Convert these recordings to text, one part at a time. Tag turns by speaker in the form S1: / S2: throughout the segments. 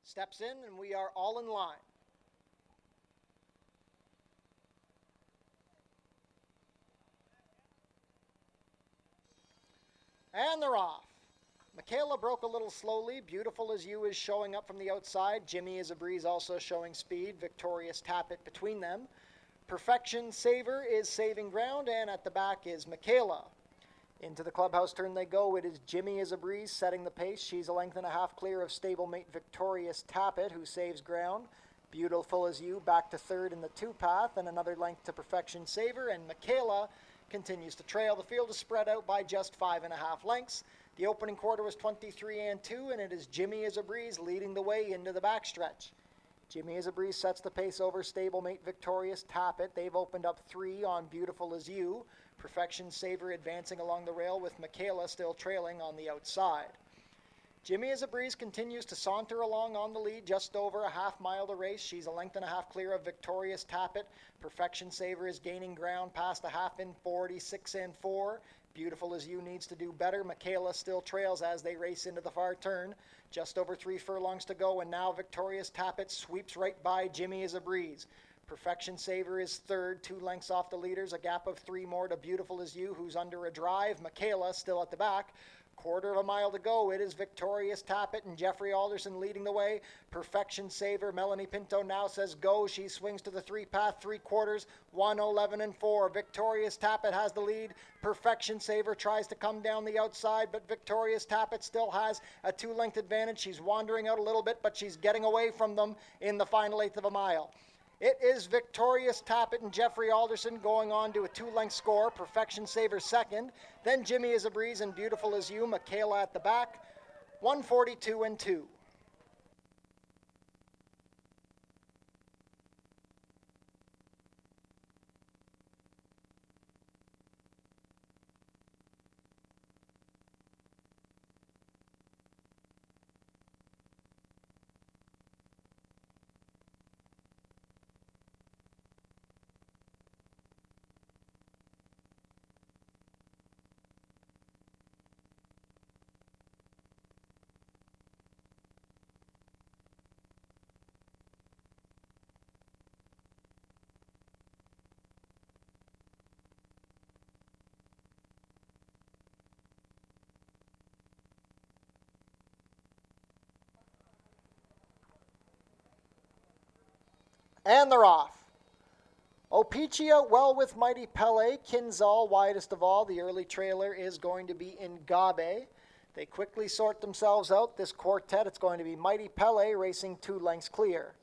S1: Steps in, and we are all in line. And they're off. Michaela broke a little slowly. Beautiful As You is showing up from the outside. Jimmy Is a Breeze also showing speed. Victorious Tappet between them. Perfection Saver is saving ground, and at the back is Michaela. Into the clubhouse turn they go. It is Jimmy Is a Breeze setting the pace. She's a length and a half clear of stablemate Victorious Tappet, who saves ground. Beautiful As You back to third in the two-path, and another length to Perfection Saver, and Michaela continues to trail. The field is spread out by just 5.5 lengths. The opening quarter was 23-2, and it is Jimmy Is a Breeze leading the way into the backstretch. Jimmy Is a Breeze sets the pace over stablemate Victorious Tappet. They've opened up 3 on Beautiful As You. Perfection Saver advancing along the rail with Michaela still trailing on the outside. Jimmy Is a Breeze continues to saunter along on the lead, just over a half mile to race. She's a length and a half clear of Victorious Tappet. Perfection Saver is gaining ground past a half in 46-4. Beautiful As You needs to do better. Michaela still trails as they race into the far turn. Just over 3 furlongs to go, and now Victorious Tappet sweeps right by Jimmy Is a Breeze. Perfection Saver is third, 2 lengths off the leaders, a gap of 3 more to Beautiful As You, who's under a drive. Michaela still at the back. Quarter of a mile to go. It is Victorious Tappet and Jeffrey Alderson leading the way. Perfection Saver. Melanie Pinto now says go. She swings to the 3-path, 3/4, 1:11-4. Victorious Tappet has the lead. Perfection Saver tries to come down the outside, but Victorious Tappet still has a 2-length advantage. She's wandering out a little bit, but she's getting away from them in the final 1/8 of a mile. It is Victorious Tappet and Jeffrey Alderson going on to a 2-length score. Perfection Saver second. Then Jimmy Is a Breeze and Beautiful As You. Michaela at the back. 1:42-2. And they're off. Opeachy out well with Mighty Pele. Kinzal widest of all. The early trailer is going to be Ngabe. They quickly sort themselves out. This quartet, it's going to be Mighty Pele racing 2 lengths clear.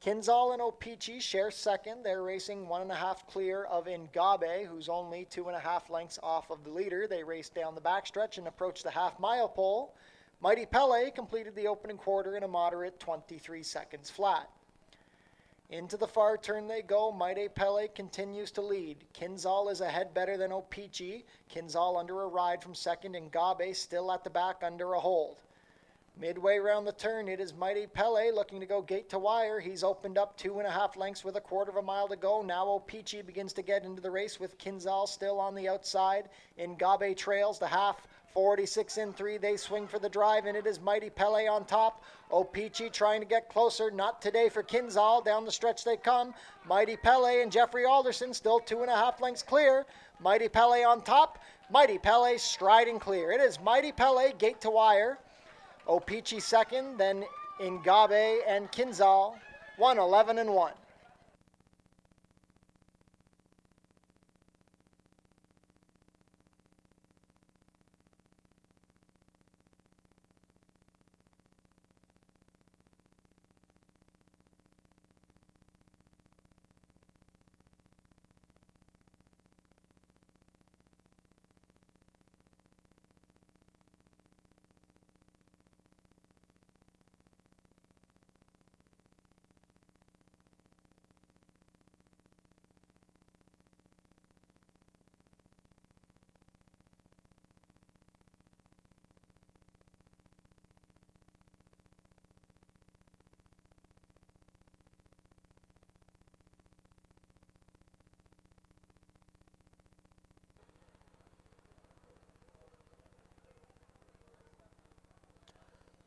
S1: Kinzal and Opeachy share second. They're racing 1.5 clear of Ngabe, who's only 2.5 lengths off of the leader. They race down the backstretch and approach the half-mile pole. Mighty Pele completed the opening quarter in a moderate 23 seconds flat. Into the far turn they go. Mighty Pele continues to lead. Kinzal is ahead better than Opeachy. Kinzal under a ride from second, and Ngabe still at the back under a hold. Midway round the turn, it is Mighty Pele looking to go gate to wire. He's opened up 2.5 lengths with a quarter of a mile to go. Now Opeachy begins to get into the race with Kinzal still on the outside. Ngabe trails the half. 46-3, they swing for the drive, and it is Mighty Pele on top. Opeachy trying to get closer, not today for Kinzal. Down the stretch they come. Mighty Pele and Jeffrey Alderson still 2.5 lengths clear. Mighty Pele on top. Mighty Pele striding clear. It is Mighty Pele gate to wire. Opeachy second, then Ngabe and Kinzal, 1:11-1.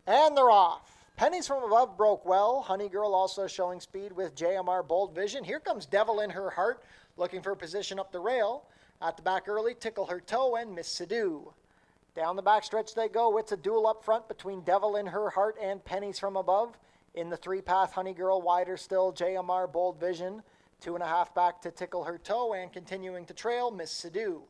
S1: And they're off. Pennies from Above broke well. Honey Girl also showing speed with JMR Bold Vision. Here comes Devil in Her Heart, looking for position up the rail. At the back early, Tickle Her Toe and Miss Sidhu. Down the backstretch they go. It's a duel up front between Devil in Her Heart and Pennies from Above. In the three-path, Honey Girl, wider still, JMR Bold Vision. 2.5 back to Tickle Her Toe, and continuing to trail, Miss Sidhu.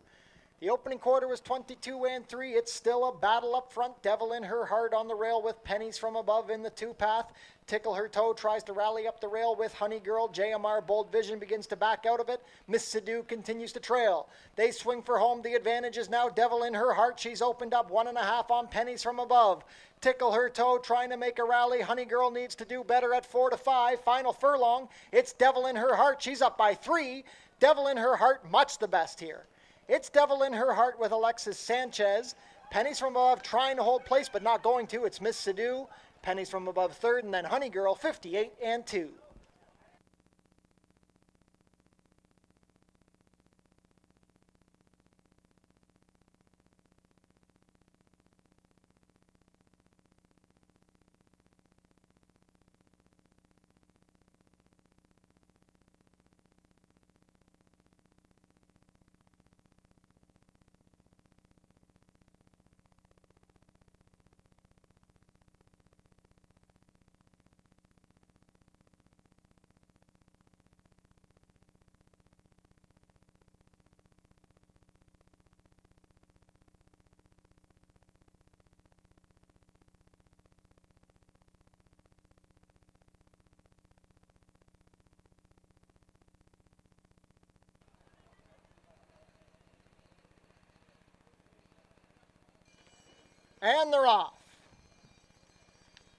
S1: The opening quarter was 22-3. It's still a battle up front. Devil in Her Heart on the rail with Pennies from Above in the two-path. Tickle Her Toe tries to rally up the rail with Honey Girl. JMR Bold Vision begins to back out of it. Miss Sidhu continues to trail. They swing for home. The advantage is now Devil in Her Heart. She's opened up 1.5 on Pennies from Above. Tickle Her Toe trying to make a rally. Honey Girl needs to do better at 4-5. Final furlong. It's Devil in Her Heart. She's up by 3. Devil in Her Heart, much the best here. It's Devil in Her Heart with Alexis Sanchez. Pennies from Above trying to hold place, but not going to. It's Miss Sidhu. Pennies from Above third, and then Honey Girl 58-2. And they're off.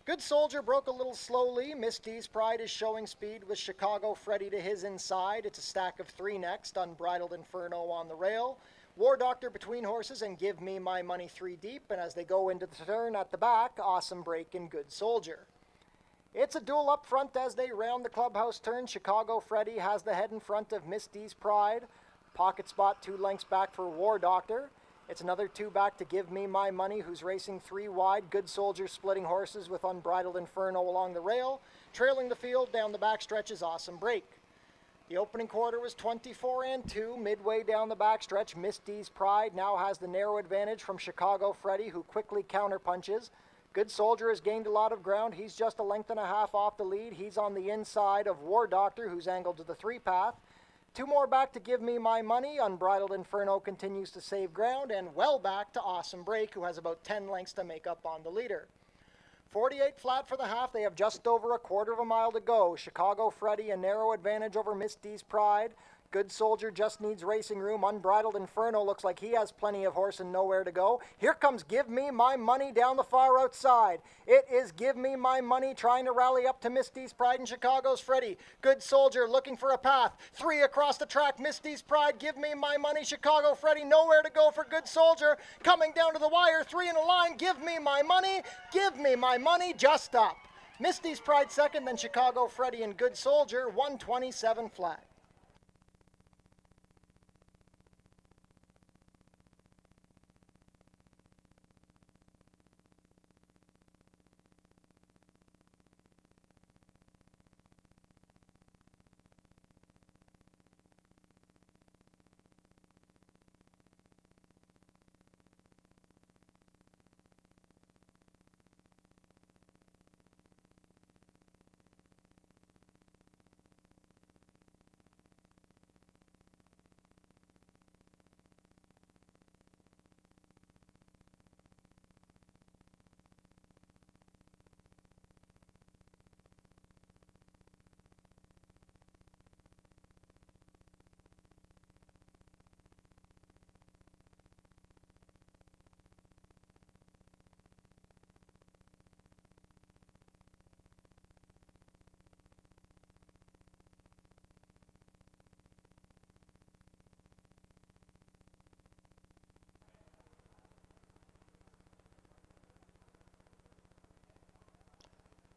S1: Good Soldier broke a little slowly. Miss D's Pride is showing speed with Chicago Freddy to his inside. It's a stack of 3 next. Unbridled Inferno on the rail. War Doctor between horses and Give Me My Money 3 deep. And as they go into the turn at the back, Awesome Break and Good Soldier. It's a duel up front as they round the clubhouse turn. Chicago Freddy has the head in front of Miss D's Pride. Pocket spot 2 lengths back for War Doctor. It's another 2 back to Give Me My Money, who's racing 3 wide. Good Soldier splitting horses with Unbridled Inferno along the rail. Trailing the field down the backstretch is Awesome Break. The opening quarter was 24-2. Midway down the backstretch, Miss D's Pride now has the narrow advantage from Chicago Freddy, who quickly counterpunches. Good Soldier has gained a lot of ground. He's just 1.5 lengths off the lead. He's on the inside of War Doctor, who's angled to the 3-path. 2 more back to Give Me My Money. Unbridled Inferno continues to save ground, and well back to Awesome Break, who has about 10 lengths to make up on the leader. 48 flat for the half. They have just over 1/4 mile to go. Chicago Freddy a narrow advantage over Miss D's Pride. Good Soldier just needs racing room. Unbridled Inferno looks like he has plenty of horse and nowhere to go. Here comes Give Me My Money down the far outside. It is Give Me My Money trying to rally up to Miss D's Pride and Chicago's Freddy. Good Soldier looking for a path. 3 across the track. Miss D's Pride, Give Me My Money. Chicago Freddy nowhere to go for Good Soldier. Coming down to the wire. 3 in a line. Give Me My Money. Give Me My Money just up. Miss D's Pride second, then Chicago Freddy and Good Soldier. 127 flat.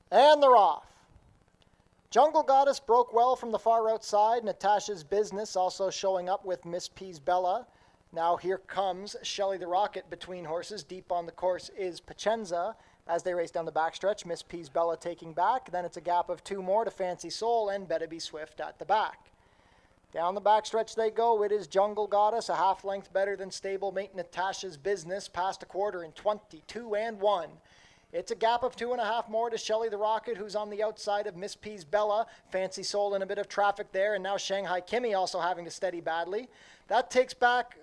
S1: And they're off. Jungle Goddess broke well from the far outside. Natasha's Business also showing up with Miss P's Bella. Now here comes Shelley the Rocket between horses. Deep on the course is Pacenza. As they race down the backstretch, Miss P's Bella taking back. Then it's a gap of 2 more to Fancy Soul and Better Be Swift at the back. Down the backstretch they go. It is Jungle Goddess, a half length better than stablemate Natasha's Business, past a quarter in 22 and 1. It's a gap of 2.5 more to Shelley the Rocket, who's on the outside of Miss P's Bella. Fancy Soul in a bit of traffic there, and now Shanghai Kimmy also having to steady badly. That takes back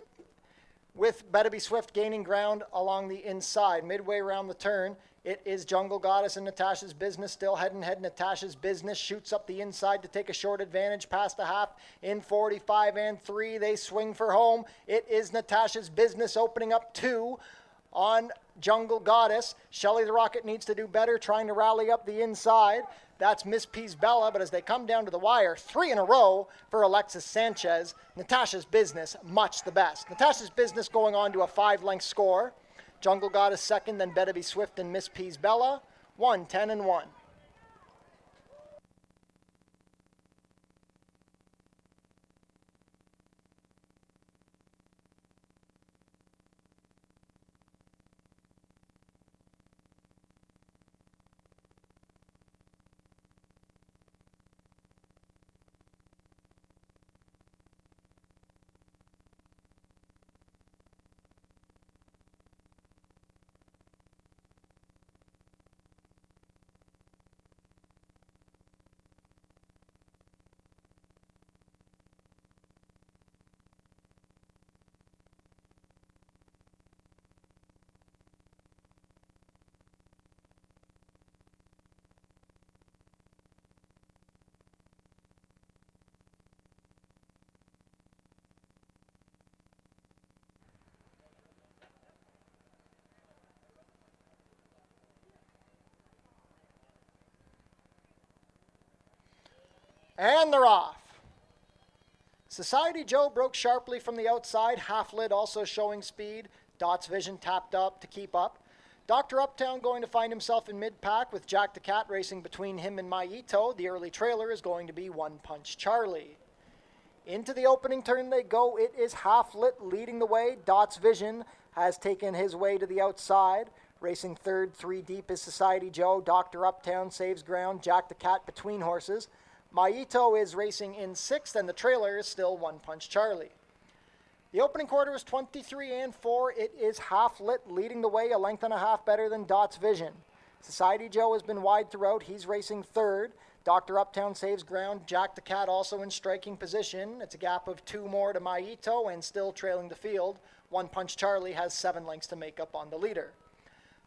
S1: with Better Be Swift gaining ground along the inside. Midway around the turn, it is Jungle Goddess and Natasha's Business still head and head. Natasha's Business shoots up the inside to take a short advantage past the half in 45 and 3. They swing for home. It is Natasha's Business opening up 2 on Jungle Goddess. Shelley the Rocket needs to do better, trying to rally up the inside. That's Miss P's Bella, but as they come down to the wire, 3 in a row for Alexis Sanchez. Natasha's Business, much the best. Natasha's Business going on to a 5-length score. Jungle Goddess second, then Better Be Swift and Miss P's Bella. 1-10 and 1. And they're off. Society Joe broke sharply from the outside. Half Lit also showing speed. Dot's Vision tapped up to keep up. Dr. Uptown going to find himself in mid-pack with Jack the Cat racing between him and Maito. The early trailer is going to be One Punch Charlie. Into the opening turn they go. It is Half Lit leading the way. Dot's Vision has taken his way to the outside. Racing third, 3 deep is Society Joe. Dr. Uptown saves ground. Jack the Cat between horses. Maito is racing in 6th, and the trailer is still One Punch Charlie. The opening quarter was 23 and 4. It is Half Lit leading the way, a length and a half better than Dot's Vision. Society Joe has been wide throughout. He's racing third. Dr. Uptown saves ground. Jack the Cat also in striking position. It's a gap of 2 more to Maito and still trailing the field. One Punch Charlie has 7 lengths to make up on the leader.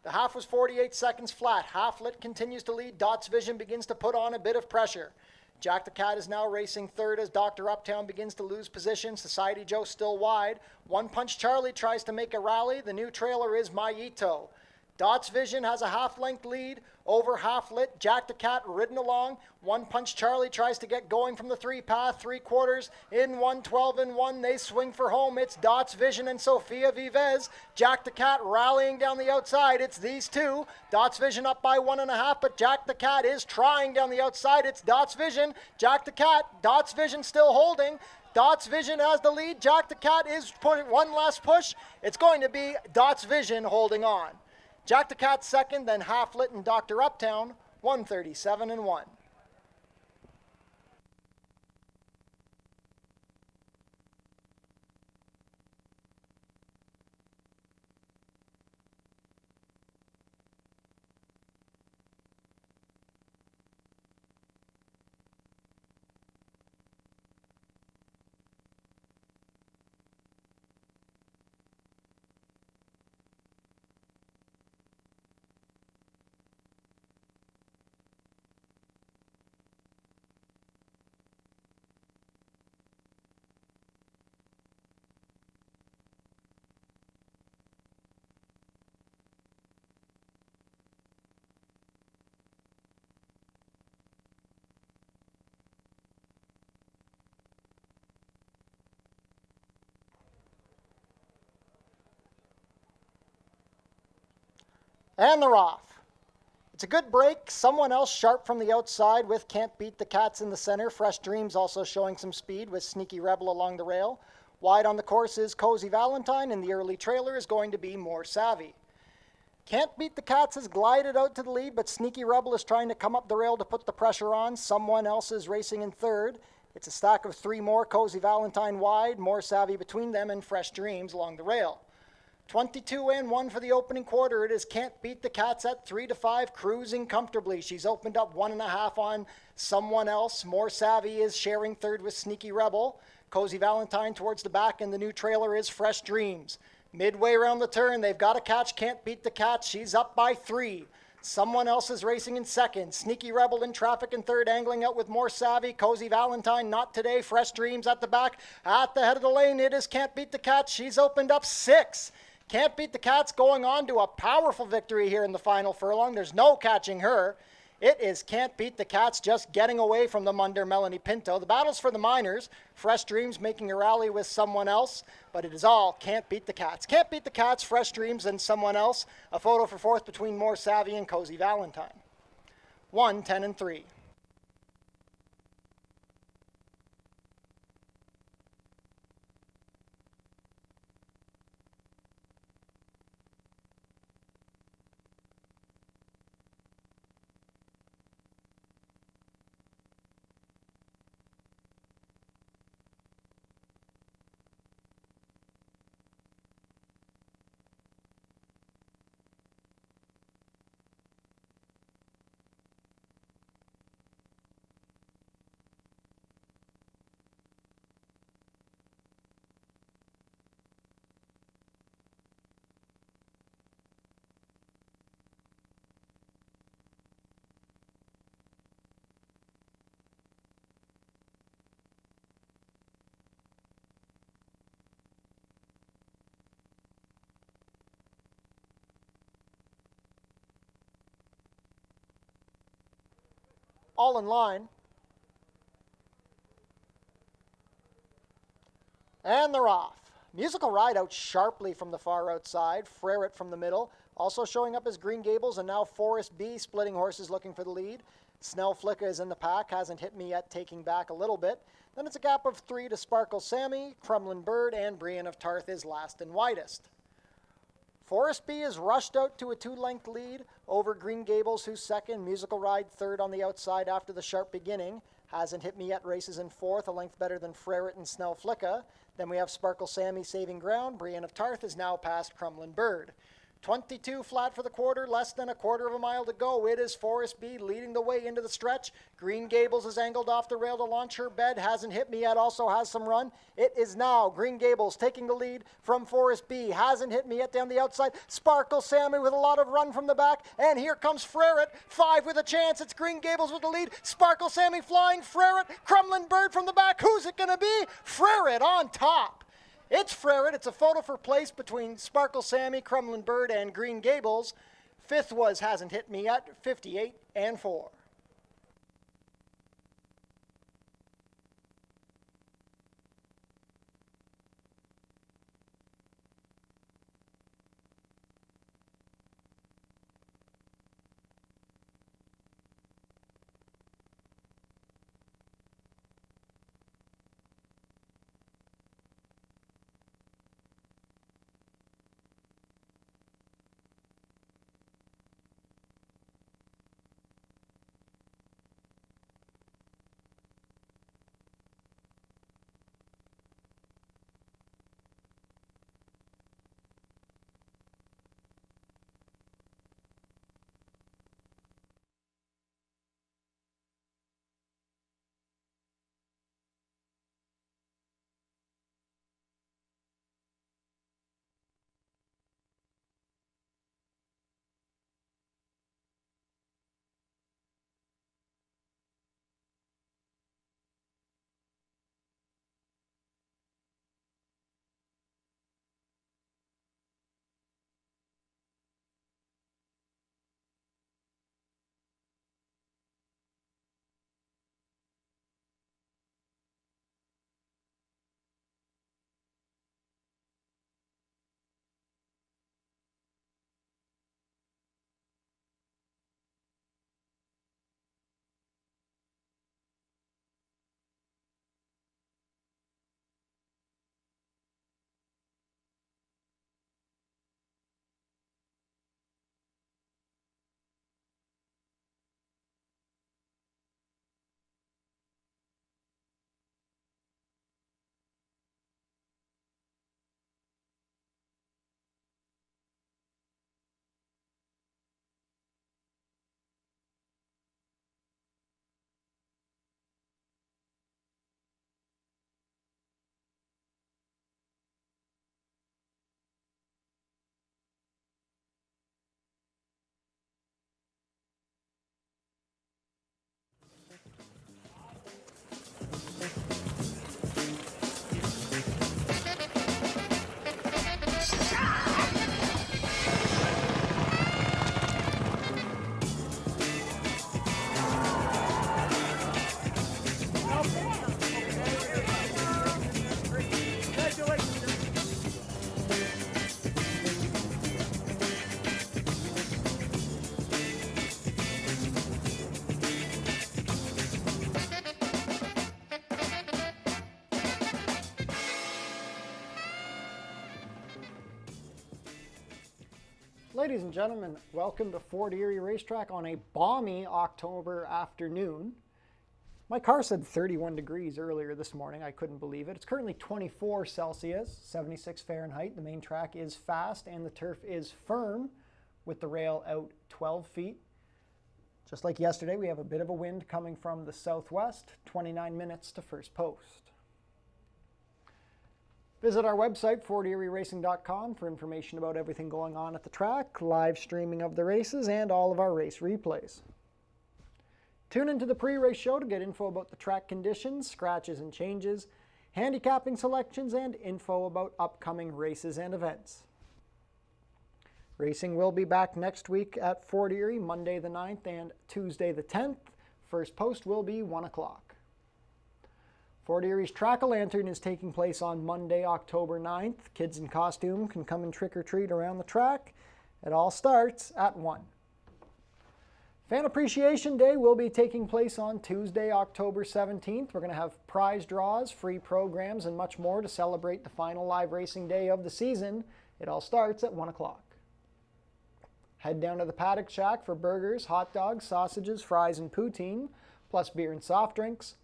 S1: The half was 48 seconds flat. Half Lit continues to lead. Dot's Vision begins to put on a bit of pressure. Jack the Cat is now racing third as Dr. Uptown begins to lose position. Society Joe still wide. One Punch Charlie tries to make a rally. The new trailer is Maito. Dot's Vision has a half-length lead over Half Lit. Jack the Cat ridden along. One Punch Charlie tries to get going from the 3-path, 3/4 in 1:12 and 1. They swing for home. It's Dot's Vision and Sofia Vivez. Jack the Cat rallying down the outside. It's these two. Dot's Vision up by 1.5, but Jack the Cat is trying down the outside. It's Dot's Vision. Jack the Cat. Dot's Vision still holding. Dot's Vision has the lead. Jack the Cat is putting one last push. It's going to be Dot's Vision holding on. Jack the Cat second, then Half Lit and Dr. Uptown, 137 and 1. And they're off. It's a good break. Someone else sharp from the outside with Can't Beat the Cats in the center. Fresh Dreams also showing some speed with Sneaky Rebel along the rail. Wide on the course is Cozy Valentine, and the early trailer is going to be More Savvy. Can't Beat the Cats has glided out to the lead, but Sneaky Rebel is trying to come up the rail to put the pressure on. Someone else is racing in third. It's a stack of three more, Cozy Valentine wide, More Savvy between them, and Fresh Dreams along the rail. 22 and 1 for the opening quarter. It is Can't Beat the Cats at 3-5, cruising comfortably. She's opened up 1.5 on Someone Else. More Savvy is sharing third with Sneaky Rebel. Cozy Valentine towards the back, and the new trailer is Fresh Dreams. Midway around the turn, they've got to catch Can't Beat the Cats. She's up by 3. Someone Else is racing in second. Sneaky Rebel in traffic in third, angling out with More Savvy. Cozy Valentine, not today. Fresh Dreams at the back. At the head of the lane, it is Can't Beat the Cats. She's opened up 6. Can't Beat the Cats going on to a powerful victory here in the final furlong. There's no catching her. It is Can't Beat the Cats just getting away from them under Melanie Pinto. The battle's for the minors. Fresh Dreams making a rally with Someone Else, but it is all Can't Beat the Cats. Can't Beat the Cats, Fresh Dreams, and Someone Else. A photo for fourth between More Savvy and Cozy Valentine. 1, 10, and 3. All in line. And they're off. Musical Ride out sharply from the far outside. Freret from the middle. Also showing up is Green Gables, and now Forest B splitting horses looking for the lead. Snell Flicka is in the pack. Hasn't Hit Me Yet, taking back a little bit. Then it's a gap of 3 to Sparkle Sammy, Crumlin Bird, and Brienne of Tarth is last and widest. Forest B is rushed out to a 2-length lead over Green Gables, who's second. Musical Ride third on the outside after the sharp beginning. Hasn't Hit Me Yet races in fourth, a length better than Freret and Snell Flicka. Then we have Sparkle Sammy saving ground. Brienne of Tarth is now past Crumlin Bird. 22 flat for the quarter, less than a quarter of a mile to go. It is Forest B leading the way into the stretch. Green Gables is angled off the rail to launch her bed. Hasn't Hit Me Yet also has some run. It is now Green Gables taking the lead from Forest B. Hasn't Hit Me Yet down the outside. Sparkle Sammy with a lot of run from the back. And here comes Freret. 5 with a chance. It's Green Gables with the lead. Sparkle Sammy flying. Freret. Crumlin Bird from the back. Who's it going to be? Freret on top. It's Freret. It's a photo for place between Sparkle Sammy, Crumlin Bird, and Green Gables. Fifth was Hasn't Hit Me Yet, 58 and 4. Ladies and gentlemen, welcome to Fort Erie Racetrack on a balmy October afternoon. My car said 31 degrees earlier this morning. I couldn't believe it. It's currently 24 Celsius, 76 Fahrenheit. The main track is fast and the turf is firm with the rail out 12 feet. Just like yesterday, we have a bit of a wind coming from the southwest, 29 minutes to first post. Visit our website, fortierieracing.com, for information about everything going on at the track, live streaming of the races, and all of our race replays. Tune into the pre-race show to get info about the track conditions, scratches and changes, handicapping selections, and info about upcoming races and events. Racing will be back next week at Fort Erie, Monday the 9th and Tuesday the 10th. First post will be 1 o'clock. Fort Erie's Track-A-Lantern is taking place on Monday, October 9th. Kids in costume can come and trick-or-treat around the track. It all starts at 1. Fan Appreciation Day will be taking place on Tuesday, October 17th. We're going to have prize draws, free programs, and much more to celebrate the final live racing day of the season. It all starts at 1 o'clock. Head down to the Paddock Shack for burgers, hot dogs, sausages, fries, and poutine, plus beer and soft drinks,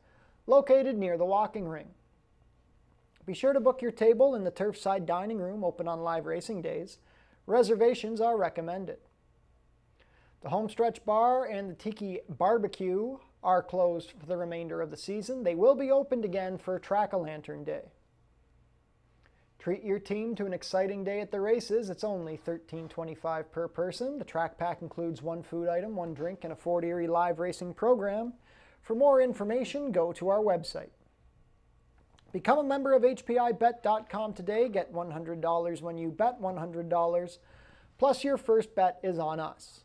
S1: located near the walking ring. Be sure to book your table in the Turfside Dining Room, open on live racing days. Reservations are recommended. The Homestretch Bar and the Tiki Barbecue are closed for the remainder of the season. They will be opened again for Track-A-Lantern Day. Treat your team to an exciting day at the races. It's only $13.25 per person. The track pack includes 1 food item, 1 drink, and a Fort Erie live racing program. For more information, go to our website. Become a member of HPIBet.com today. Get $100 when you bet $100, plus your first bet is on us.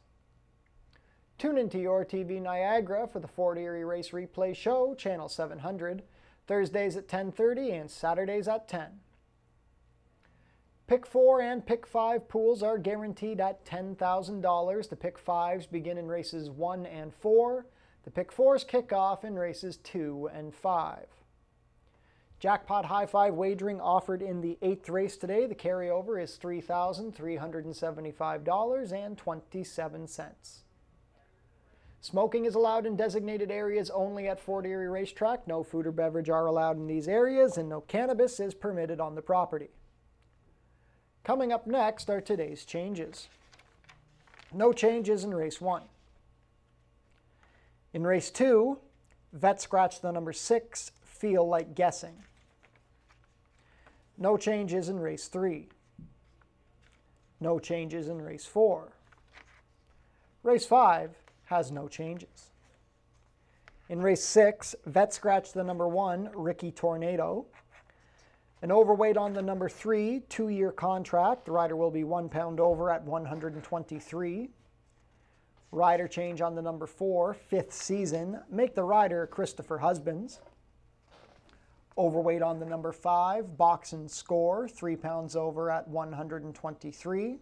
S1: Tune into Your TV Niagara for the Fort Erie Race Replay Show, Channel 700, Thursdays at 10:30 and Saturdays at 10. Pick 4 and Pick 5 pools are guaranteed at $10,000. The Pick 5s begin in races 1 and 4. The Pick 4s kick off in races 2 and 5. Jackpot High Five wagering offered in the 8th race today. The carryover is $3,375.27. Smoking is allowed in designated areas only at Fort Erie Racetrack. No food or beverage are allowed in these areas, and no cannabis is permitted on the property. Coming up next are today's changes. No changes in race 1. In race 2, vet scratch the number 6, Feel Like Guessing. No changes in race 3. No changes in race 4. Race 5 has no changes. In race 6, vet scratch the number 1, Ricky Tornado. An overweight on the number 3, 2-year contract. The rider will be 1 pound over at 123. Rider change on the number 4, 5th season. Make the rider Christopher Husbands. Overweight on the number 5, Box and Score, 3 pounds over at 123.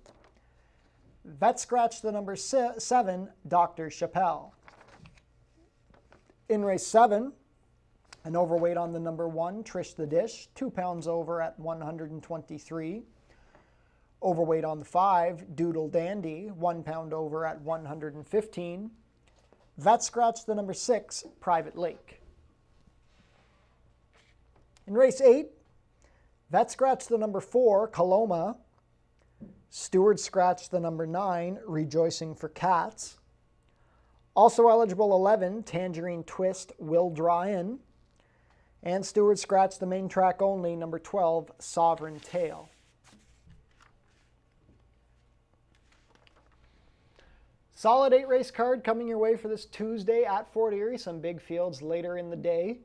S1: Vet scratch the number 7, Dr. Chappelle. In race 7, an overweight on the number 1, Trish the Dish, 2 pounds over at 123. Overweight on the 5, Doodle Dandy, 1 pound over at 115. Vet scratch the number 6, Private Lake. In race 8, vet scratch the number 4, Coloma. Steward scratch the number 9, Rejoicing for Cats. Also eligible 11, Tangerine Twist, Will Draw In. And steward scratch the main track only, number 12, Sovereign Tale. Solid 8 race card coming your way for this Tuesday at Fort Erie. Some big fields later in the day.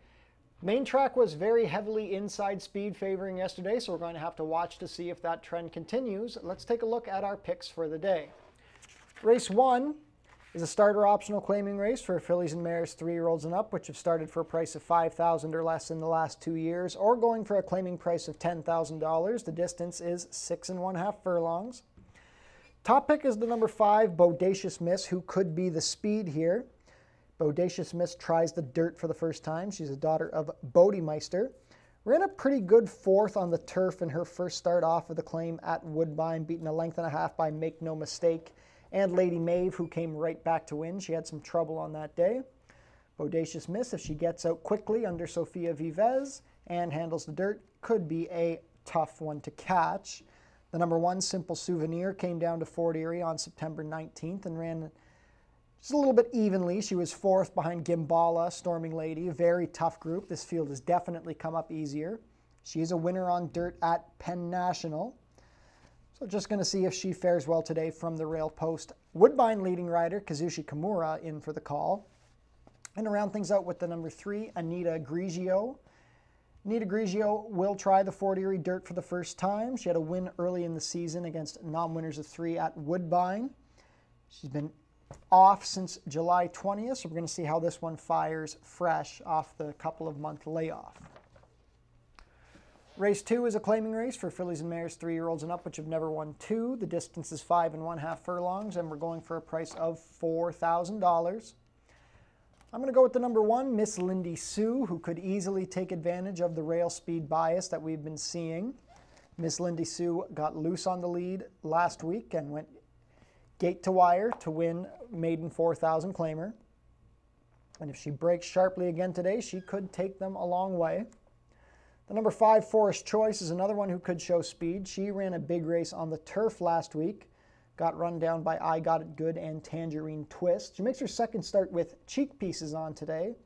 S1: Main track was very heavily inside speed favoring yesterday, so we're going to have to watch to see if that trend continues. Let's take a look at our picks for the day. Race 1 is a starter optional claiming race for fillies and mares 3-year-olds and up, which have started for a price of $5,000 or less in the last 2 years, or going for a claiming price of $10,000. The distance is 6 1/2 furlongs. Top pick is the number 5, Bodacious Miss, who could be the speed here. Bodacious Miss tries the dirt for the first time. She's a daughter of Bodemeister. Ran a pretty good fourth on the turf in her first start off of the claim at Woodbine, beaten a length and a half by Make No Mistake and Lady Maeve, who came right back to win. She had some trouble on that day. Bodacious Miss, if she gets out quickly under Sofia Vivez and handles the dirt, could be a tough one to catch. The number 1, Simple Souvenir, came down to Fort Erie on September 19th and ran just a little bit evenly. She was 4th behind Gimbala, Storming Lady. A very tough group. This field has definitely come up easier. She is a winner on dirt at Penn National. So just going to see if she fares well today from the rail post. Woodbine leading rider Kazushi Kimura in for the call. And to round things out with the number 3, Anita Grigio. Anita Grigio will try the Fort Erie dirt for the first time. She had a win early in the season against non-winners of 3 at Woodbine. She's been off since July 20th, so we're going to see how this one fires fresh off the couple of month layoff. Race 2 is a claiming race for fillies and mares 3-year-olds and up, which have never won 2. The distance is 5 1/2 furlongs, and we're going for a price of $4,000. I'm going to go with the number 1, Miss Lindy Sue, who could easily take advantage of the rail speed bias that we've been seeing. Miss Lindy Sue got loose on the lead last week and went gate to wire to win maiden 4,000 claimer. And if she breaks sharply again today, she could take them a long way. The number 5, Forest Choice, is another one who could show speed. She ran a big race on the turf last week. Got run down by I Got It Good and Tangerine Twist. She makes her second start with cheek pieces on today.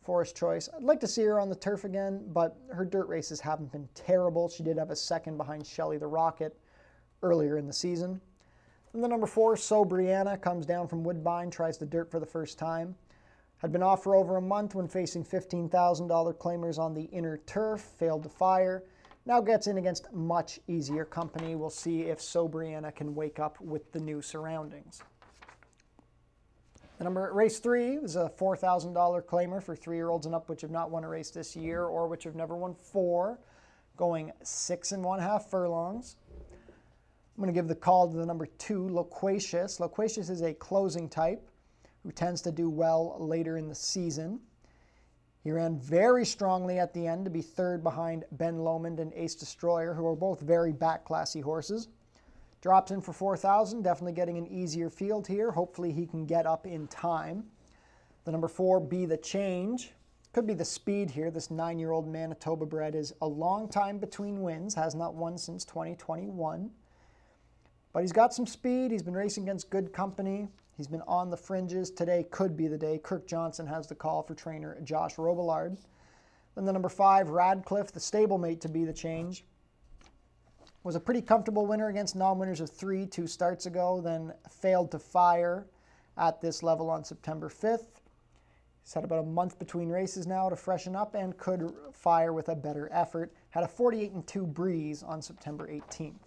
S1: Forest Choice. I'd like to see her on the turf again, but her dirt races haven't been terrible. She did have a second behind Shelley the Rocket earlier in the season. And the number 4, So Brianna, comes down from Woodbine, tries the dirt for the first time. Had been off for over a month when facing $15,000 claimers on the inner turf, failed to fire. Now gets in against much easier company. We'll see if So Brianna can wake up with the new surroundings. The number race 3 is a $4,000 claimer for 3-year-olds and up, which have not won a race this year or which have never won 4, going 6 1/2 furlongs. I'm going to give the call to the number 2, Loquacious. Loquacious is a closing type who tends to do well later in the season. He ran very strongly at the end to be 3rd behind Ben Lomond and Ace Destroyer, who are both very back-classy horses. Drops in for 4,000, definitely getting an easier field here. Hopefully he can get up in time. The number 4, Be the Change. Could be the speed here. This 9-year-old Manitoba bred is a long time between wins, has not won since 2021. But he's got some speed. He's been racing against good company. He's been on the fringes. Today could be the day. Kirk Johnson has the call for trainer Josh Robillard. Then the number 5, Radcliffe, the stablemate to Be the Change. Was a pretty comfortable winner against non-winners of 3 2 starts ago, then failed to fire at this level on September 5th. He's had about a month between races now to freshen up and could fire with a better effort. Had a 48-2 breeze on September 18th.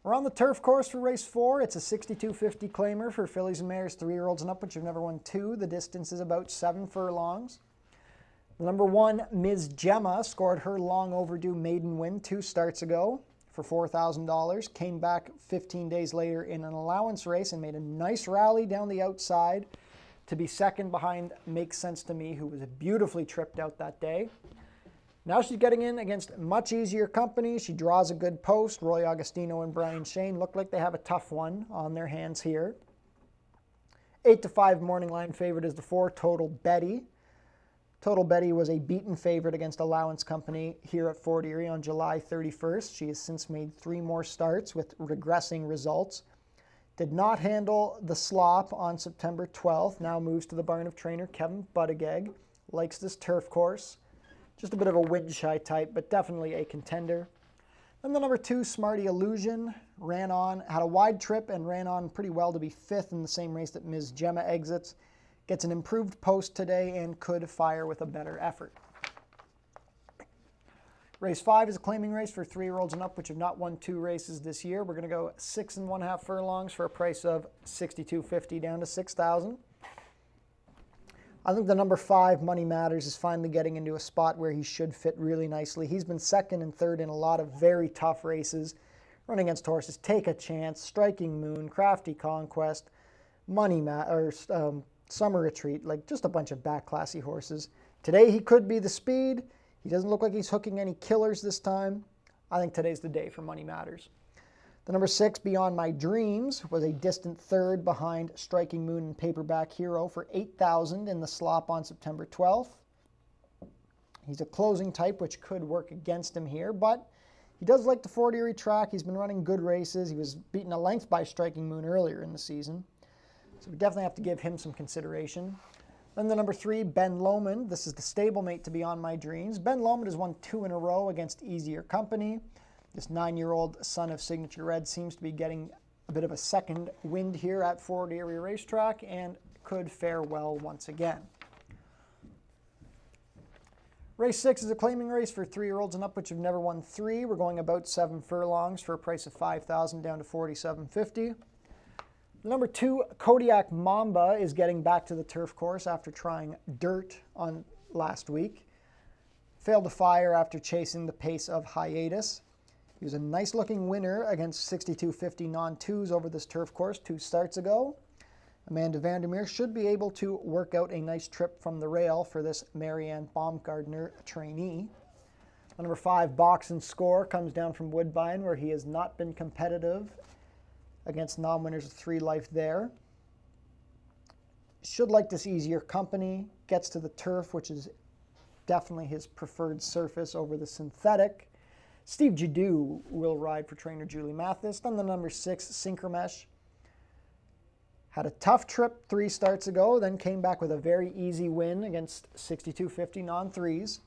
S1: We're on the turf course for race 4. It's a 62.50 claimer for fillies and mares 3-year-olds and up, which have never won 2. The distance is about 7 furlongs. The number 1, Ms. Gemma, scored her long overdue maiden win 2 starts ago for $4,000. Came back 15 days later in an allowance race and made a nice rally down the outside to be second behind Makes Sense to Me, who was beautifully tripped out that day. Now she's getting in against much easier company. She draws a good post. Roy Augustino and Brian Shane look like they have a tough one on their hands here. 8-5 morning line favorite is the 4, Total Betty. Total Betty was a beaten favorite against Allowance Company here at Fort Erie on July 31st. She has since made 3 more starts with regressing results. Did not handle the slop on September 12th. Now moves to the barn of trainer Kevin Buttigieg. Likes this turf course. Just a bit of a wind-shy type, but definitely a contender. Then the number 2, Smarty Illusion, ran on, had a wide trip and ran on pretty well to be 5th in the same race that Ms. Gemma exits. Gets an improved post today and could fire with a better effort. Race 5 is a claiming race for 3-year-olds and up, which have not won 2 races this year. We're going to go 6 1/2 furlongs for a price of $62.50 down to $6,000. I think the number 5, Money Matters, is finally getting into a spot where he should fit really nicely. He's been 2nd and 3rd in a lot of very tough races, running against horses Take a Chance, Striking Moon, Crafty Conquest, Summer Retreat, like just a bunch of back classy horses. Today he could be the speed. He doesn't look like he's hooking any killers this time. I think today's the day for Money Matters. The number 6, Beyond My Dreams, was a distant third behind Striking Moon and Paperback Hero for $8,000 in the slop on September 12th. He's a closing type, which could work against him here, but he does like the Fort Erie track. He's been running good races. He was beaten a length by Striking Moon earlier in the season. So we definitely have to give him some consideration. Then the number 3, Ben Lomond. This is the stablemate to Beyond My Dreams. Ben Lomond has won 2 in a row against Easier Company. This 9-year-old son of Signature Red seems to be getting a bit of a second wind here at Fort Erie Racetrack and could fare well once again. Race 6 is a claiming race for 3-year-olds and up, which have never won 3. We're going about 7 furlongs for a price of $5,000 down to $4,750. The number 2, Kodiak Mamba, is getting back to the turf course after trying dirt on last week. Failed to fire after chasing the pace of Hiatus. He was a nice-looking winner against 62.50 non-2s over this turf course 2 starts ago. Amanda Vandermeer should be able to work out a nice trip from the rail for this Marianne Baumgartner trainee. The number 5, Box and Score, comes down from Woodbine, where he has not been competitive against non-winners of 3 life there. Should like this Easier Company. Gets to the turf, which is definitely his preferred surface over the synthetic. Steve Jadu will ride for trainer Julie Mathis. Then the number 6, Synchromesh. Had a tough trip 3 starts ago, then came back with a very easy win against 62.50 non-3s.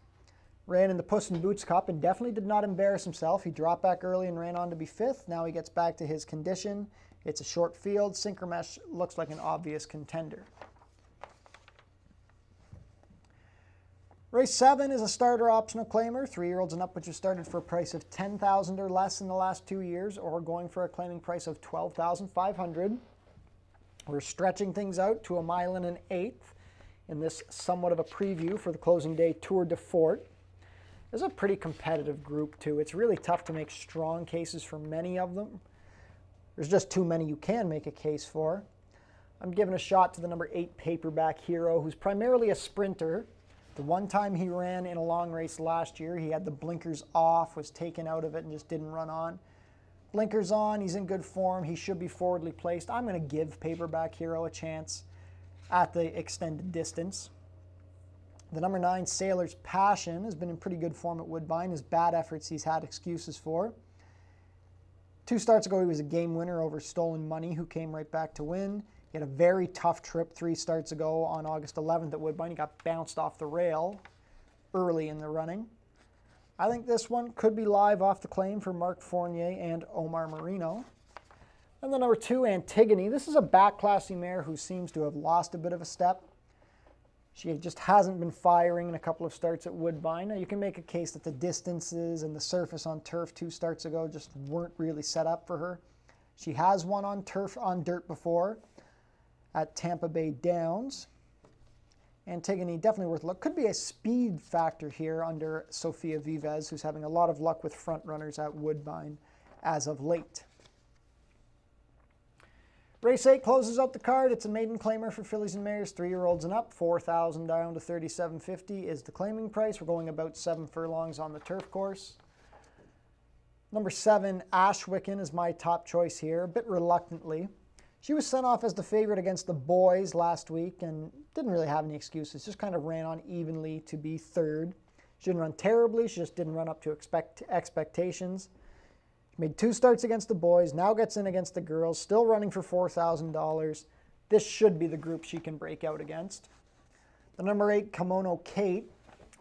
S1: Ran in the Puss in Boots Cup and definitely did not embarrass himself. He dropped back early and ran on to be 5th. Now he gets back to his condition. It's a short field. Synchromesh looks like an obvious contender. Race 7 is a starter optional claimer, 3-year-olds and up, which has started for a price of $10,000 or less in the last 2 years, or going for a claiming price of $12,500. We're stretching things out to 1 mile and an eighth in this somewhat of a preview for the closing day Tour de Fort. This is a pretty competitive group too. It's really tough to make strong cases for many of them. There's just too many you can make a case for. I'm giving a shot to the number 8 Paperback Hero, who's primarily a sprinter. The one time he ran in a long race last year, he had the blinkers off, was taken out of it, and just didn't run on. Blinkers on, he's in good form, he should be forwardly placed. I'm going to give Paperback Hero a chance at the extended distance. The number 9, Sailor's Passion, has been in pretty good form at Woodbine. His bad efforts he's had excuses for. 2 starts ago, he was a game winner over Stolen Money, who came right back to win. He had a very tough trip 3 starts ago on August 11th at Woodbine. He got bounced off the rail early in the running. I think this one could be live off the claim for Mark Fournier and Omar Marino. And the number 2, Antigone. This is a back-classy mare who seems to have lost a bit of a step. She just hasn't been firing in a couple of starts at Woodbine. Now, you can make a case that the distances and the surface on turf 2 starts ago just weren't really set up for her. She has won on turf on dirt before at Tampa Bay Downs. Antigone, definitely worth a look. Could be a speed factor here under Sofia Vives, who's having a lot of luck with front runners at Woodbine as of late. Race 8 closes out the card. It's a maiden claimer for fillies and mares, 3-year-olds and up. $4,000 down to $3,750 is the claiming price. We're going about 7 furlongs on the turf course. Number 7, Ashwicken, is my top choice here, a bit reluctantly. She was sent off as the favorite against the boys last week and didn't really have any excuses, just kind of ran on evenly to be 3rd. She didn't run terribly, she just didn't run up to expectations. She made 2 starts against the boys, now gets in against the girls, still running for $4,000. This should be the group she can break out against. The number 8, Kimono Kate,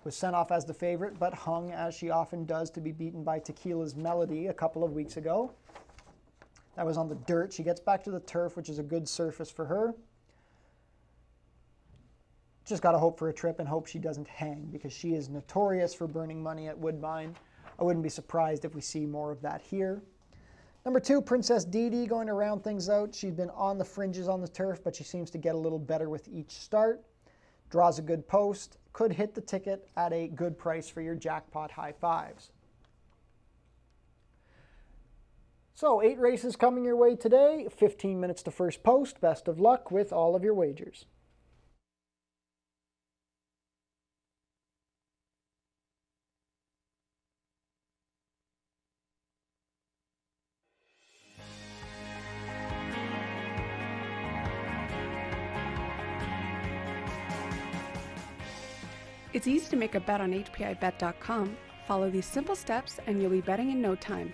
S1: was sent off as the favorite, but hung, as she often does, to be beaten by Tequila's Melody a couple of weeks ago. That was on the dirt. She gets back to the turf, which is a good surface for her. Just got to hope for a trip and hope she doesn't hang, because she is notorious for burning money at Woodbine. I wouldn't be surprised if we see more of that here. Number 2, Princess Didi, going to round things out. She's been on the fringes on the turf, but she seems to get a little better with each start. Draws a good post. Could hit the ticket at a good price for your jackpot high fives. So 8 races coming your way today, 15 minutes to first post. Best of luck with all of your wagers.
S2: It's easy to make a bet on HPIBet.com. Follow these simple steps and you'll be betting in no time.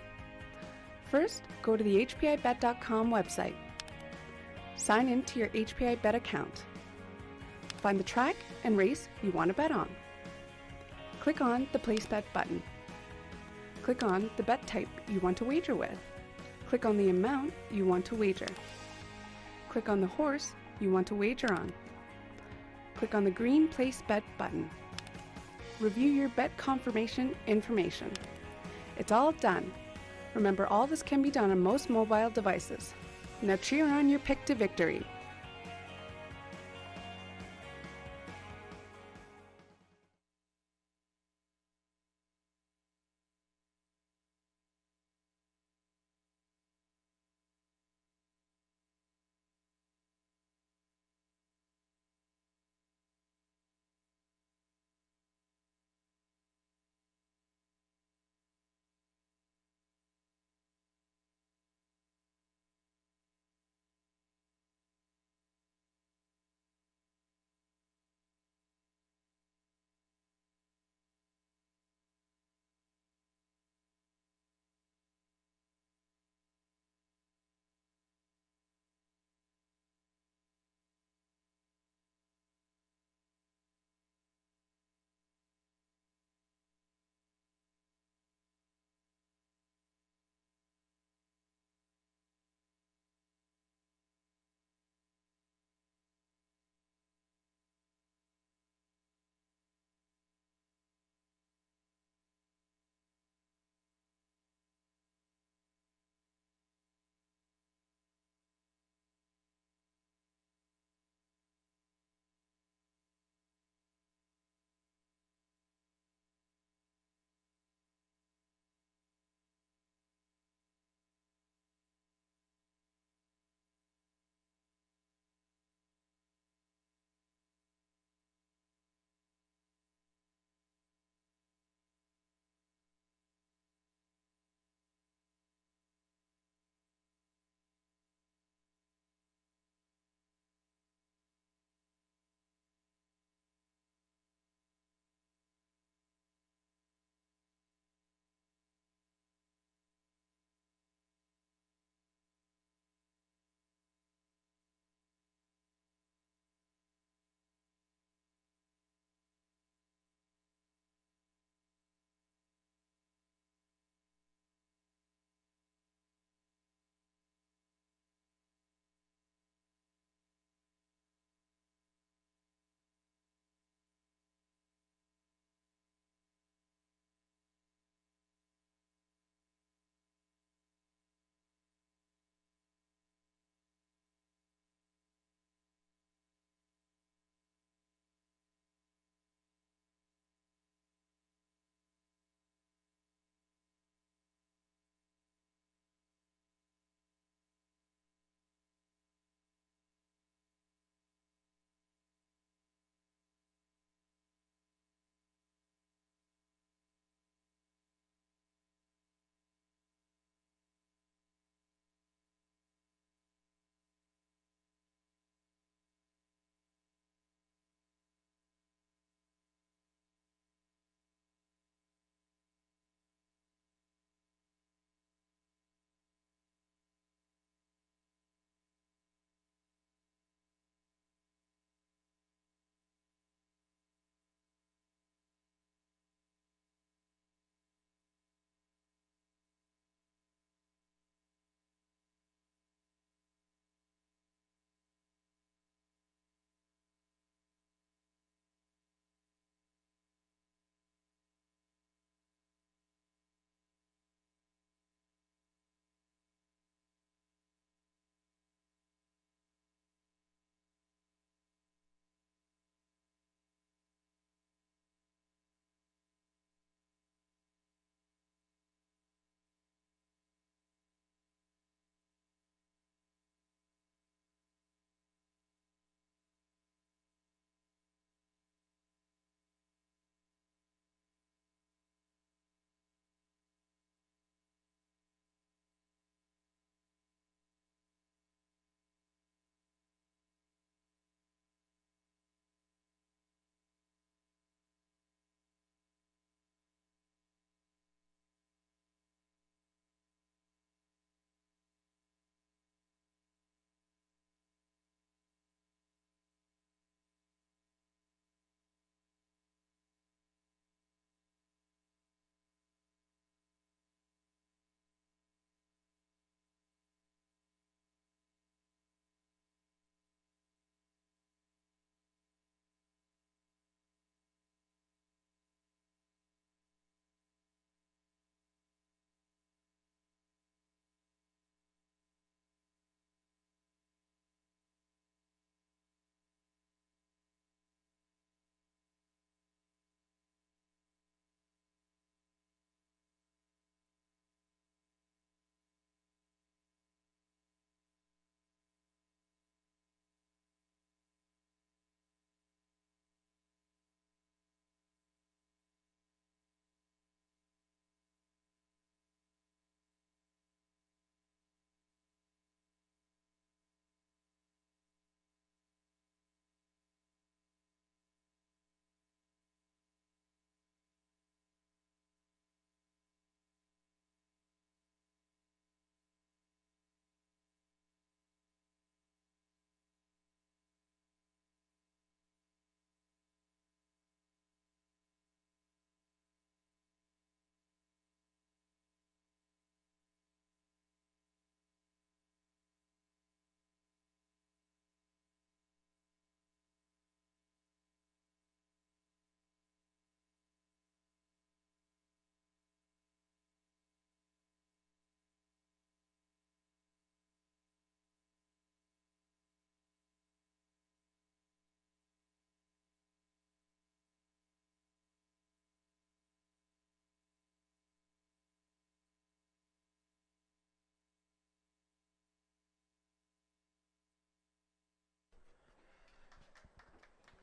S2: First, go to the HPIBet.com website. Sign in to your HPIBet account. Find the track and race you want to bet on. Click on the Place Bet button. Click on the bet type you want to wager with. Click on the amount you want to wager. Click on the horse you want to wager on. Click on the green Place Bet button. Review your bet confirmation information. It's all done. Remember, all this can be done on most mobile devices. Now cheer on your pick to victory.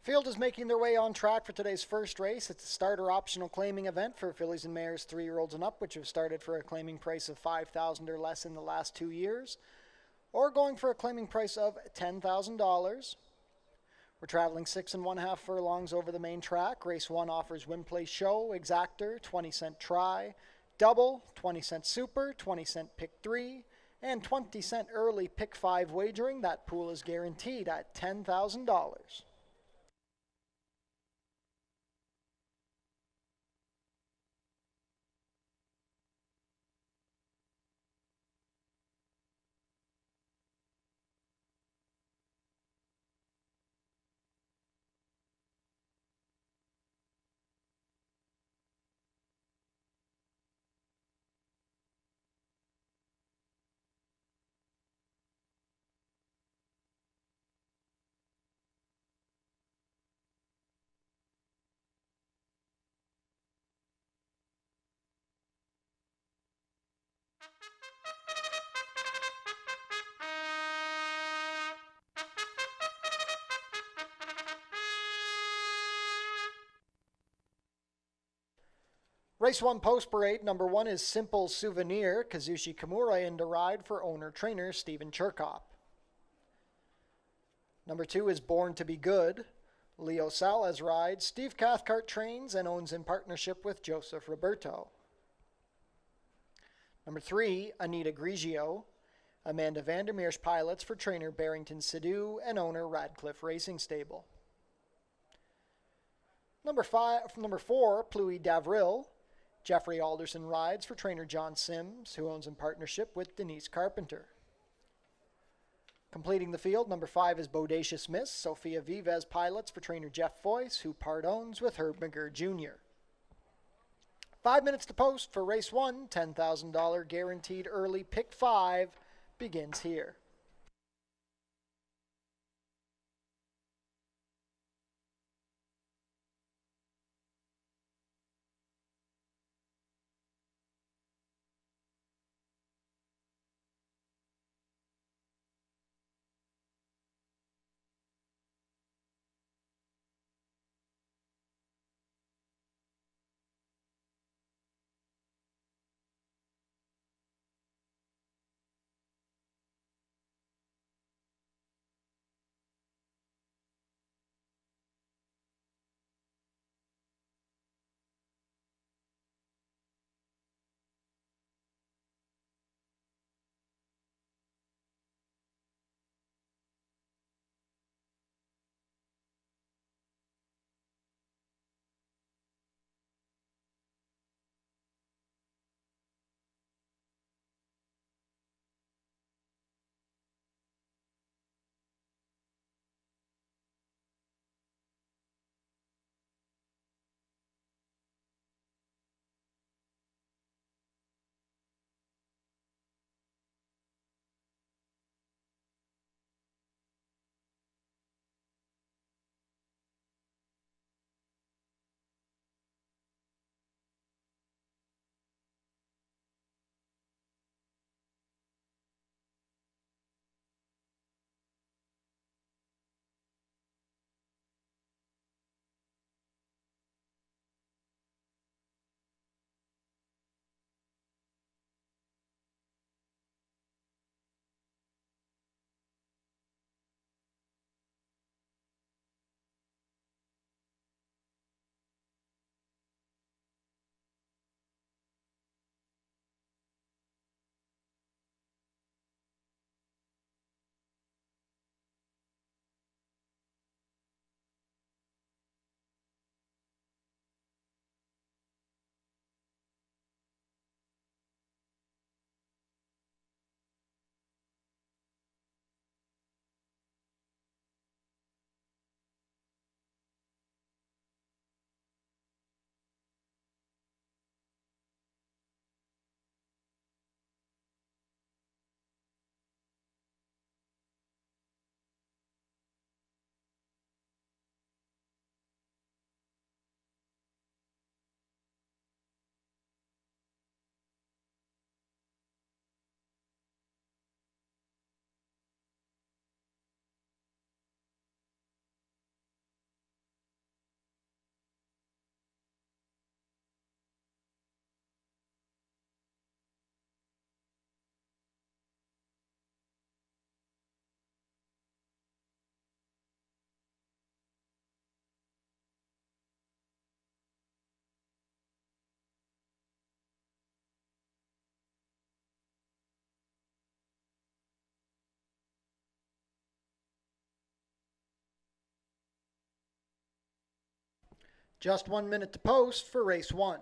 S1: Field is making their way on track for today's first race. It's a starter optional claiming event for fillies and mares 3-year-olds and up, which have started for a claiming price of $5,000 or less in the last 2 years, or going for a claiming price of $10,000. We're traveling 6½ furlongs over the main track. Race 1 offers win, place, show, exactor, 20-cent try, double, 20-cent super, 20-cent pick 3, and 20-cent early pick 5 wagering. That pool is guaranteed at $10,000. Race 1 post parade, number 1 is Simple Souvenir, Kazushi Kimura in to ride for owner-trainer Steven Cherkop. Number 2 is Born to be Good, Leo Salas rides, Steve Cathcart trains and owns in partnership with Joseph Roberto. Number 3, Anita Grigio, Amanda Vandermeer's pilots for trainer Barrington Sidhu and owner Radcliffe Racing Stable. Number 4, Pluie Davril, Jeffrey Alderson rides for trainer John Sims, who owns in partnership with Denise Carpenter. Completing the field, number 5 is Bodacious Miss, Sophia Vives pilots for trainer Jeff Foyce, who part owns with Herb McGurr Jr. 5 minutes to post for race 1, $10,000 guaranteed early pick 5 begins here. Just 1 minute to post for race 1.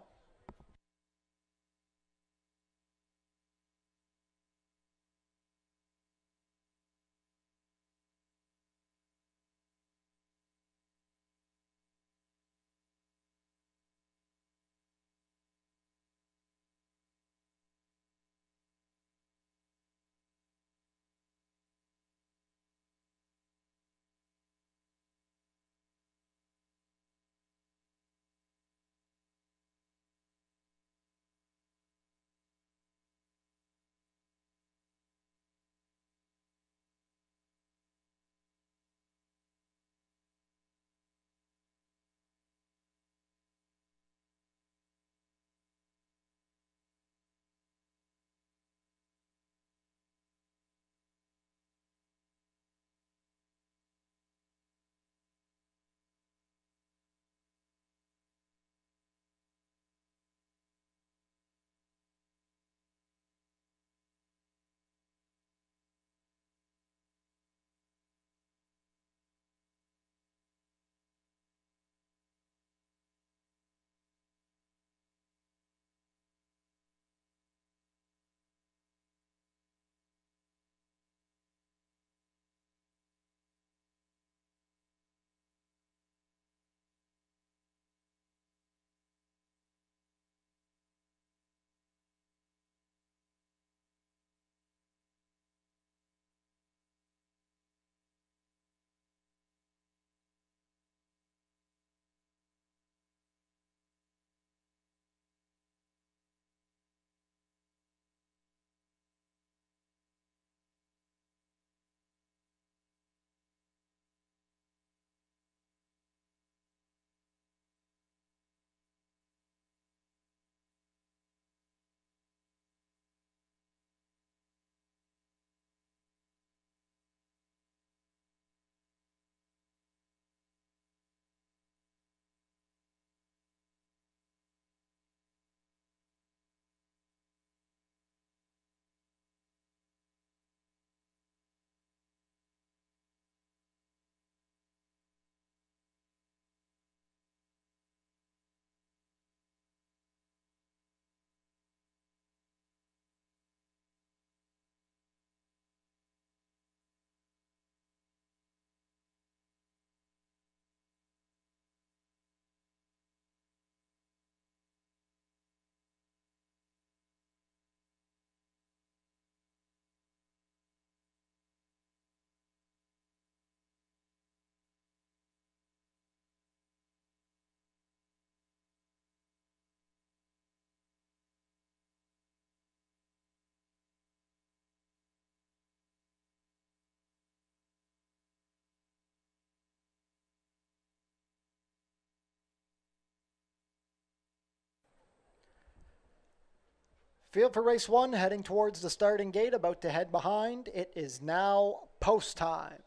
S1: Field for race 1, heading towards the starting gate, about to head behind. It is now post time.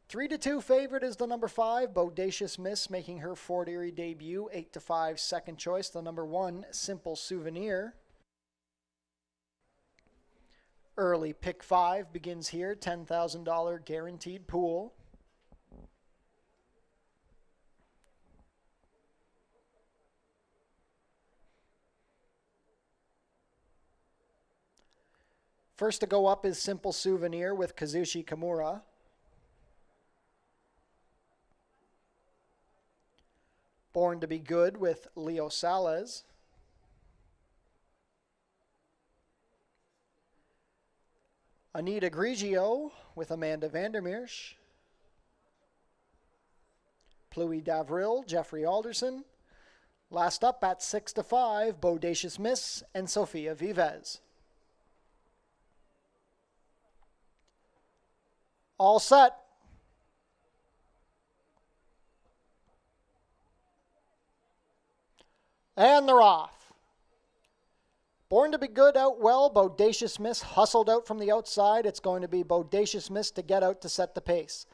S1: 3-2 favorite is the number 5, Bodacious Miss, making her Fort Erie debut. 8-5 second choice, the number 1, Simple Souvenir. Early pick 5 begins here, $10,000 guaranteed pool. First to go up is Simple Souvenir with Kazushi Kimura. Born to be Good with Leo Salez. Anita Grigio with Amanda Vandermeersch. Pluie Davril, Jeffrey Alderson. Last up at 6-5, Bodacious Miss and Sofia Vives. All set. And they're off. Born to be Good out well. Bodacious Miss hustled out from the outside. It's going to be Bodacious Miss to get out to set the pace.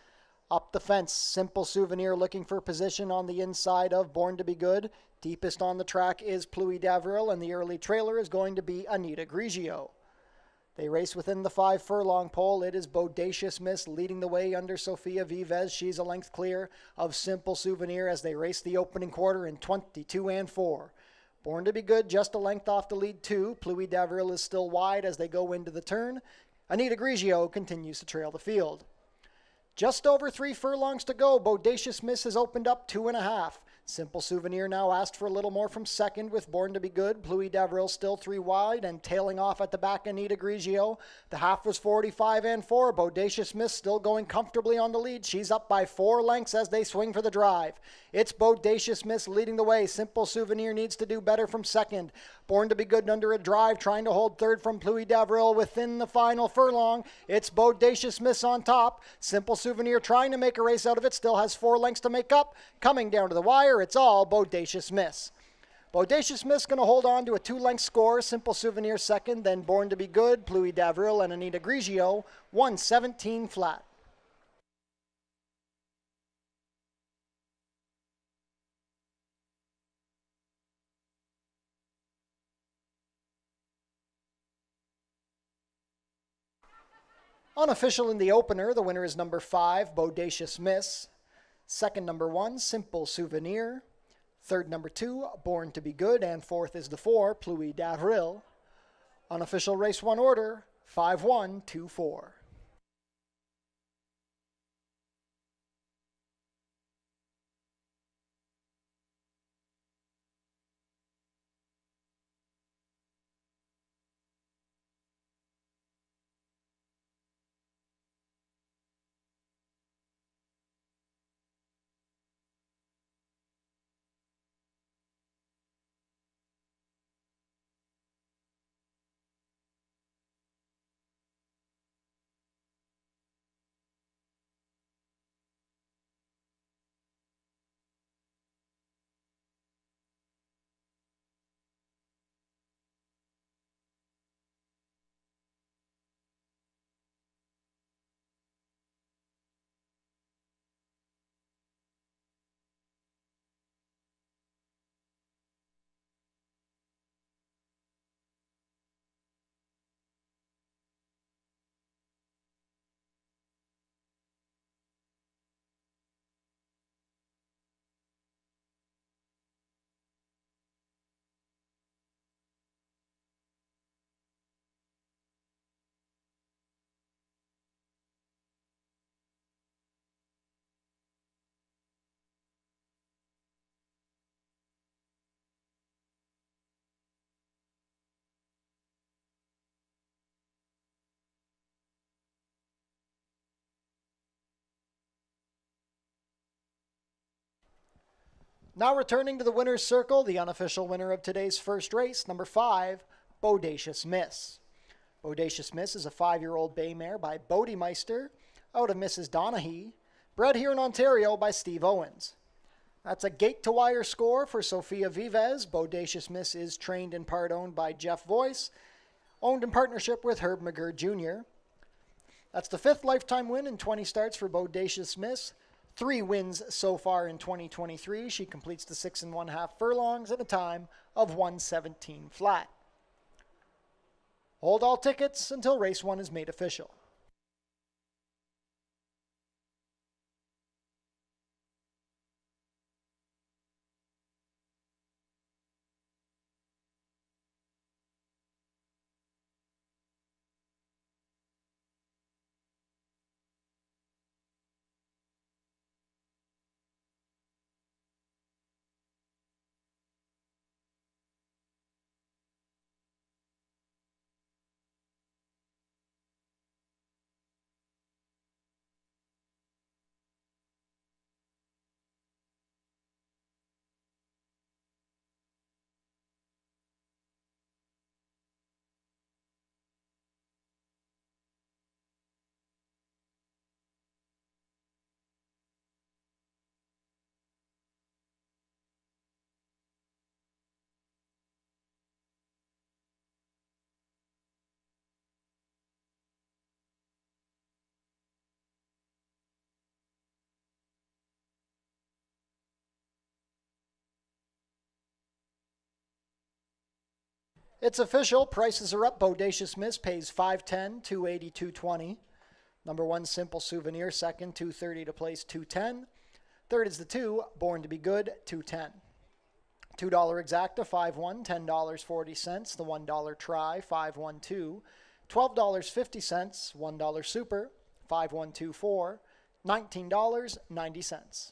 S1: Up the fence, Simple Souvenir looking for position on the inside of Born to be Good. Deepest on the track is Pluie Davril, and the early trailer is going to be Anita Grigio. They race within the 5 furlong pole. It is Bodacious Miss leading the way under Sofia Vives. She's a length clear of Simple Souvenir as they race the opening quarter in 22 and 4. Born to be Good just a length off the lead 2. Pluie Davril is still wide as they go into the turn. Anita Grigio continues to trail the field. Just over 3 furlongs to go. Bodacious Miss has opened up 2.5. Simple Souvenir now asked for a little more from second with Born to be Good. Pluie Davril still 3 wide and tailing off at the back Anita Grigio. The half was 45 and 4. Bodacious Miss still going comfortably on the lead. She's up by 4 lengths as they swing for the drive. It's Bodacious Miss leading the way. Simple Souvenir needs to do better from second. Born to be Good under a drive, trying to hold third from Pluie Davril within the final furlong. It's Bodacious Miss on top. Simple Souvenir trying to make a race out of it. Still has 4 lengths to make up. Coming down to the wire, it's all Bodacious Miss. Bodacious Miss going to hold on to a 2-length score. Simple Souvenir second, then Born to be Good, Pluie Davril, and Anita Grigio, 117 flat. Unofficial in the opener, the winner is number 5, Bodacious Miss. Second, number 1, Simple Souvenir. Third, number 2, Born to be Good. And fourth is the 4, Pluie Davril. Unofficial race 1 order, 5-1-2-4. Now returning to the winner's circle, the unofficial winner of today's first race, number 5, Bodacious Miss. Bodacious Miss is a 5-year-old bay mare by Bodemeister out of Mrs. Donaghy, bred here in Ontario by Steve Owens. That's a gate-to-wire score for Sofia Vives. Bodacious Miss is trained in part owned by Jeff Voice, owned in partnership with Herb McGurr Jr. That's the 5th lifetime win in 20 starts for Bodacious Miss. 3 wins so far in 2023. She completes the 6 1/2 furlongs at a time of 117 flat. Hold all tickets until race 1 is made official. It's official. Prices are up. Bodacious Miss pays $5.10, $2.80, $2.20. Number one, Simple Souvenir. Second, $2.30 to place, $2.10. Third is the two, Born to be Good, $2.10. $2 Exacta, $5.1, $10.40. The $1 Try, $5.12. $12.50, $1 Super, $5.124. $19.90.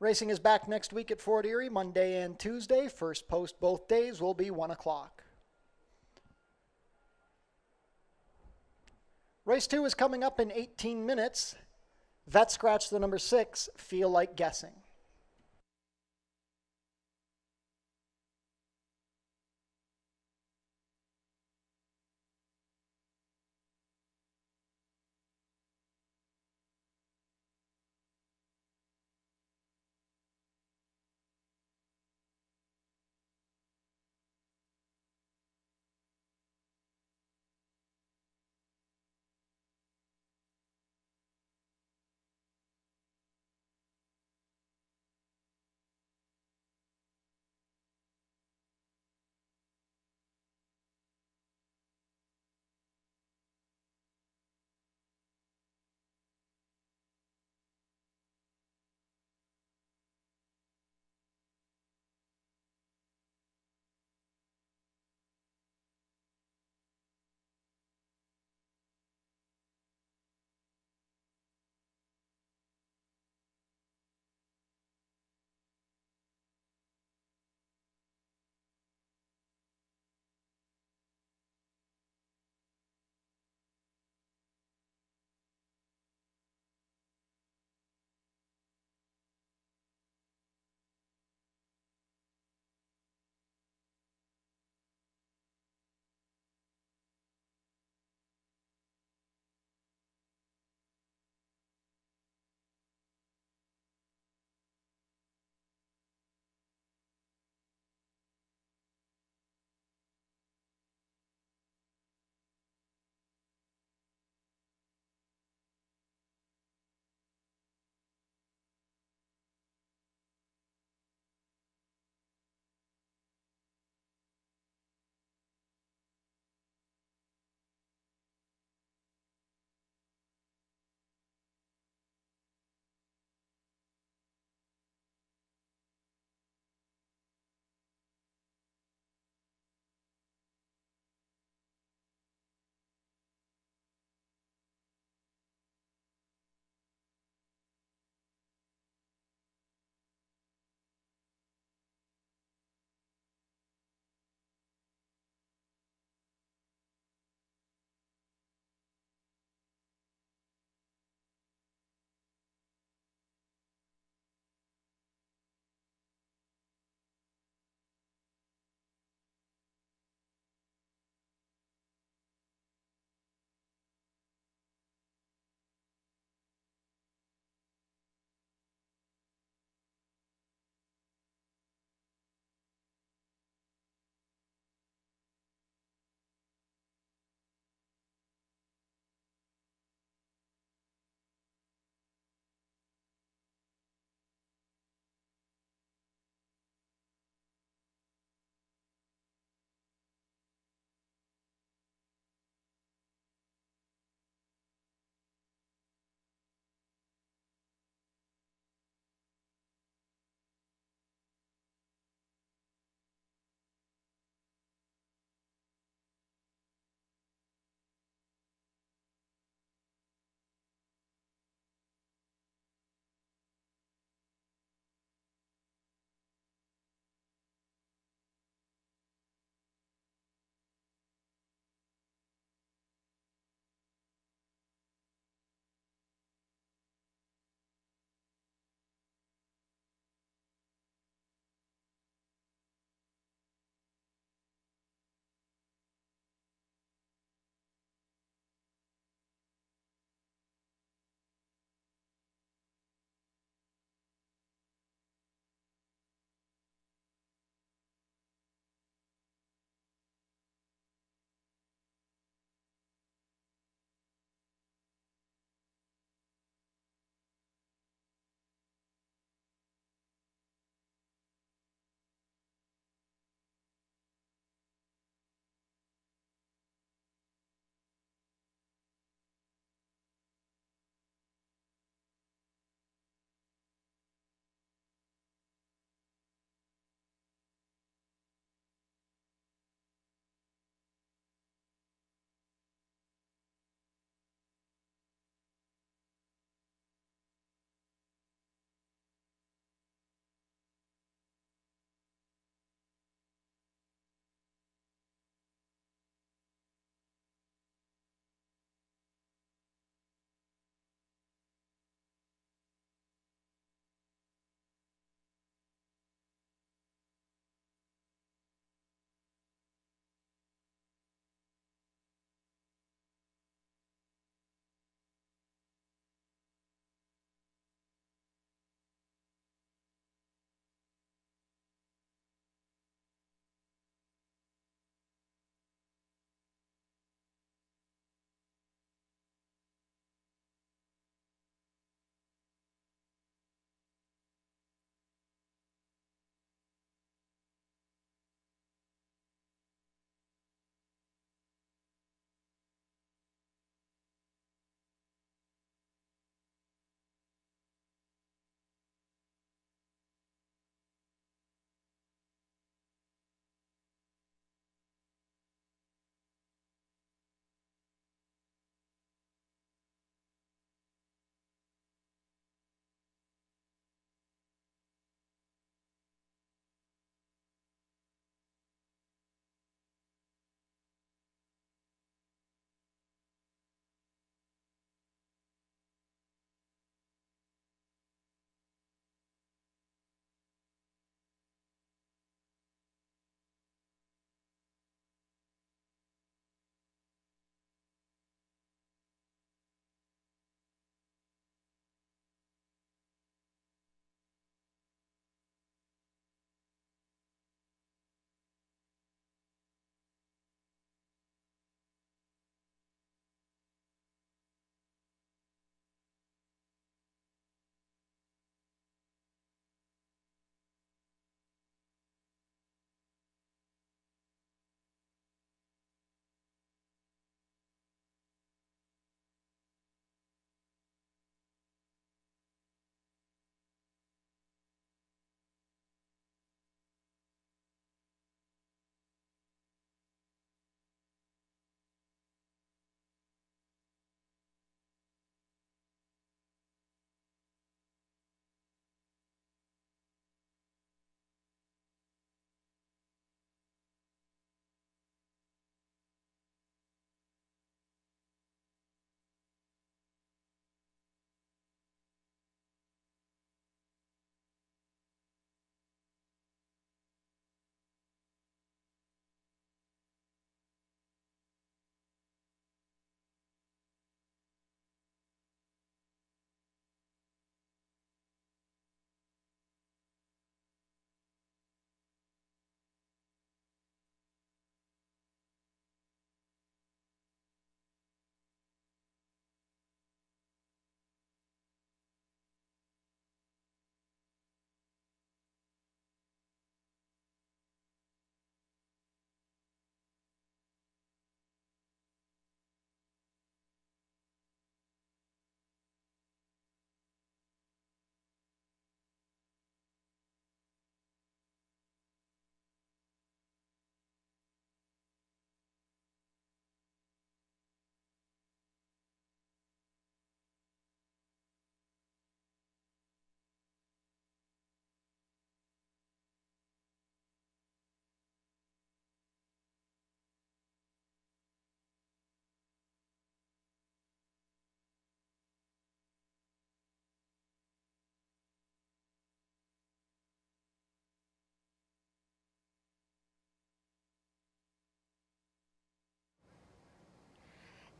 S1: Racing is back next week at Fort Erie, Monday and Tuesday. First post both days will be 1 o'clock. Race 2 is coming up in 18 minutes. Vet scratch the number 6, Feel Like Guessing.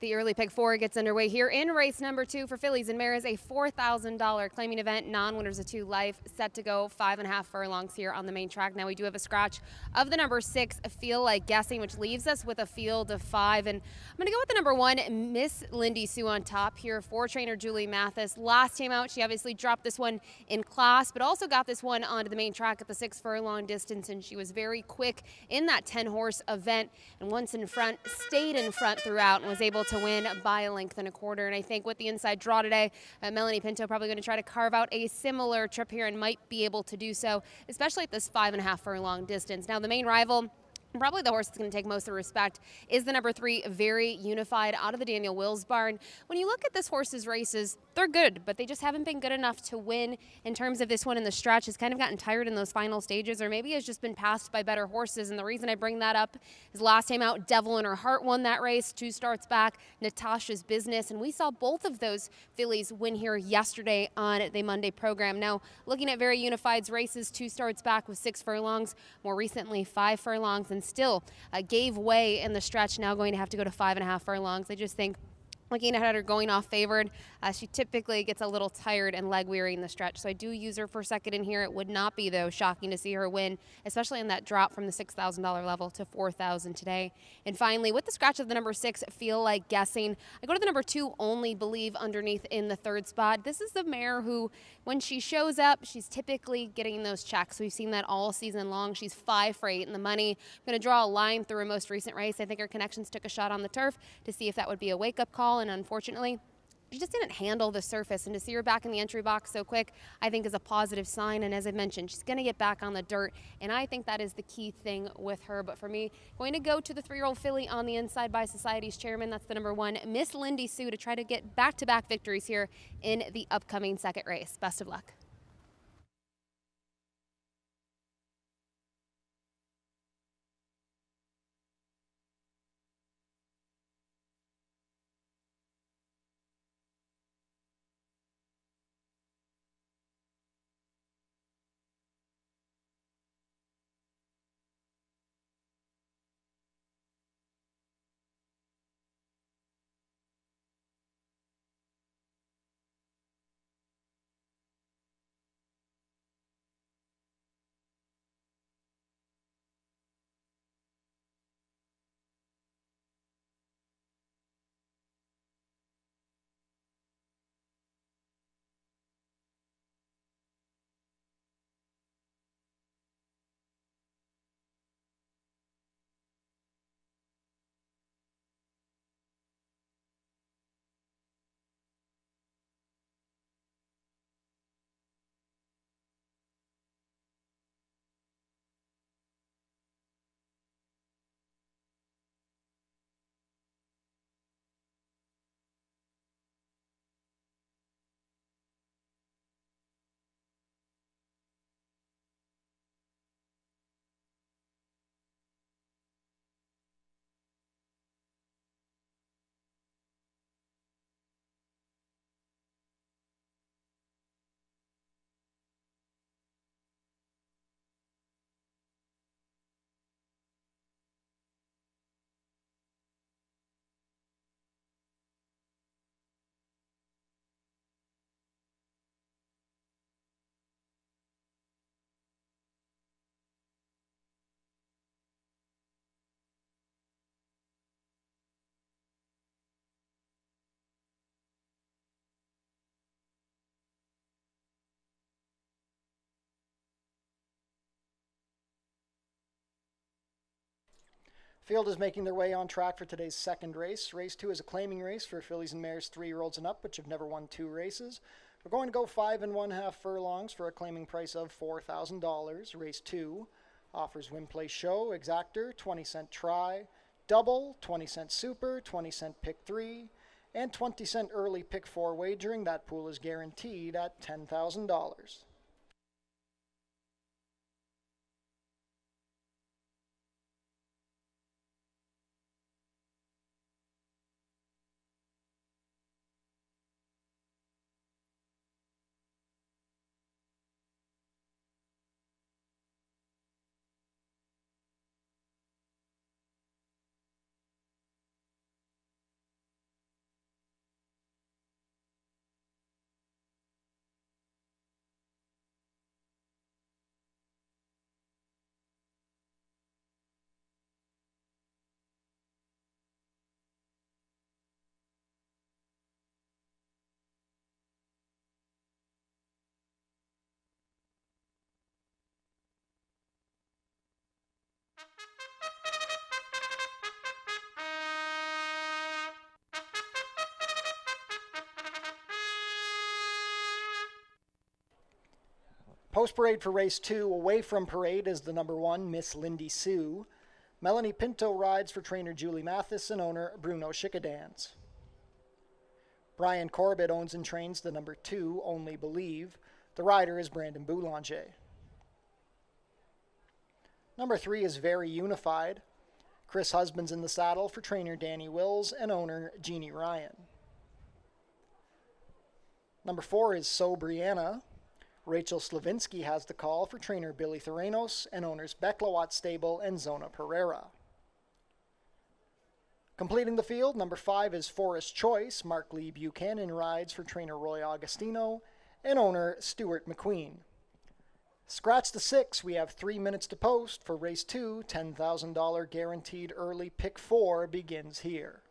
S3: The early pick four gets underway here in race number 2 for fillies and mares, a $4,000 claiming event, non-winners of 2 life, set to go 5.5 furlongs here on the main track. Now we do have a scratch of the number 6, Feel Like Guessing, which leaves us with a field of 5. And I'm going to go with the number 1, Miss Lindy Sue on top here for trainer Julie Mathis. Last time out, she obviously dropped this one in class, but also got this one onto the main track at the 6 furlong distance, and she was very quick in that 10-horse event, and once in front, stayed in front throughout and was able to win by a length and a quarter. And I think with the inside draw today, Melanie Pinto probably going to try to carve out a similar trip here and might be able to do so, especially at this 5.5 furlong distance. Now the main rival, probably the horse that's going to take most of the respect, is the number 3, Very Unified, out of the Daniel Wills barn. When you look at this horse's races, they're good, but they just haven't been good enough to win. In terms of this one in the stretch, has kind of gotten tired in those final stages, or maybe has just been passed by better horses. And the reason I bring that up is last time out, Devil in Her Heart won that race. 2 starts back, Natasha's Business, and we saw both of those fillies win here yesterday on the Monday program. Now, looking at Very Unified's races, 2 starts back with 6 furlongs, more recently 5 furlongs, and still gave way in the stretch, now going to have to go to 5.5 furlongs. I just think, looking at her going off favored, she typically gets a little tired and leg weary in the stretch. So I do use her for second in here. It would not be, though, shocking to see her win, especially in that drop from the $6,000 level to $4,000 today. And finally, with the scratch of the number 6, Feel Like Guessing, I go to the number 2, Only Believe, underneath in the 3rd spot. This is the mare who, when she shows up, she's typically getting those checks. We've seen that all season long. She's 5 for 8 in the money. I'm going to draw a line through her most recent race. I think her connections took a shot on the turf to see if that would be a wake-up call, and unfortunately, she just didn't handle the surface. And to see her back in the entry box so quick, I think is a positive sign. And as I mentioned, she's going to get back on the dirt, and I think that is the key thing with her. But for me, going to go to the 3-year-old filly on the inside by Society's chairman. That's the number 1, Miss Lindy Sue, to try to get back-to-back victories here in the upcoming second race. Best of luck.
S1: Field is making their way on track for today's second race. Race 2 is a claiming race for fillies and mares 3-year-olds and up, which have never won 2 races. We're going to go 5.5 furlongs for a claiming price of $4,000. Race 2 offers win, play, show, exactor, 20-cent try, double, 20-cent super, 20-cent pick 3, and 20-cent early pick 4 wagering. That pool is guaranteed at $10,000. Post parade for race 2, away from parade, is the number 1, Miss Lindy Sue. Melanie Pinto rides for trainer Julie Mathis and owner Bruno Schickadans. Brian Corbett owns and trains the number 2, Only Believe. The rider is Brandon Boulanger. Number 3 is Very Unified. Chris Husband's in the saddle for trainer Danny Wills and owner Jeannie Ryan. Number 4 is So Brianna. Rachel Slavinsky has the call for trainer Billy Theranos and owners Becklawat Stable and Zona Pereira. Completing the field, number 5 is Forest Choice. Mark Lee Buchanan rides for trainer Roy Augustino and owner Stuart McQueen. Scratch the 6, we have 3 minutes to post. For race 2, $10,000 guaranteed early pick 4 begins here.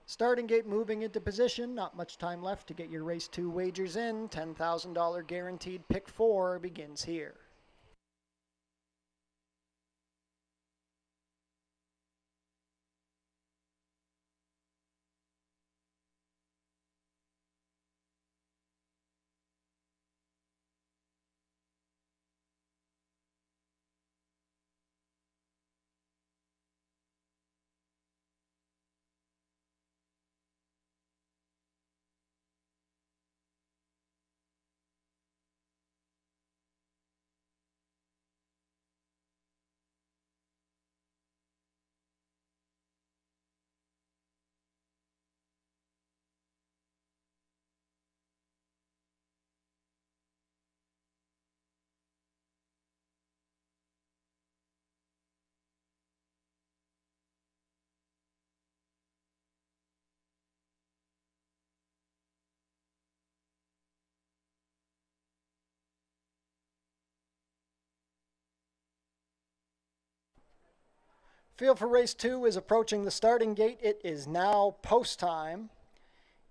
S1: Starting gate moving into position. Not much time left to get your race 2 wagers in. $10,000 guaranteed pick 4 begins here. Field for race 2 is approaching the starting gate. It is now post time.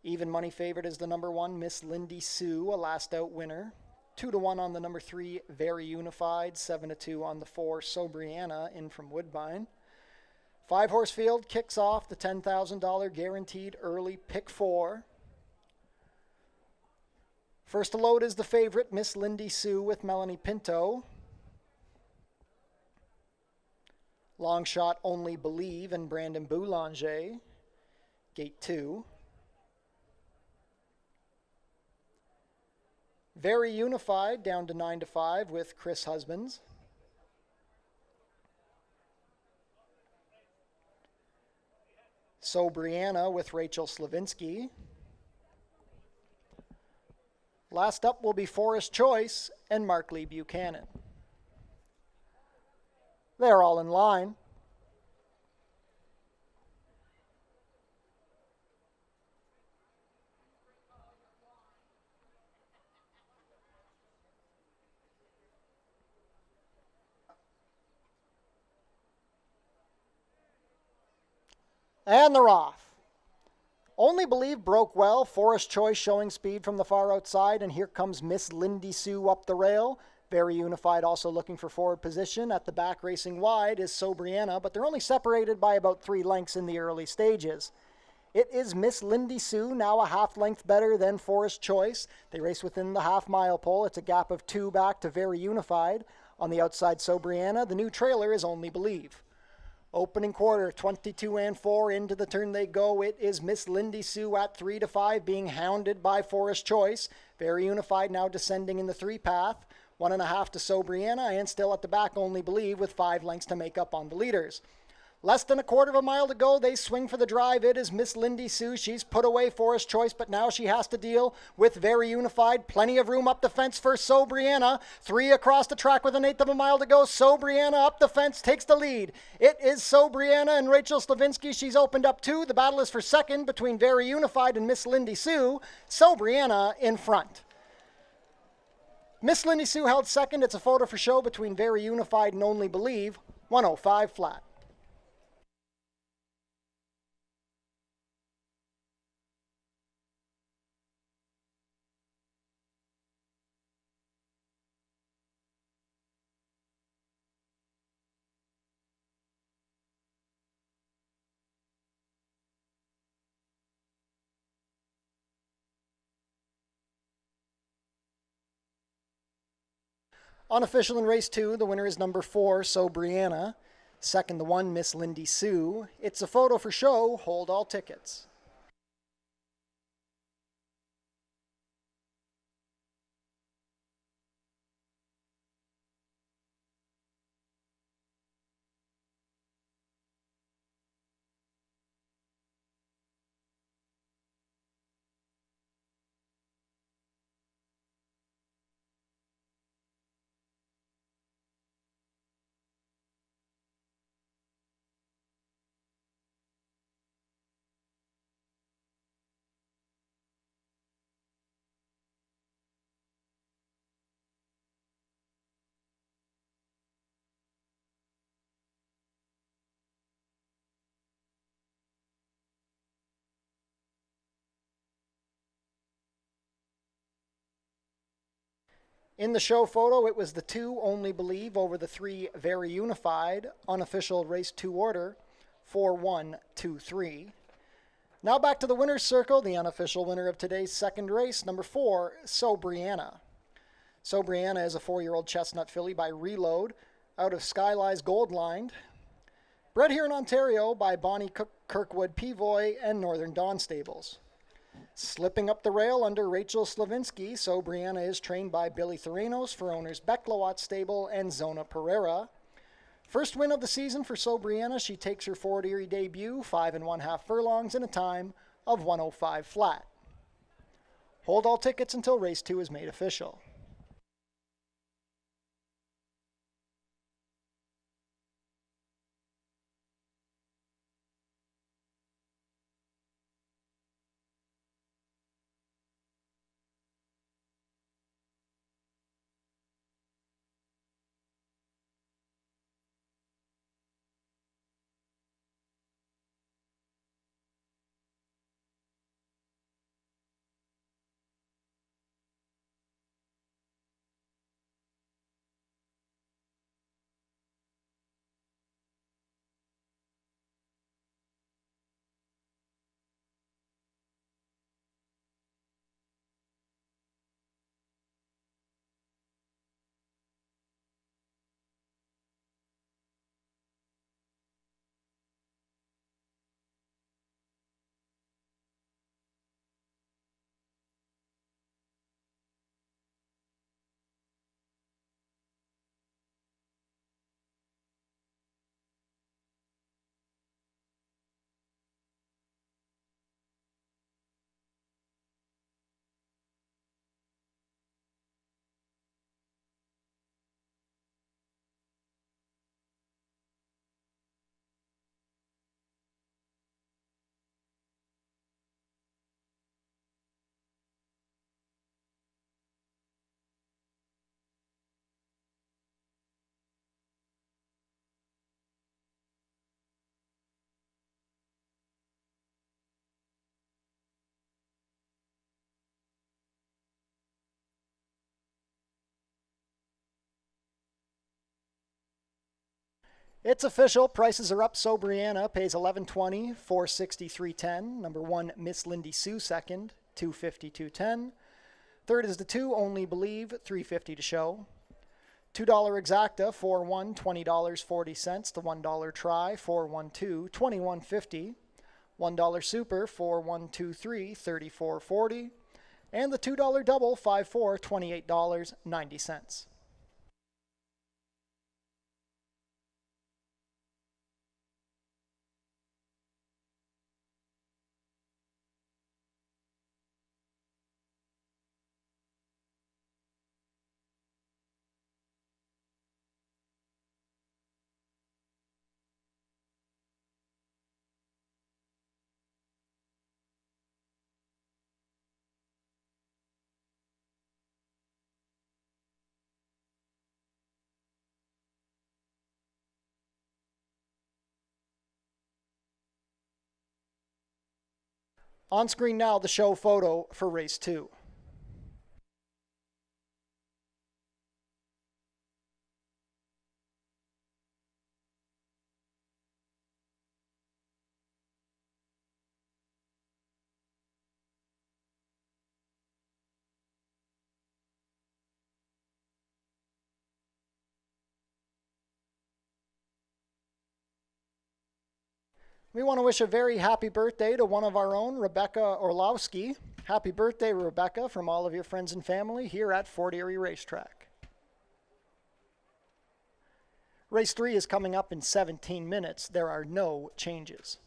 S1: Even money favorite is the number 1, Miss Lindy Sue, a last out winner. 2-1 on the number 3, Very Unified. 7-2 on the 4, Sobriana, in from Woodbine. 5-horse field kicks off the $10,000 guaranteed early pick 4. First to load is the favorite, Miss Lindy Sue with Melanie Pinto. Long shot Only Believe and Brandon Boulanger. Gate 2. Very Unified down to 9-5 with Chris Husbands. Sobriana with Rachel Slavinsky. Last up will be Forest Choice and Mark Lee Buchanan. They're all in line. And they're off. Only Believe broke well. Forest Choice showing speed from the far outside. And here comes Miss Lindy Sue up the rail. Very Unified also looking for forward position. At the back racing wide is Sobriana, but they're only separated by about 3 lengths in the early stages. It is Miss Lindy Sue, now a half length better than Forest Choice. They race within the half-mile pole. It's a gap of 2 back to Very Unified. On the outside, Sobriana. The new trailer is Only Believe. Opening quarter, 22-4, into the turn they go. It is Miss Lindy Sue at 3-5, being hounded by Forest Choice. Very Unified now descending in the 3 path. 1.5 to Sobriana, and still at the back Only Believe with 5 lengths to make up on the leaders. Less than a quarter of a mile to go. They swing for the drive. It is Miss Lindy Sue. She's put away Forest Choice, but now she has to deal with Very Unified. Plenty of room up the fence for Sobriana. 3 across the track with 1/8 of a mile to go. Sobriana up the fence takes the lead. It is Sobriana and Rachel Slavinsky. She's opened up 2. The battle is for second between Very Unified and Miss Lindy Sue. Sobriana in front. Miss Lindy Sue held second. It's a photo for show between Very Unified and Only Believe. 105 flat. Unofficial in race 2, the winner is number 4, Sobriana. Second, the 1, Miss Lindy Sue. It's a photo for show. Hold all tickets. In the show photo, it was the 2, Only Believe, over the 3, Very Unified. Unofficial race 2 order, 4, 1, 2, 3. Now back to the winner's circle, the unofficial winner of today's second race, number 4, Sobriana. Sobriana is a 4-year-old chestnut filly by Reload, out of Skylies Gold Lined. Bred here in Ontario by Bonnie Kirkwood Pivoy and Northern Dawn Stables. Slipping up the rail under Rachel Slavinsky, Sobriana is trained by Billy Theranos for owners Becklowat Stable and Zona Pereira. First win of the season for Sobriana. She takes her Fort Erie debut, 5 1/2 furlongs in a time of 105 flat. Hold all tickets until race 2 is made official. It's official. Prices are up. So Brianna pays $11.20, $463.10. Number 1, Miss Lindy Sue second, $252.10. Third is the 2, Only Believe, $350 to show. $2 exacta, 4-1, $20.40. The $1 try, 4-1-2, $21.50. $1 super, 4-1-2-3, $34.40. And the $2 double, 5-4, $28.90. On screen now, the show photo for race 2. We want to wish a very happy birthday to one of our own, Rebecca Orlowski. Happy birthday, Rebecca, from all of your friends and family here at Fort Erie Racetrack. Race 3 is coming up in 17 minutes. There are no changes.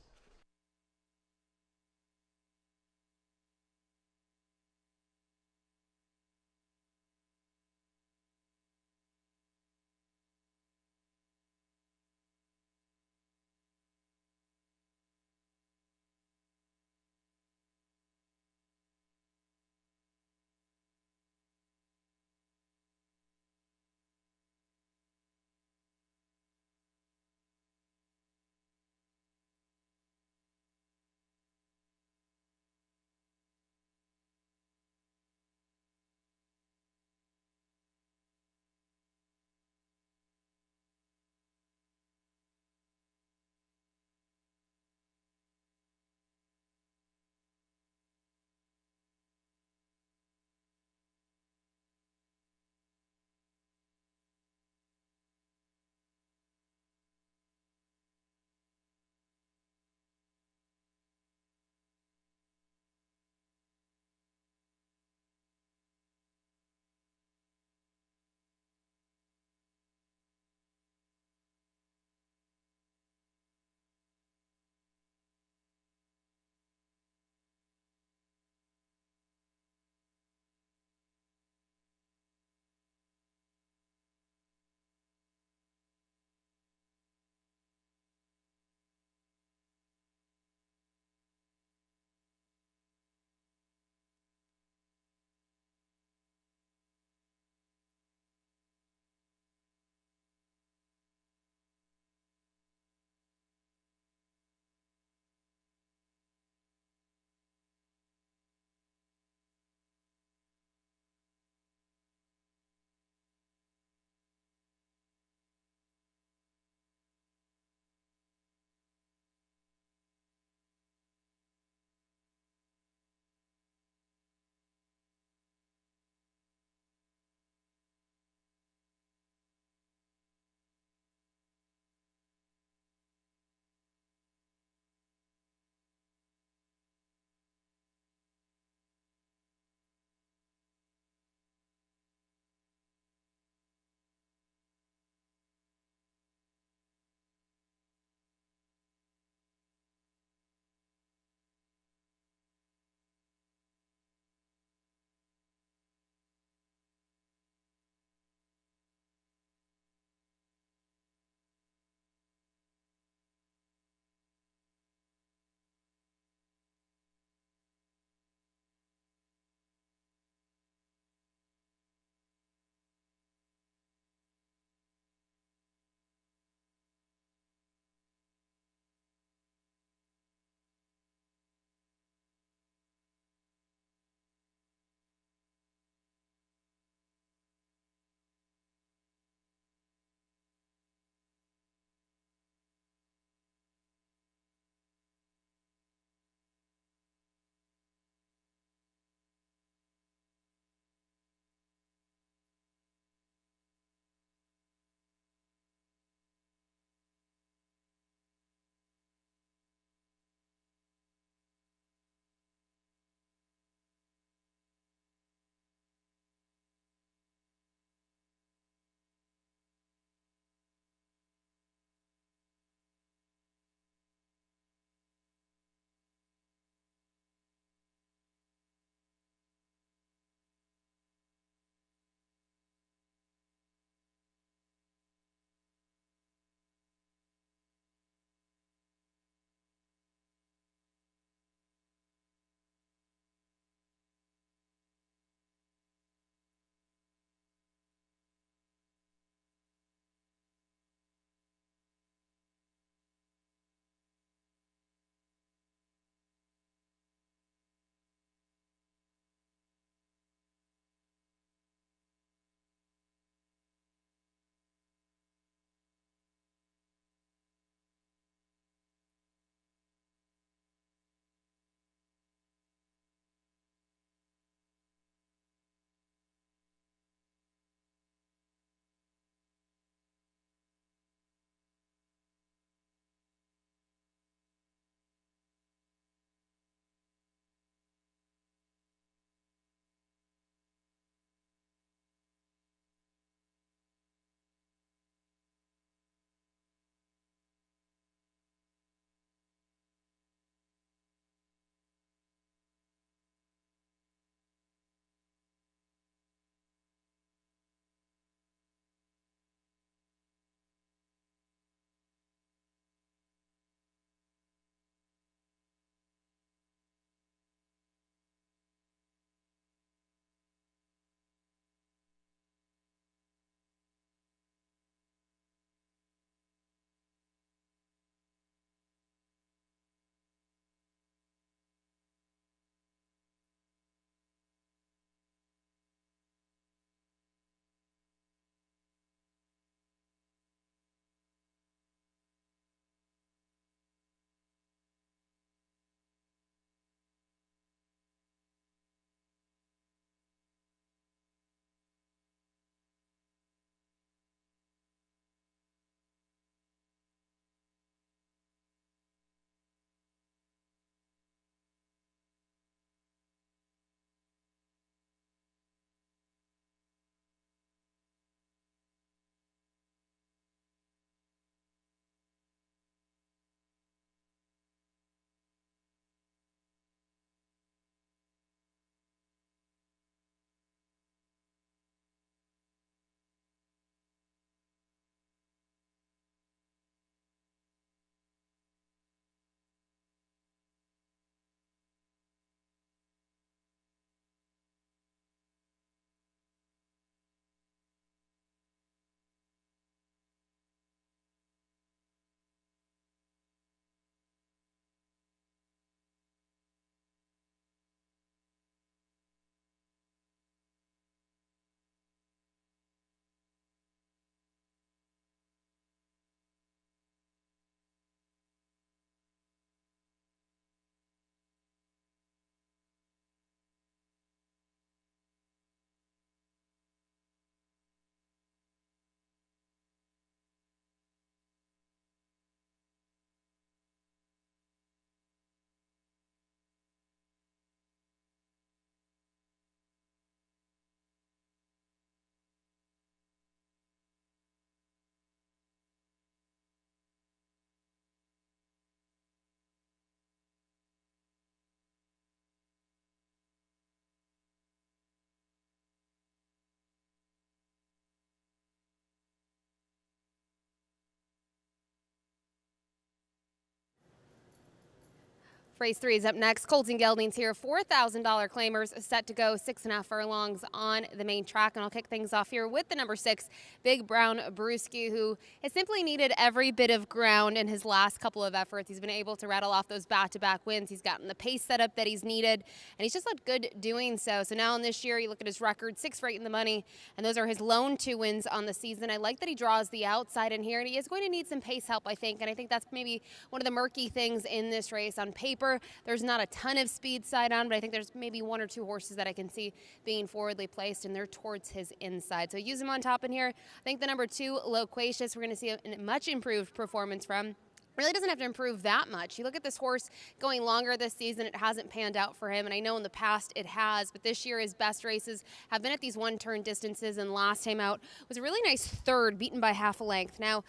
S3: Race 3 is up next. Colton Gelding's here. $4,000 claimers set to go 6.5 furlongs on the main track. And I'll kick things off here with the number 6, Big Brown Brewski, who has simply needed every bit of ground in his last couple of efforts. He's been able to rattle off those back-to-back wins. He's gotten the pace setup that he's needed, and he's just looked good doing so. So now in this year, you look at his record, 6 right in the money, and those are his lone 2 wins on the season. I like that he draws the outside in here, and he is going to need some pace help, I think. And I think that's maybe one of the murky things in this race. On paper, there's not a ton of speed side on, but I think there's maybe 1 or 2 horses that I can see being forwardly placed, and they're towards his inside. So use him on top in here. I think the number 2, Loquacious, we're going to see a much improved performance from. Really doesn't have to improve that much. You look at this horse going longer this season, it hasn't panned out for him, and I know in the past it has, but this year his best races have been at these one-turn distances, and last time out was a really nice third, beaten by half a length. Now,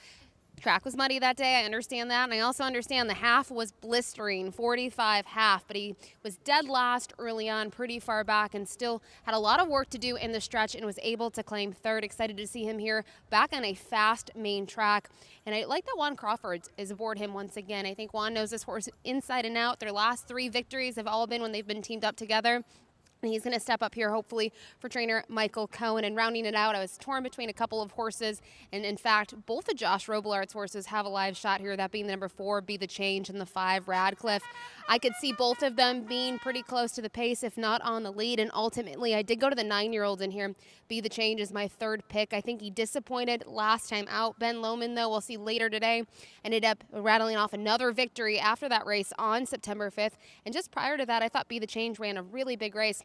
S3: track was muddy that day, I understand that, and I also understand the half was blistering, 45 half, but he was dead last early on, pretty far back, and still had a lot of work to do in the stretch and was able to claim third. Excited to see him here back on a fast main track, and I like that Juan Crawford is aboard him once again. I think Juan knows this horse inside and out. Their last 3 victories have all been when they've been teamed up together. And he's going to step up here, hopefully, for trainer Michael Cohen. And rounding it out, I was torn between a couple of horses. And, in fact, both of Josh Robillard's horses have a live shot here, that being the number 4, Be the Change, and the 5, Radcliffe. I could see both of them being pretty close to the pace, if not on the lead. And ultimately, I did go to the 9-year-old in here. Be the Change is my 3rd pick. I think he disappointed last time out. Ben Lohman, though, we'll see later today, ended up rattling off another victory after that race on September 5th. And just prior to that, I thought Be the Change ran a really big race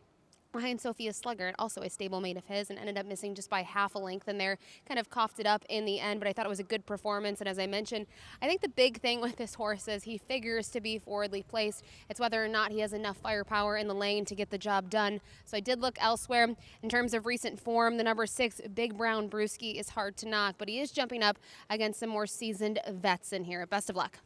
S3: behind Sophia Sluggard, also a stablemate of his, and ended up missing just by half a length in there. Kind of coughed it up in the end, but I thought it was a good performance. And as I mentioned, I think the big thing with this horse is he figures to be forwardly placed. It's whether or not he has enough firepower in the lane to get the job done. So I did look elsewhere. In terms of recent form, the number 6, Big Brown Brewski, is hard to knock, but he is jumping up against some more seasoned vets in here. Best of luck.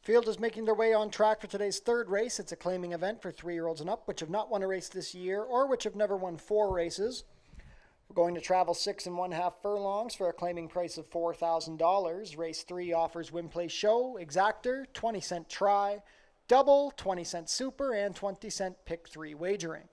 S1: Field is making their way on track for today's third race. It's a claiming event for 3-year-olds and up, which have not won a race this year or which have never won 4 races. We're going to travel 6 1/2 furlongs for a claiming price of $4,000. Race 3 offers win, play, show, exactor, 20-cent try, double, 20-cent super, and 20-cent pick 3 wagering.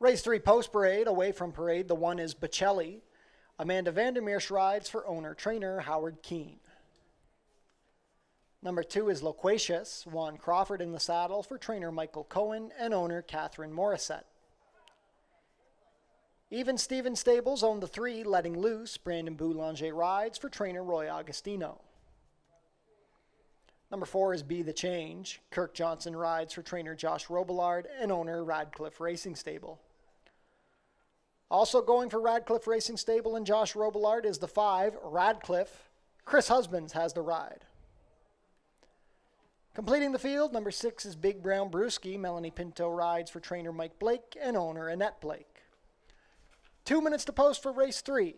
S1: Race 3 post parade, away from parade, the 1 is Bocelli. Amanda Vandermeersch rides for owner-trainer Howard Keene. Number 2 is Loquacious, Juan Crawford in the saddle for trainer Michael Cohen and owner Catherine Morissette. Even Steven Stables owned the 3, Letting Loose, Brandon Boulanger rides for trainer Roy Agostino. Number 4 is Be the Change. Kirk Johnson rides for trainer Josh Robillard and owner Radcliffe Racing Stable. Also going for Radcliffe Racing Stable and Josh Robillard is the 5, Radcliffe. Chris Husbands has the ride. Completing the field, number 6 is Big Brown Brewski. Melanie Pinto rides for trainer Mike Blake and owner Annette Blake. 2 minutes to post for race 3.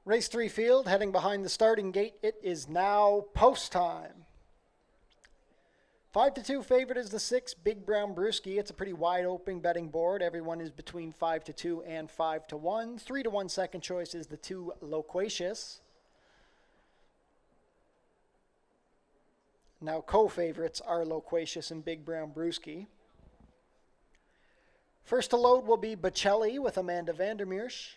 S1: Race 3 field, heading behind the starting gate. It is now post time. 5-2 favorite is the 6, Big Brown Brewski. It's a pretty wide open betting board. Everyone is between 5-2 and 5-1. 3-1 second choice is the 2, Loquacious. Now co-favorites are Loquacious and Big Brown Brewski. First to load will be Bocelli with Amanda Vandermeersch.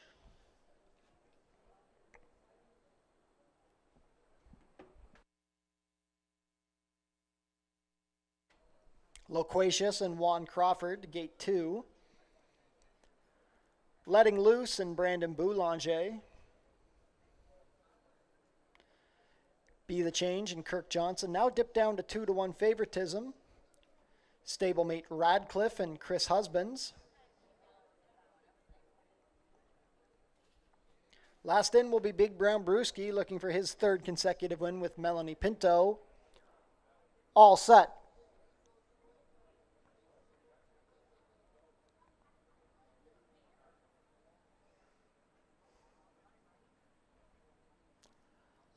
S1: Loquacious and Juan Crawford, gate 2. Letting Loose and Brandon Boulanger. Be the Change and Kirk Johnson. Now dip down to 2-1 favoritism. Stablemate Radcliffe and Chris Husbands. Last in will be Big Brown Brewski, looking for his 3rd consecutive win with Melanie Pinto. All set.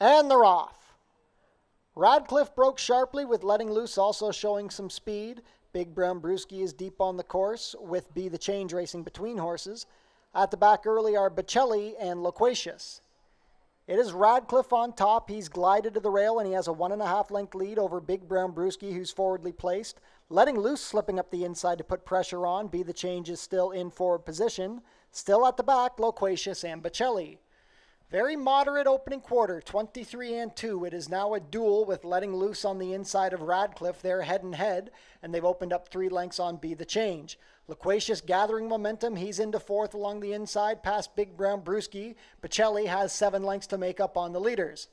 S1: And they're off. Radcliffe broke sharply with Letting Loose also showing some speed. Big Brown Brewski is deep on the course with Be the Change racing between horses. At the back early are Bocelli and Loquacious. It is Radcliffe on top. He's glided to the rail and he has a 1.5 length lead over Big Brown Brewski, who's forwardly placed. Letting Loose slipping up the inside to put pressure on. Be the Change is still in forward position. Still at the back, Loquacious and Bocelli. Very moderate opening quarter, 23-2. It is now a duel with Letting Loose on the inside of Radcliffe. They're head and head, and they've opened up 3 lengths on Be the Change. Loquacious gathering momentum. He's into 4th along the inside past Big Brown Brewski. Bocelli has 7 lengths to make up on the leaders.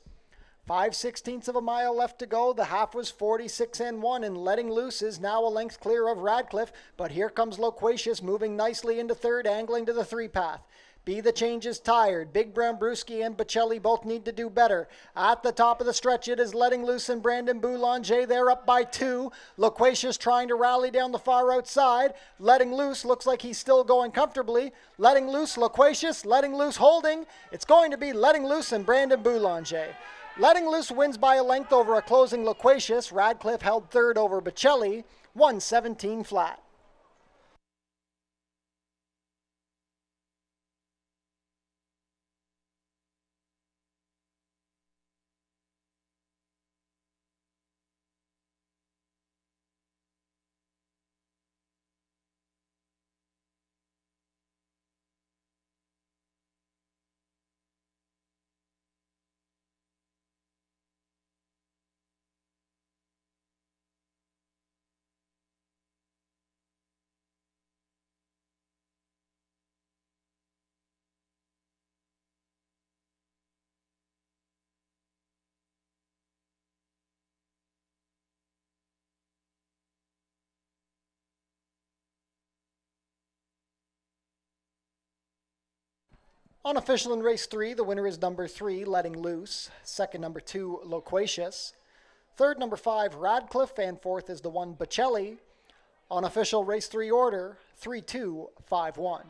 S1: 5/16 of a mile left to go. The half was 46-1, and Letting Loose is now a length clear of Radcliffe. But here comes Loquacious moving nicely into 3rd, angling to the 3 path. Be the Change is tired. Big Brown Brewski and Bocelli both need to do better. At the top of the stretch, it is Letting Loose and Brandon Boulanger. They're up by 2. Loquacious trying to rally down the far outside. Letting Loose looks like he's still going comfortably. Letting Loose, Loquacious. Letting Loose holding. It's going to be Letting Loose and Brandon Boulanger. Letting Loose wins by a length over a closing Loquacious. Radcliffe held 3rd over Bocelli. 117 flat. Unofficial in race 3, the winner is number 3, Letting Loose. Second, number 2, Loquacious. Third, number 5, Radcliffe. And 4th is the 1, Bocelli. Unofficial race 3 order, 3-2-5-1.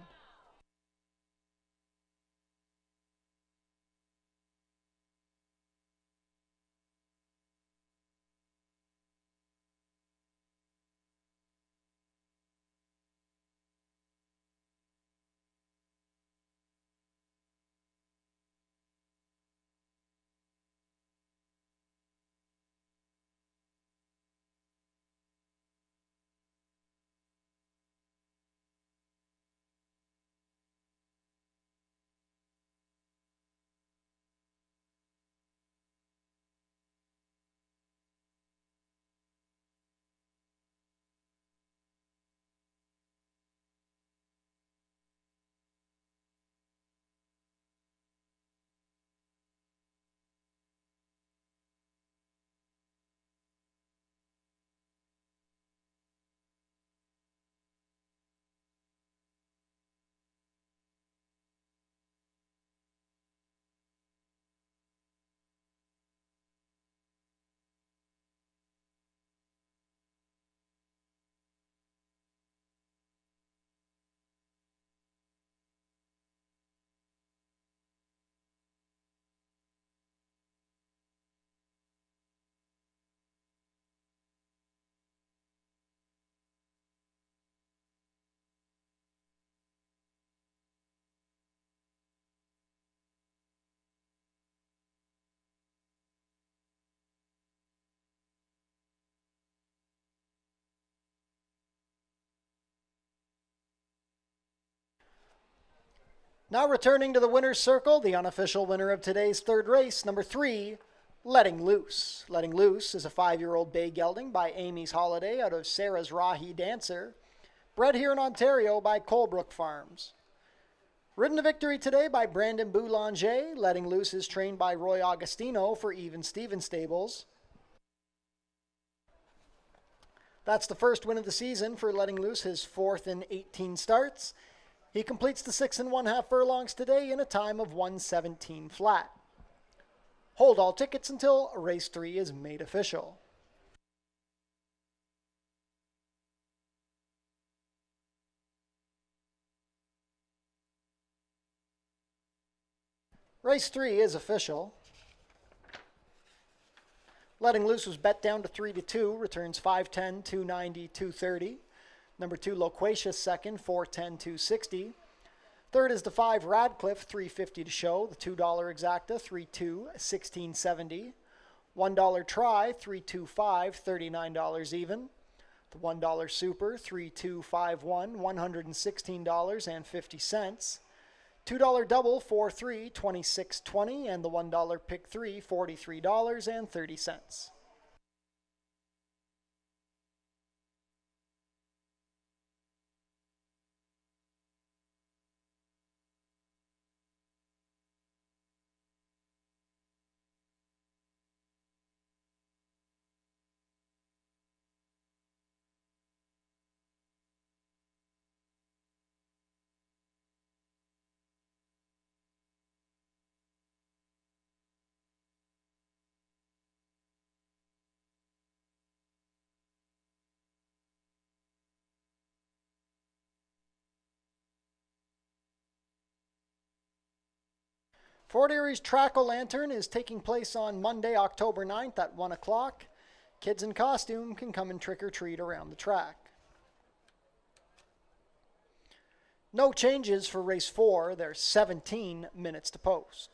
S1: Now returning to the winner's circle, the unofficial winner of today's third race, number 3, Letting Loose. Letting Loose is a 5-year-old bay gelding by Amy's Holiday out of Sarah's Rahi Dancer, bred here in Ontario by Colebrook Farms. Ridden to victory today by Brandon Boulanger. Letting Loose is trained by Roy Augustino for Even Steven Stables. That's the first win of the season for Letting Loose, his 4th in 18 starts. He completes the 6 1/2 furlongs today in a time of 1:17 flat. Hold all tickets until race 3 is made official. Race 3 is official. Letting Loose was bet down to 3-2, returns 510, 290, 230. Number 2, Loquacious second, 410, 260. Third is the 5, Radcliffe, 350 to show. The $2 exacta, 3-2, 1670. $1 try, 325, $39 even. The $1 super, 3251, $116.50. $2 double, 4-3, 2620, and the $1 pick 3, $43.30. Fort Erie's Track-O-Lantern is taking place on Monday, October 9th at 1 o'clock. Kids in costume can come and trick-or-treat around the track. No changes for race 4. There's 17 minutes to post.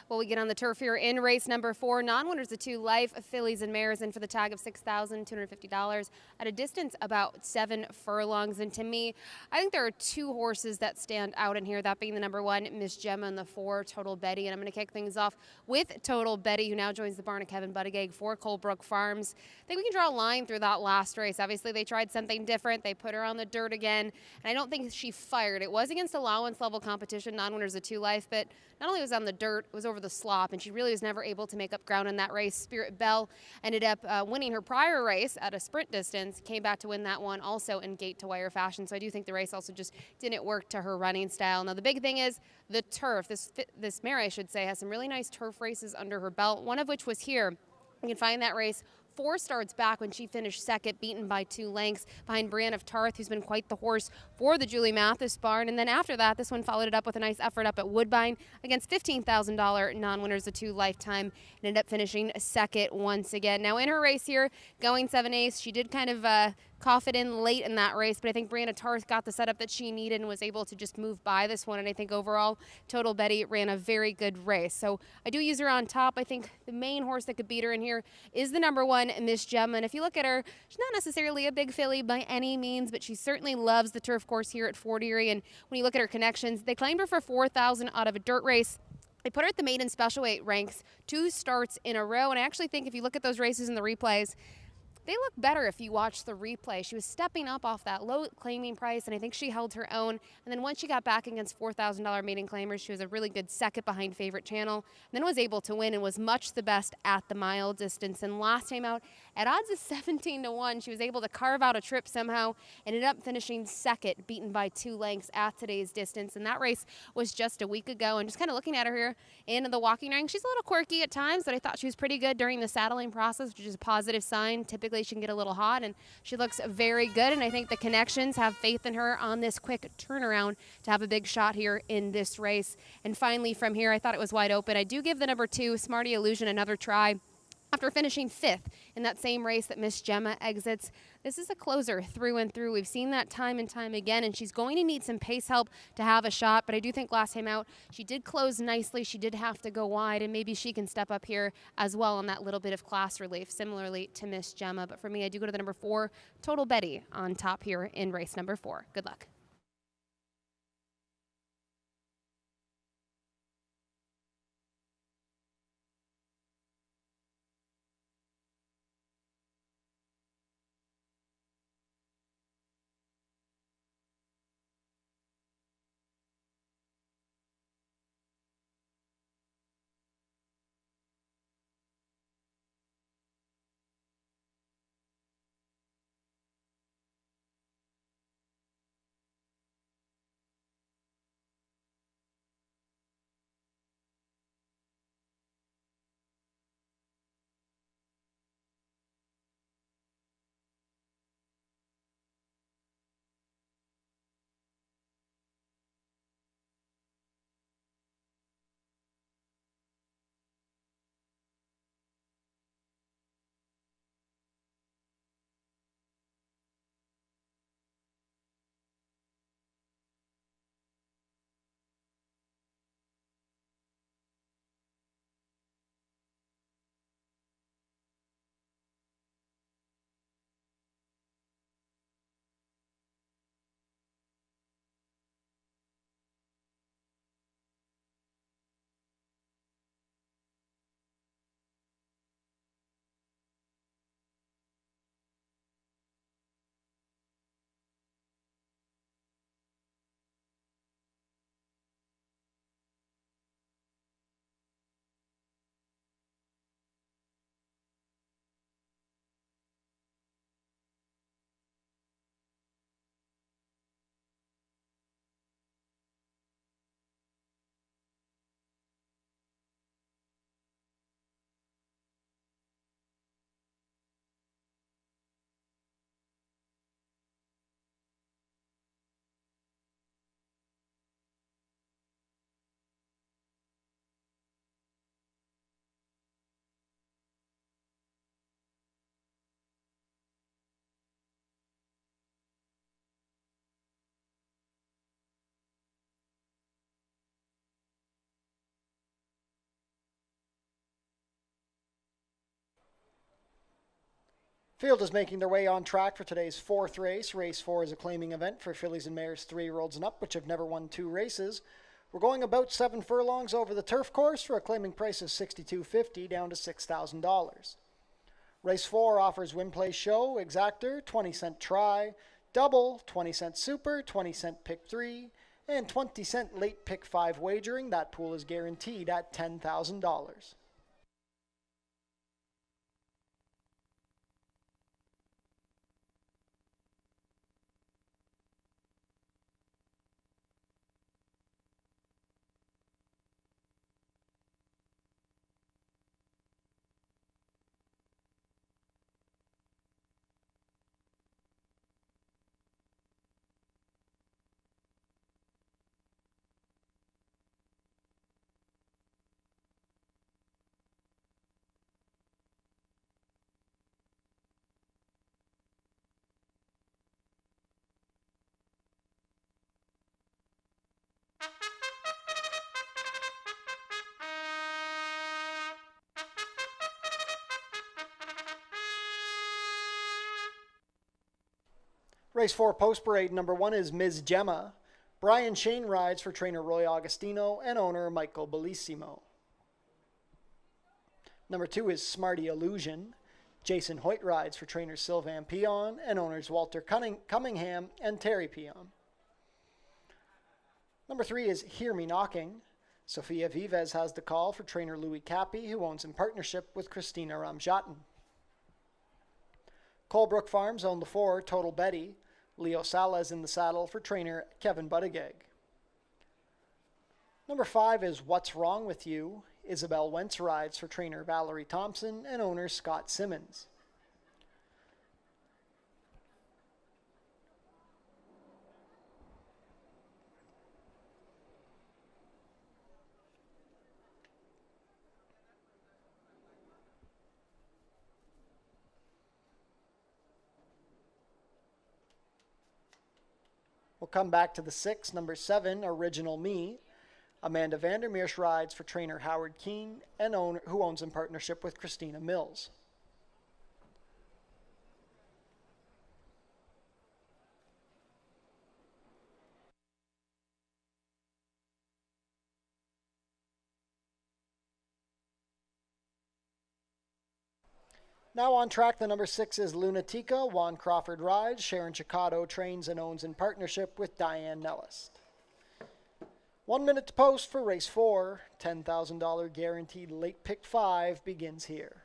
S3: Well, we get on the turf here in race number 4. Non-winners of 2 life, fillies and mares in for the tag of $6,250 at a distance about 7 furlongs. And to me, I think there are 2 horses that stand out in here, that being the number 1, Miss Gemma, and the 4, Total Betty. And I'm going to kick things off with Total Betty, who now joins the barn of Kevin Buttigieg for Colebrook Farms. I think we can draw a line through that last race. Obviously, they tried something different. They put her on the dirt again, and I don't think she fired. It was against allowance level competition, non-winners of 2 life, but not only was it on the dirt, it was over the slop, and she really was never able to make up ground in that race. Spirit Belle ended up winning her prior race at a sprint distance, came back to win that one also in gate-to-wire fashion. So I do think the race also just didn't work to her running style. Now, the big thing is the turf. This mare, I should say, has some really nice turf races under her belt, one of which was here. You can find that race 4 starts back when she finished second, beaten by 2 lengths behind Brienne of Tarth, who's been quite the horse for the Julie Mathis barn. And then after that, this one followed it up with a nice effort up at Woodbine against $15,000 non-winners of 2 lifetime, and ended up finishing second once again. Now in her race here, going 7/8, she did kind of cough it in late in that race, but I think Brianna Tarth got the setup that she needed and was able to just move by this one. And I think overall, Total Betty ran a very good race. So I do use her on top. I think the main horse that could beat her in here is the number 1, Miss Gemma. And if you look at her, she's not necessarily a big filly by any means, but she certainly loves the turf course here at Fort Erie. And when you look at her connections, they claimed her for $4,000 out of a dirt race. They put her at the maiden special weight ranks 2 starts in a row. And I actually think if you look at those races in the replays, they look better if you watch the replay. She was stepping up off that low claiming price, and I think she held her own. And then once she got back against $4,000 maiden claimers, she was a really good second behind Favorite Channel, and then was able to win and was much the best at the mile distance. And last time out, at odds of 17-1, she was able to carve out a trip somehow, ended up finishing second, beaten by 2 lengths at today's distance. And that race was just a week ago. And just kind of looking at her here in the walking ring, she's a little quirky at times, but I thought she was pretty good during the saddling process, which is a positive sign. Typically, she can get a little hot, and she looks very good. And I think the connections have faith in her on this quick turnaround to have a big shot here in this race. And finally, from here, I thought it was wide open. I do give the number 2, Smarty Illusion, another try. After finishing 5th in that same race that Miss Gemma exits, this is a closer through and through. We've seen that time and time again, and she's going to need some pace help to have a shot. But I do think last time out, she did close nicely. She did have to go wide, and maybe she can step up here as well on that little bit of class relief, similarly to Miss Gemma. But for me, I do go to the number 4, Total Betty, on top here in race number 4. Good luck.
S1: Field is making their way on track for today's fourth race. Race 4 is a claiming event for fillies and mares 3-year-olds and up, which have never won 2 races. We're going about 7 furlongs over the turf course for a claiming price of $62.50 down to $6,000. Race 4 offers win, play, show, exactor, 20-cent try, double, 20-cent super, 20-cent pick 3, and 20-cent late pick 5 wagering. That pool is guaranteed at $10,000. Race 4 post parade number 1 is Ms. Gemma. Brian Shane rides for trainer Roy Augustino and owner Michael Bellissimo. Number 2 is Smarty Illusion. Jason Hoyt rides for trainer Sylvan Peon and owners Walter Cummingham and Terry Peon. Number 3 is Hear Me Knocking. Sofia Vives has the call for trainer Louis Cappy, who owns in partnership with Christina Ramjatin. Colebrook Farms own the 4, Total Betty. Leo Salas in the saddle for trainer Kevin Buttigieg. Number 5 is What's Wrong With You. Isabel Wentz rides for trainer Valerie Thompson and owner Scott Simmons. We'll come back to the 6, number 7, Original Me. Amanda Vandermeersch rides for trainer Howard Keene and who owns in partnership with Christina Mills. Now on track, the number 6 is Lunatica. Juan Crawford rides. Sharon Chicado trains and owns in partnership with Diane Nellis. 1 minute to post for race 4. $10,000 guaranteed late pick 5 begins here.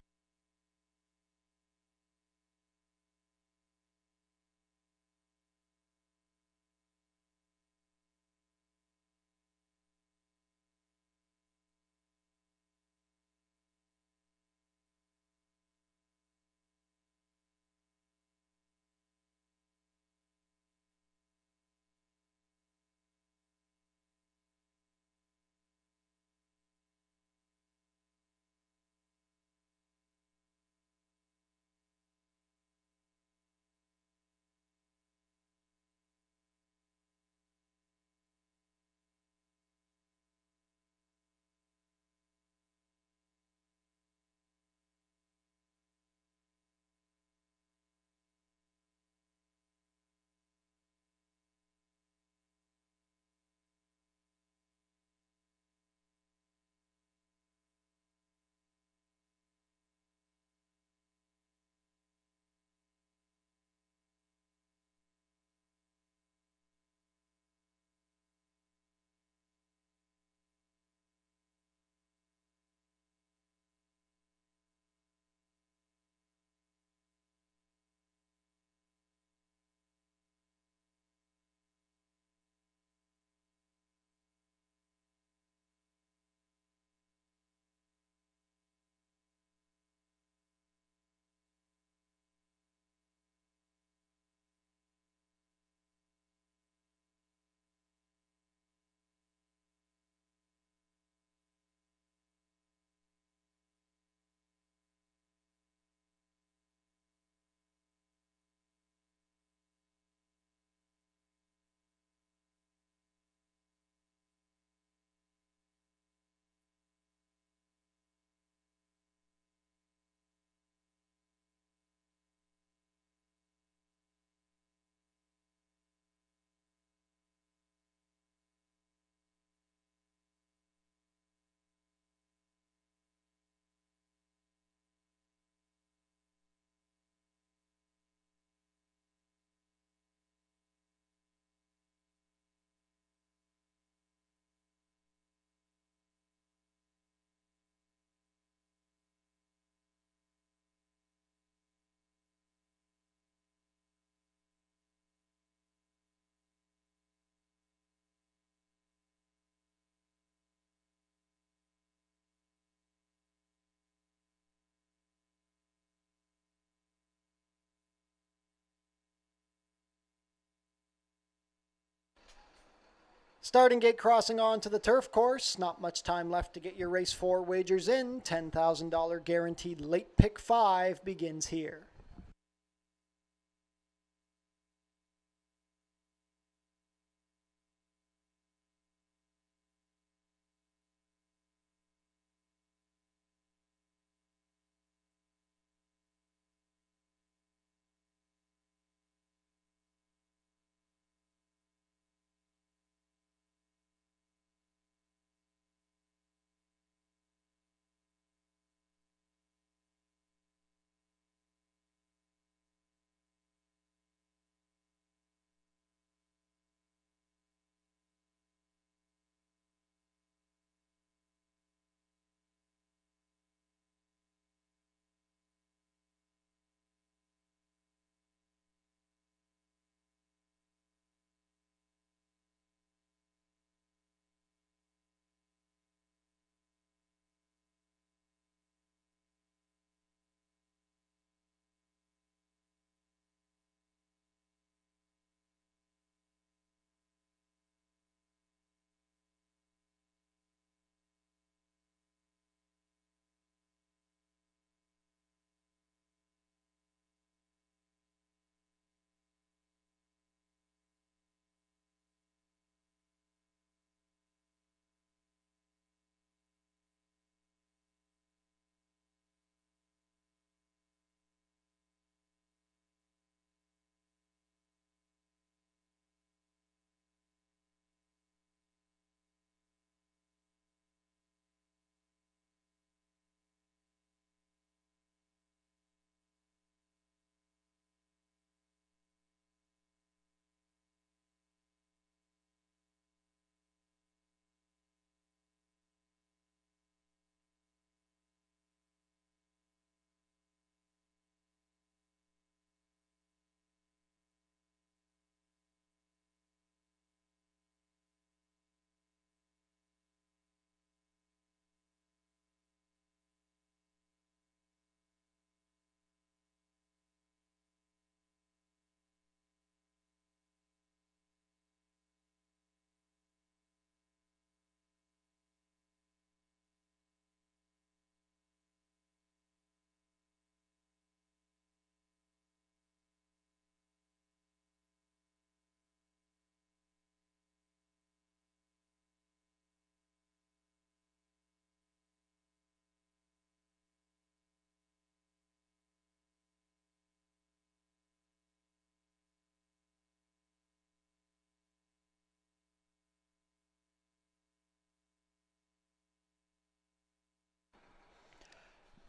S1: Starting gate crossing on to the turf course. Not much time left to get your race 4 wagers in. $10,000 guaranteed late pick 5 begins here.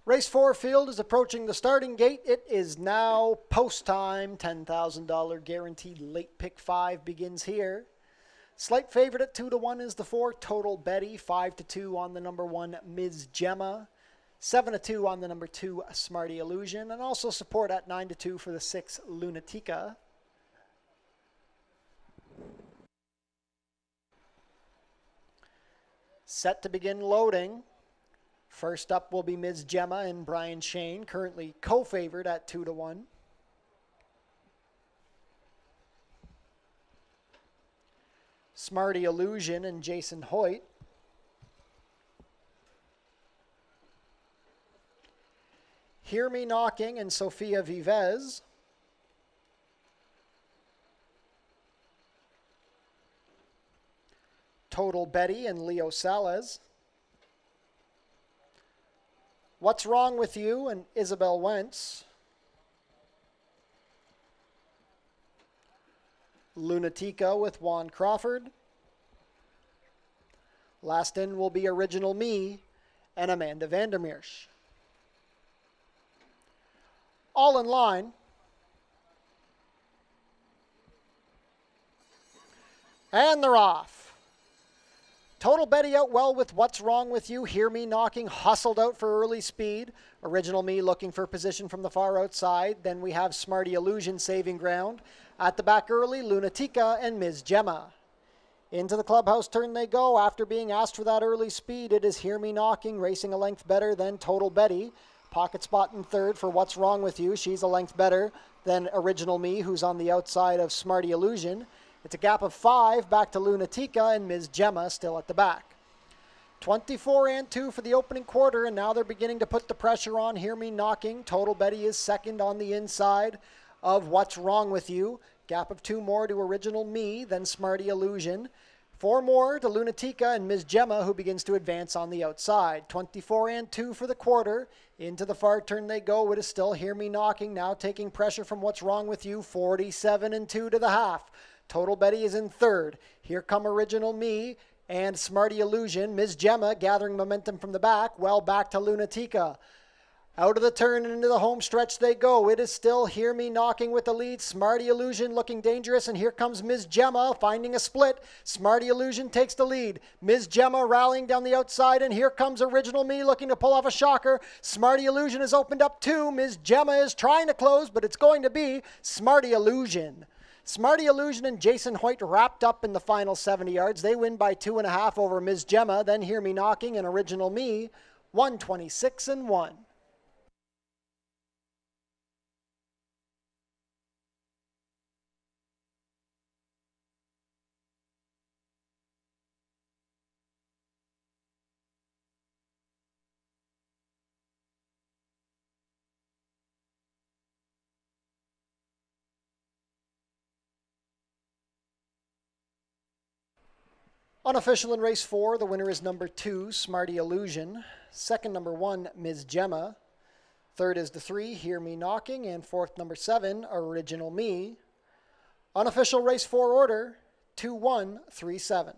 S1: Race 4 field is approaching the starting gate. It is now post time. $10,000 guaranteed late pick 5 begins here. Slight favorite at 2-1 is the 4, Total Betty. 5-2 on the number 1, Ms. Gemma. 7-2 on the number 2, Smarty Illusion. And also support at 9-2 for the 6, Lunatica. Set to begin loading. First up will be Ms. Gemma and Brian Shane, currently co-favored at 2-1. Smarty Illusion and Jason Hoyt. Hear Me Knocking and Sofia Vivez. Total Betty and Leo Salas. What's Wrong With You and Isabel Wentz. Lunatica with Juan Crawford. Last in will be Original Me and Amanda Vandermeersch. All in line. And they're off. Total Betty out well with What's Wrong With You. Hear Me Knocking, hustled out for early speed. Original Me looking for position from the far outside. Then we have Smarty Illusion saving ground. At the back early, Lunatica and Ms. Gemma. Into the clubhouse turn they go. After being asked for that early speed, it is Hear Me Knocking, racing a length better than Total Betty. Pocket spot in third for What's Wrong With You. She's a length better than Original Me, who's on the outside of Smarty Illusion. It's a gap of 5 back to Lunatica and Ms. Gemma still at the back. 24-2 for the opening quarter, and now they're beginning to put the pressure on. Hear Me Knocking. Total Betty is second on the inside of What's Wrong With You. Gap of 2 more to Original Me, then Smarty Illusion. 4 more to Lunatica and Ms. Gemma, who begins to advance on the outside. 24-2 for the quarter. Into the far turn they go. It is still Hear Me Knocking, now taking pressure from What's Wrong With You. 47-2 to the half. Total Betty is in third. Here come Original Me and Smarty Illusion. Ms. Gemma gathering momentum from the back. Well back to Lunatica. Out of the turn and into the home stretch they go. It is still Hear Me Knocking with the lead. Smarty Illusion looking dangerous, and here comes Ms. Gemma finding a split. Smarty Illusion takes the lead. Ms. Gemma rallying down the outside, and here comes Original Me looking to pull off a shocker. Smarty Illusion has opened up 2. Ms. Gemma is trying to close, but it's going to be Smarty Illusion. Smarty Illusion and Jason Hoyt wrapped up in the final 70 yards. They win by 2.5 over Ms. Gemma, then Hear Me Knocking and Original Me, 126-1. Unofficial in race 4, the winner is number 2, Smarty Illusion. Second, number 1, Ms. Gemma. Third is the 3, Hear Me Knocking. And fourth, number 7, Original Me. Unofficial race 4 order, 2-1-3-7.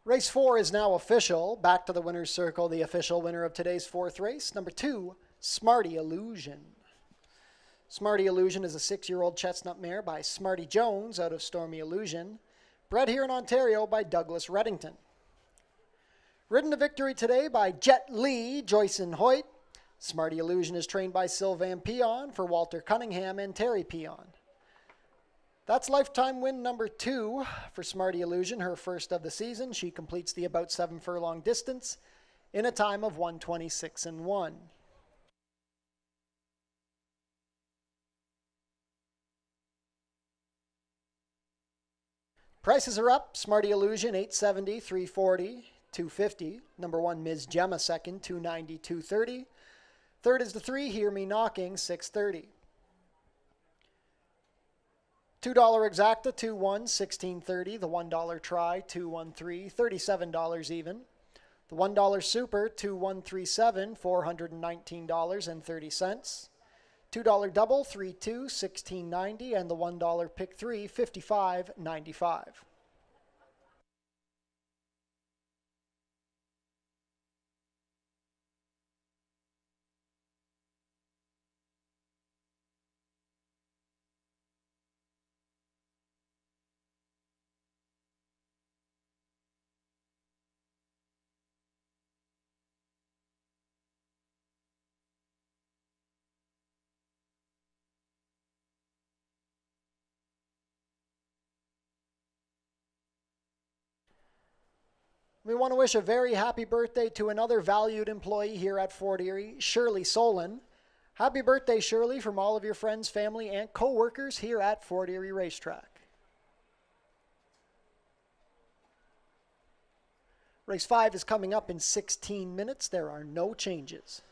S1: Race 4 is now official. Back to the winner's circle, the official winner of today's fourth race, number 2, Smarty Illusion. Smarty Illusion is a 6-year-old chestnut mare by Smarty Jones out of Stormy Illusion, bred here in Ontario by Douglas Reddington. Ridden to victory today by Jet Li, Joyson Hoyt. Smarty Illusion is trained by Sylvain Peon for Walter Cunningham and Terry Peon. That's lifetime win number 2 for Smarty Illusion, her first of the season. She completes the about 7 furlong distance in a time of 1:26.1. Prices are up. Smarty Illusion, $870, $340, $250. Number 1, Ms. Gemma second, $290, $230. Third is the 3, Hear Me Knocking, $630. $2 exacta, 2-1, $16.30. The $1 try, 2-1-3, $37 even. The $1 super, 2-1-3-7, $419.30. $2 double, 3-2, $16.90, and the $1 pick 3, $55.95. We want to wish a very happy birthday to another valued employee here at Fort Erie, Shirley Solon. Happy birthday, Shirley, from all of your friends, family, and co-workers here at Fort Erie Racetrack. Race 5 is coming up in 16 minutes. There are no changes.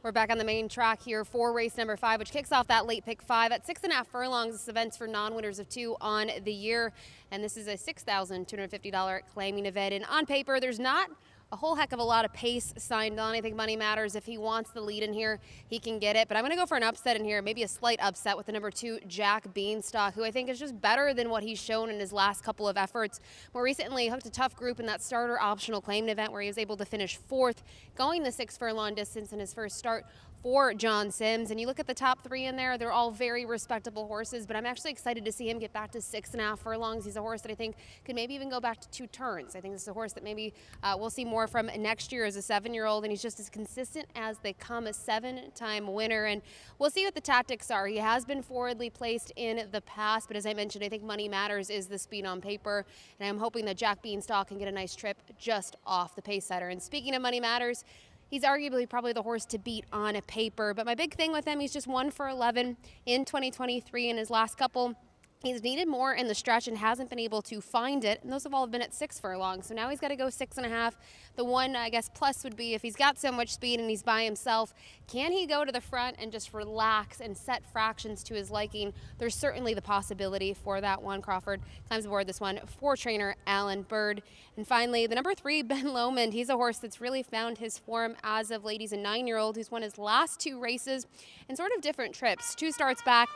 S3: We're back on the main track here for race number 5, which kicks off that late pick 5 at 6.5 furlongs. This event's for non-winners of 2 on the year, and this is a $6,250 claiming event. And on paper, there's not a whole heck of a lot of pace signed on. I think Money Matters, if he wants the lead in here, he can get it. But I'm going to go for an upset in here, maybe a slight upset with the number 2, Jack Beanstalk, who I think is just better than what he's shown in his last couple of efforts. More recently, he hooked a tough group in that starter optional claiming event where he was able to finish 4th, going the 6 furlong distance in his first start for John Sims. And you look at the top 3 in there, they're all very respectable horses, but I'm actually excited to see him get back to 6.5 furlongs. He's a horse that I think could maybe even go back to 2 turns. I think this is a horse that maybe we'll see more from next year as a 7-year-old, and he's just as consistent as they come, a 7-time winner. And we'll see what the tactics are. He has been forwardly placed in the past, but as I mentioned, I think Money Matters is the speed on paper, and I'm hoping that Jack Beanstalk can get a nice trip just off the pace setter. And speaking of Money Matters, he's arguably probably the horse to beat on a paper, but my big thing with him, he's just 1 for 11 in 2023 in his last couple. He's needed more in the stretch and hasn't been able to find it, and those have all been at 6 furlongs. So now he's got to go 6.5. The one, I guess, plus would be if he's got so much speed and he's by himself, can he go to the front and just relax and set fractions to his liking? There's certainly the possibility for that one. Crawford climbs aboard this one for trainer Alan Bird. And finally, the number 3, Ben Lomond. He's a horse that's really found his form as of late. He's a 9-year-old who's won his last 2 races in sort of different trips. 2 starts back,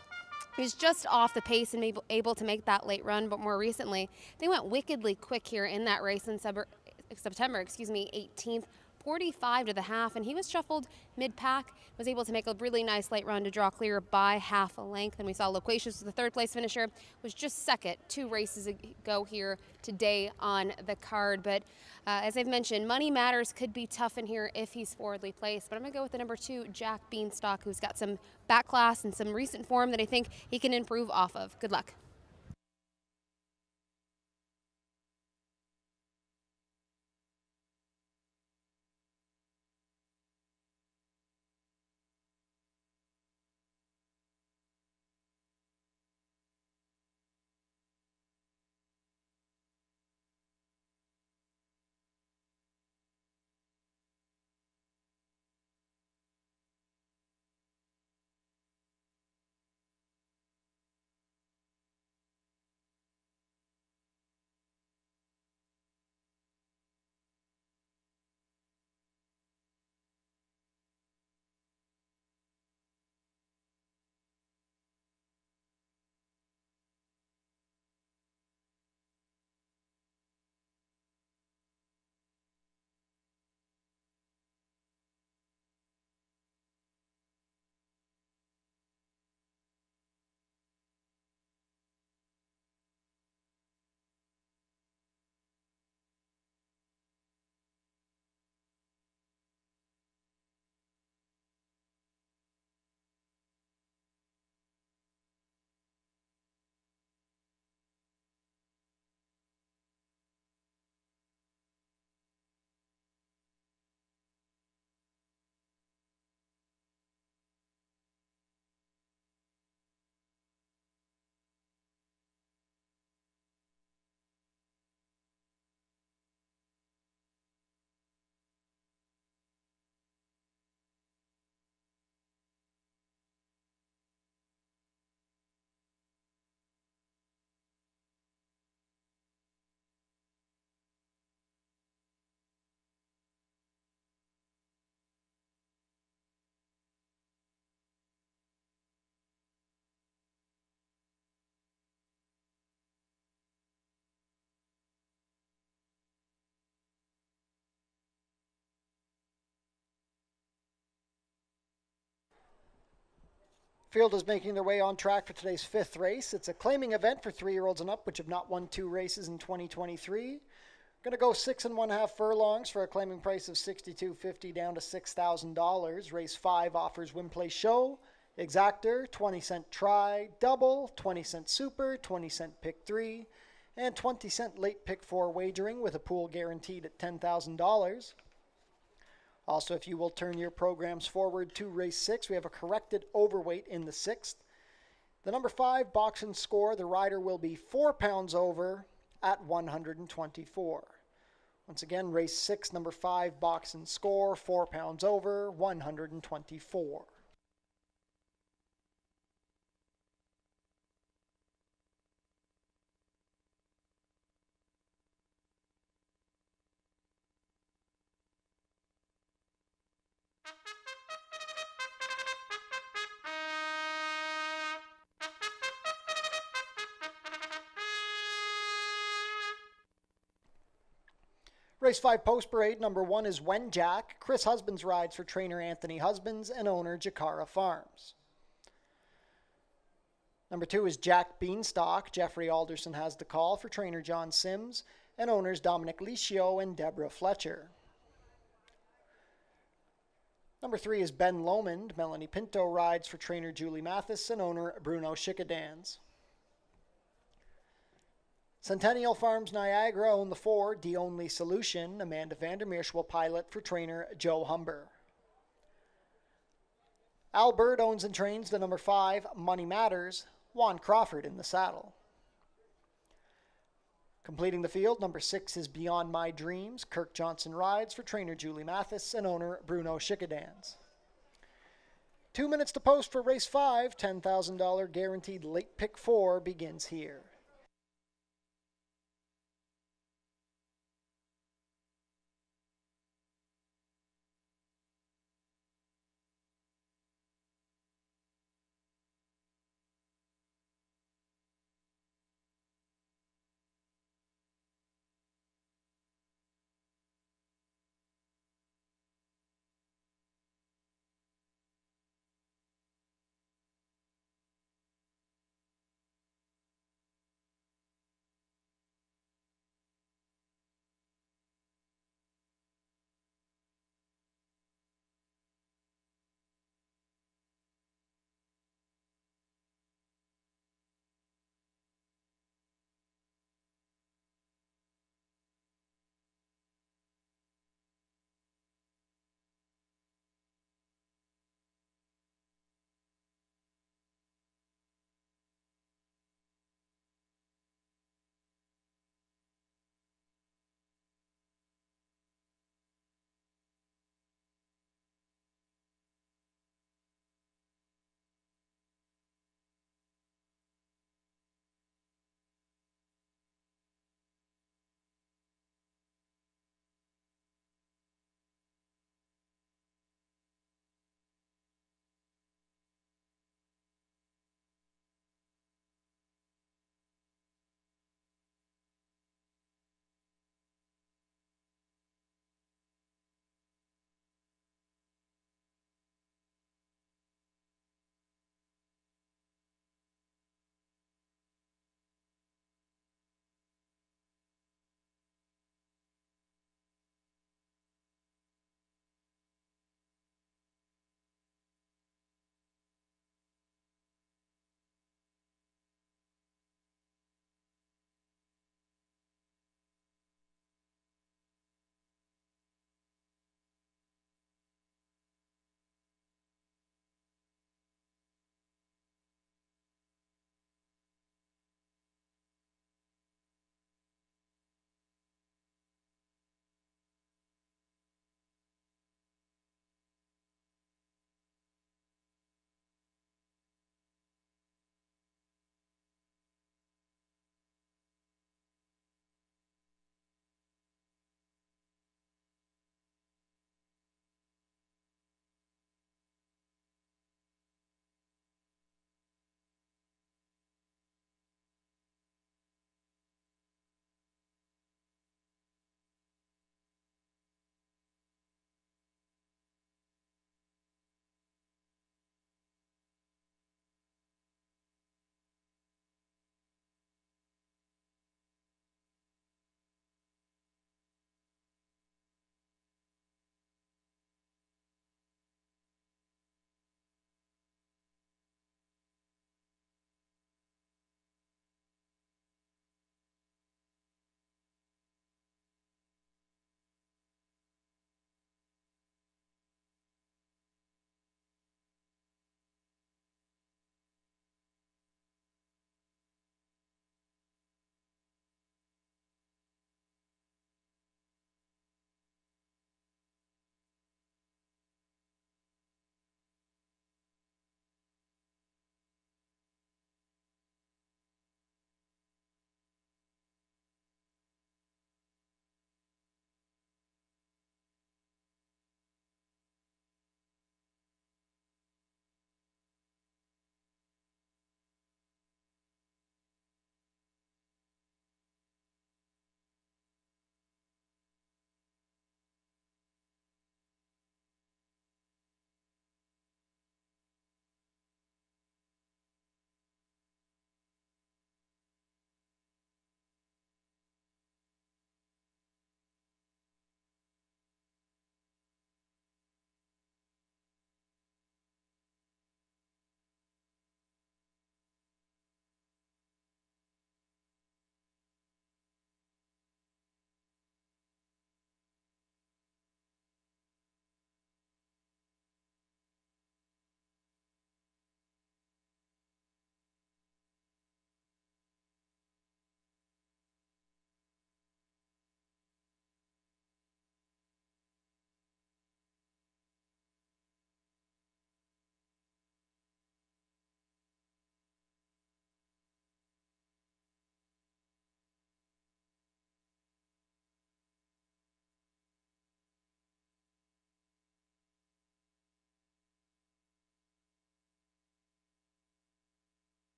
S3: he's just off the pace and able to make that late run, but more recently, they went wickedly quick here in that race in September 18th, 45 to the half, and he was shuffled mid-pack, was able to make a really nice late run to draw clear by half a length. And we saw Loquacious, the 3rd place finisher, was just second 2 races ago here today on the card. But as I've mentioned, Money Matters could be tough in here if he's forwardly placed, but I'm going to go with the number 2, Jack Beanstalk, who's got some back class and some recent form that I think he can improve off of. Good luck.
S1: Field is making their way on track for today's 5th race. It's a claiming event for 3-year-olds and up, which have not won 2 races in 2023. Going to go 6.5 furlongs for a claiming price of $62.50 down to $6,000. Race 5 offers win, play, show, exactor, 20-cent try, double, 20-cent super, 20-cent pick 3, and 20-cent late pick 4 wagering with a pool guaranteed at $10,000. Also, if you will turn your programs forward to race 6, we have a corrected overweight in the 6th. The number 5 box and score, the rider will be 4 pounds over at 124. Once again, race 6, number 5, box and score, 4 pounds over, 124. Race 5 post parade, number 1 is When Jack. Chris Husbands rides for trainer Anthony Husbands and owner Jakara Farms. Number 2 is Jack Beanstalk. Jeffrey Alderson has the call for trainer John Sims and owners Dominic Licio and Deborah Fletcher. Number 3 is Ben Lomond. Melanie Pinto rides for trainer Julie Mathis and owner Bruno Schickadans. Centennial Farms Niagara own the 4, The Only Solution. Amanda Vandermeersch will pilot for trainer Joe Humber. Albert owns and trains the number 5, Money Matters. Juan Crawford in the saddle. Completing the field, number 6 is Beyond My Dreams. Kirk Johnson rides for trainer Julie Mathis and owner Bruno Schickadans. 2 minutes to post for race 5. $10,000 guaranteed late pick 4 begins here.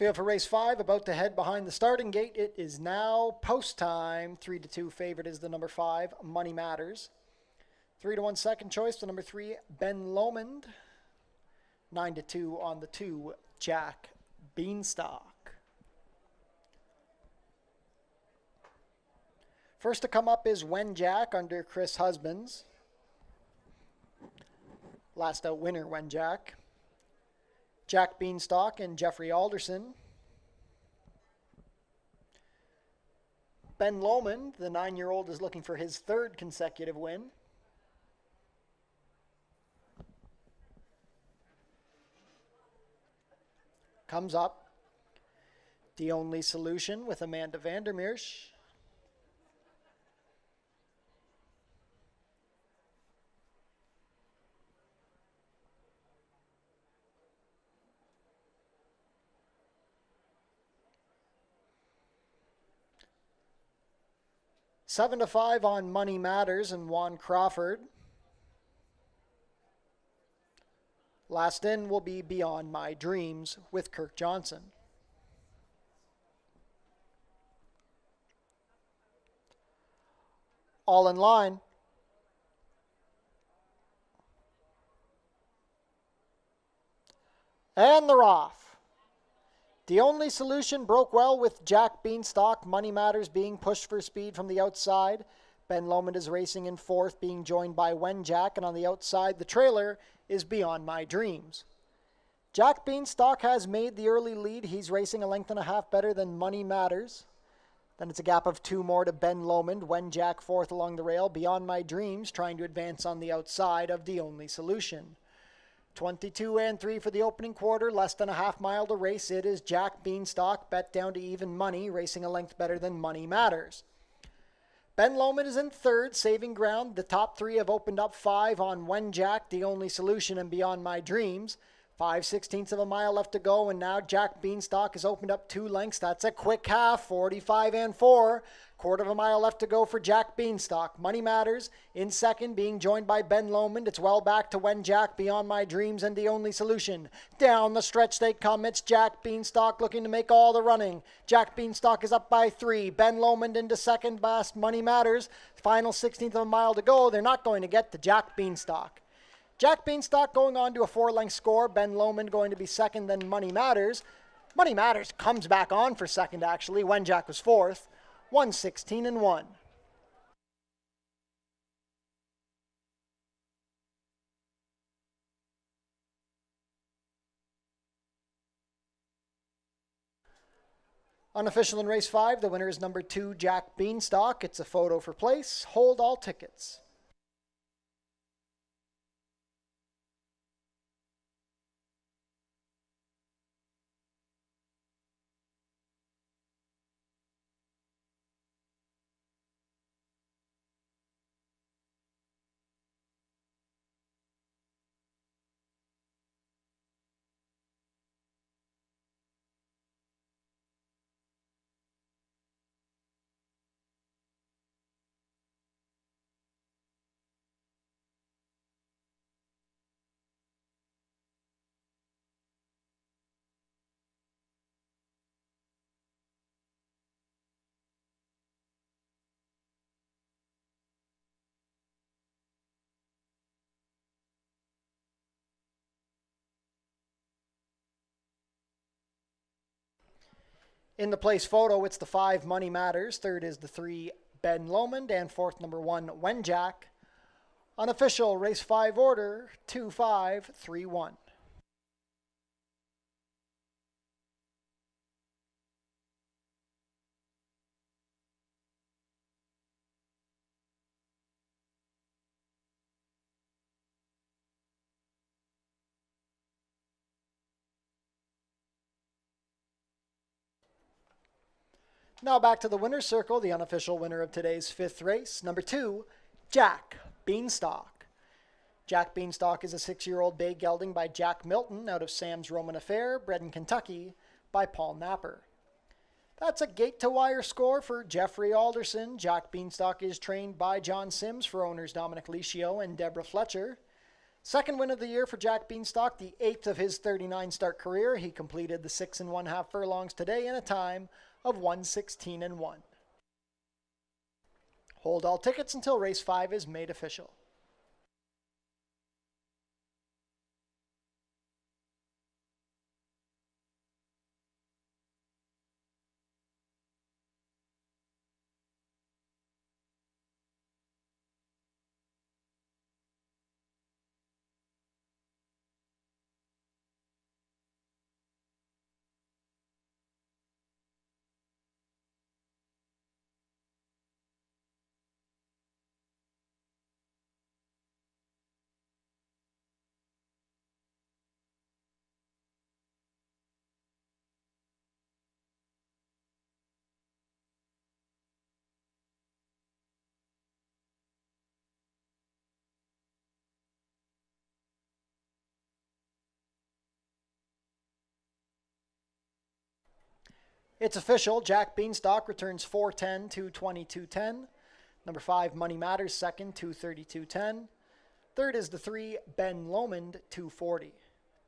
S1: Field for race 5, about to head behind the starting gate. It is now post time. 3-2 favorite is the number 5, Money Matters. 3-1 second choice, the number 3, Ben Lomond. 9-2 on the 2, Jack Beanstalk. First to come up is When Jack under Chris Husbands. Last out winner, When Jack. Jack Beanstalk and Jeffrey Alderson. Ben Lomond, the 9-year-old, is looking for his 3rd consecutive win. Comes up. The Only Solution with Amanda Vandermeersch. Seven to 5 on Money Matters and Juan Crawford. Last in will be Beyond My Dreams with Kirk Johnson. All in line. And they're off. The Only Solution broke well with Jack Beanstalk. Money Matters being pushed for speed from the outside. Ben Lomond is racing in 4th, being joined by When Jack, and on the outside, the trailer is Beyond My Dreams. Jack Beanstalk has made the early lead. He's racing a length and a half better than Money Matters. Then it's a gap of 2 more to Ben Lomond. When Jack 4th along the rail. Beyond My Dreams trying to advance on the outside of The Only Solution. 22 and 3 for the opening quarter. Less than a half mile to race. It is Jack Beanstalk, bet down to even money, racing a length better than Money Matters. Ben Lomond is in 3rd, saving ground. The top 3 have opened up 5 on When Jack, The Only Solution, and Beyond My Dreams. 5/16 of a mile left to go, and now Jack Beanstalk has opened up 2 lengths. That's a quick half, 45 and 4. Quarter of a mile left to go for Jack Beanstalk. Money Matters in 2nd, being joined by Ben Lomond. It's well back to When Jack, Beyond My Dreams, and The Only Solution. Down the stretch they come. It's Jack Beanstalk looking to make all the running. Jack Beanstalk is up by 3. Ben Lomond into 2nd, past Money Matters. Final 16th of a mile to go. They're not going to get to Jack Beanstalk. Jack Beanstalk going on to a 4-length score. Ben Lomond going to be 2nd, then Money Matters. Money Matters comes back on for 2nd, actually. When Jack was 4th. 1:16 and 1. Unofficial in race 5, the winner is number 2, Jack Beanstalk. It's a photo for place. Hold all tickets. In the place photo, it's the 5, Money Matters. 3rd is the 3, Ben Lomond. And 4th, number 1, When Jack. Unofficial race 5 order, 2-5-3-1. Now back to the winner's circle, the unofficial winner of today's 5th race, number 2, Jack Beanstalk. Jack Beanstalk is a 6-year-old bay gelding by Jack Milton out of Sam's Roman Affair, bred in Kentucky by Paul Napper. That's a gate-to-wire score for Jeffrey Alderson. Jack Beanstalk is trained by John Sims for owners Dominic Licio and Deborah Fletcher. Second win of the year for Jack Beanstalk, the 8th of his 39 start career. He completed the 6 1/2 furlongs today in a time of 1:16:1. Hold all tickets until race 5 is made official. It's official. Jack Beanstalk returns 410 to 2210. Number 5, Money Matters, second, 232.10. Third is the 3, Ben Lomond, 240.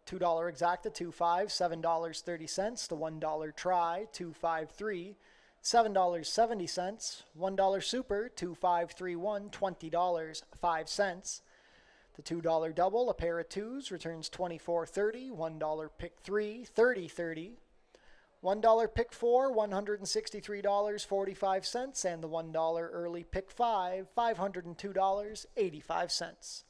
S1: $2 exacta, 2.5, $7.30. The $1 try, 2.53. $7.70. $1 super, 2.531. $20, 5 cents. The $2 double, a pair of twos, returns 24.30. $1 pick 3, 30.30. $1 pick 4, $163.45, and the $1 early pick 5, $502.85.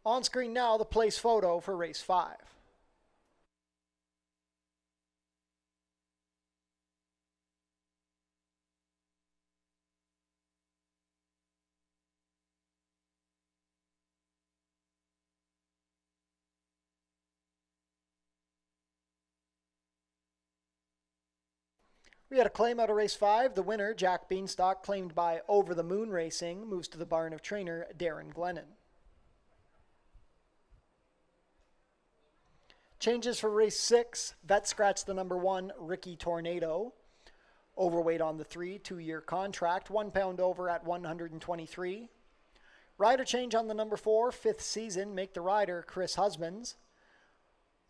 S1: On screen now, the place photo for race 5. We had a claim out of race 5. The winner, Jack Beanstalk, claimed by Over the Moon Racing, moves to the barn of trainer Darren Glennon. Changes for race 6. Vet scratch the number 1, Ricky Tornado. Overweight on the 3, 2-year contract, 1 pound over at 123. Rider change on the number 4, 5th season, make the rider Chris Husbands.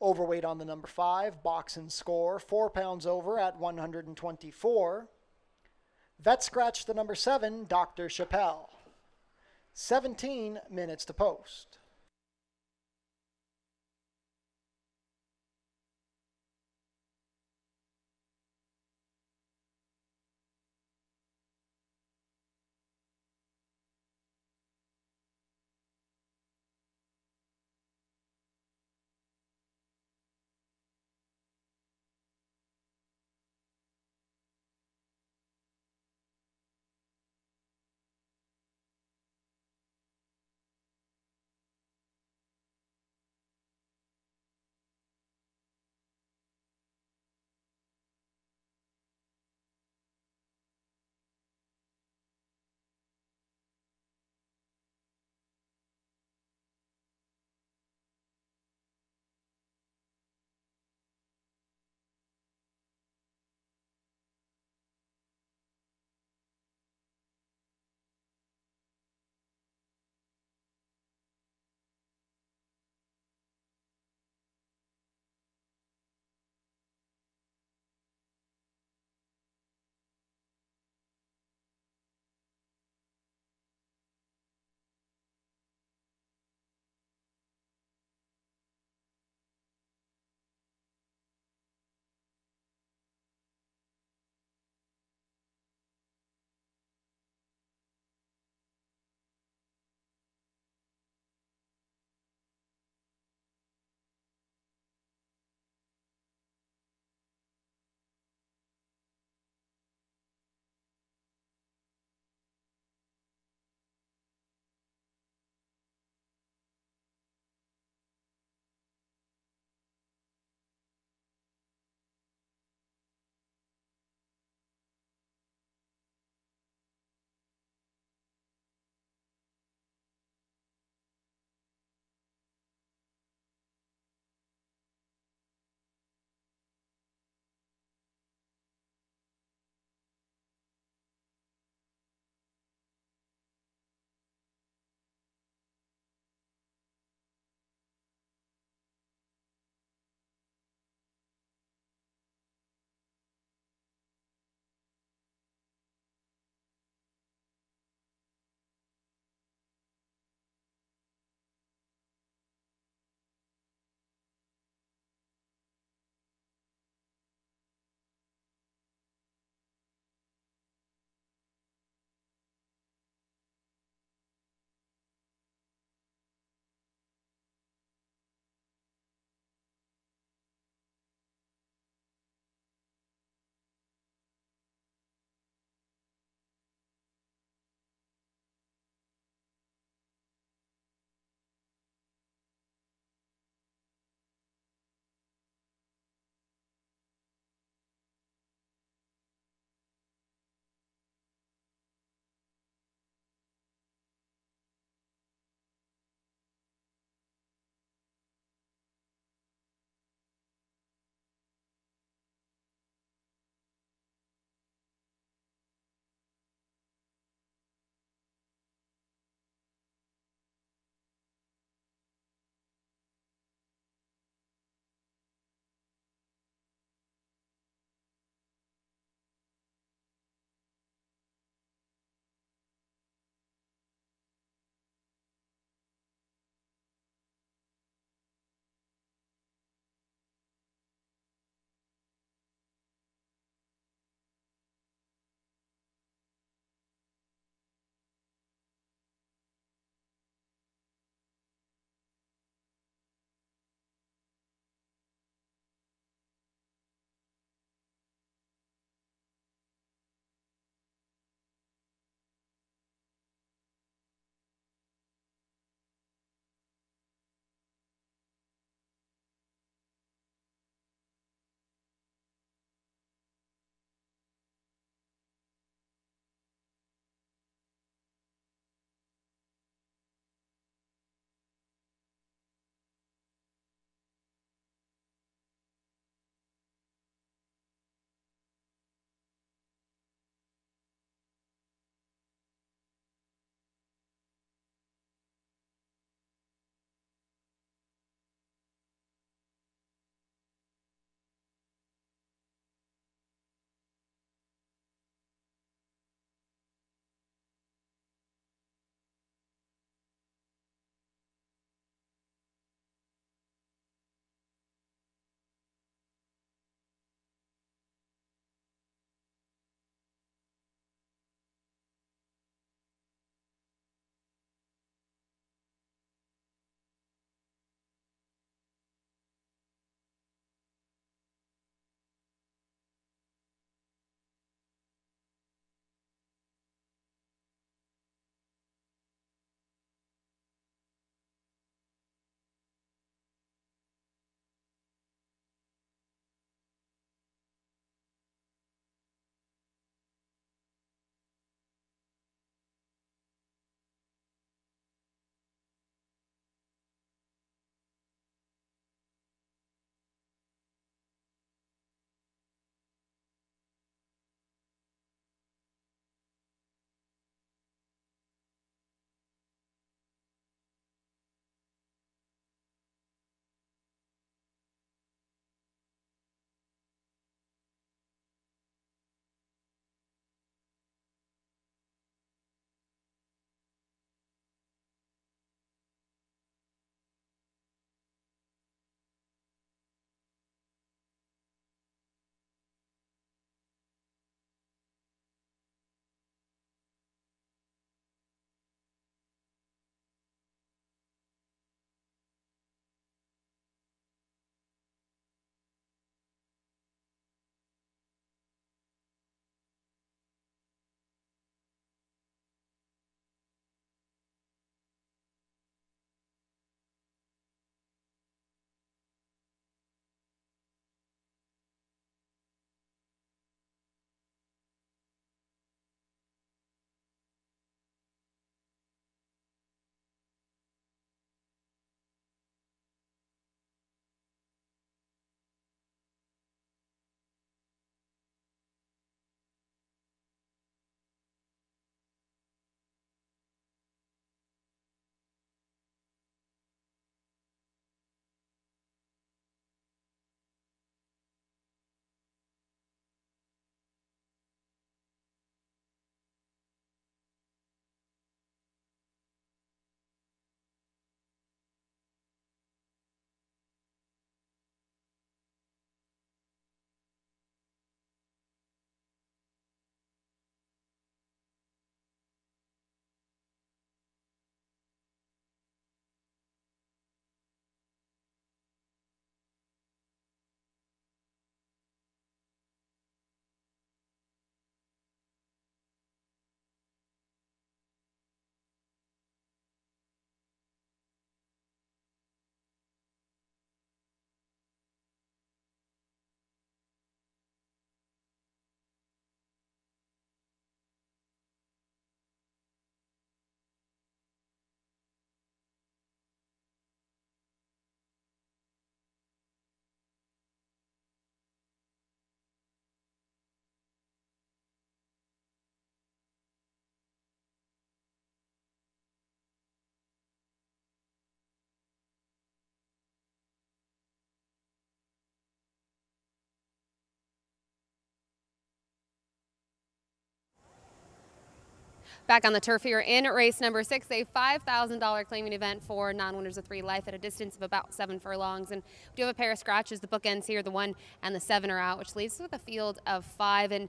S1: Overweight on the number 5, box and score, 4 pounds over at 124. Vet scratch the number 7, Dr. Chappelle. 17 minutes to post.
S3: Back on the turf here in race number 6, a $5,000 claiming event for non-winners of 3 life at a distance of about 7 furlongs. And we do have a pair of scratches. The bookends here, the 1 and the 7 are out, which leaves us with a field of 5. And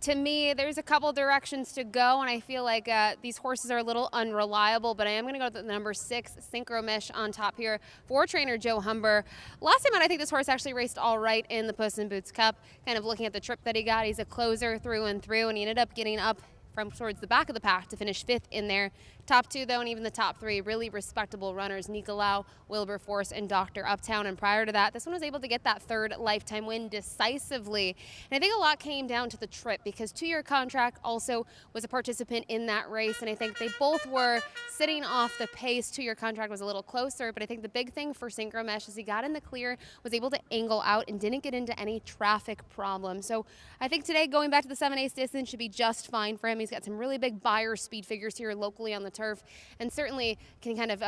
S3: to me, there's a couple directions to go, and I feel like these horses are a little unreliable, but I am going to go to the number 6, Synchro Mesh, on top here for trainer Joe Humber. Last time out, I think this horse actually raced all right in the Puss in Boots Cup. Kind of looking at the trip that he got, he's a closer through and through, and he ended up getting up from towards the back of the pack to finish 5th in there. Top 2, though, and even the top 3, really respectable runners, Nicolau, Wilberforce, and Dr. Uptown. And prior to that, this one was able to get that 3rd lifetime win decisively. And I think a lot came down to the trip, because 2-year contract also was a participant in that race. And I think they both were sitting off the pace. 2-year contract was a little closer, but I think the big thing for Synchro Mesh is he got in the clear, was able to angle out, and didn't get into any traffic problems. So I think today, going back to the 7/8 distance should be just fine for him. He's got some really big buyer speed figures here locally on the turf, and certainly can kind of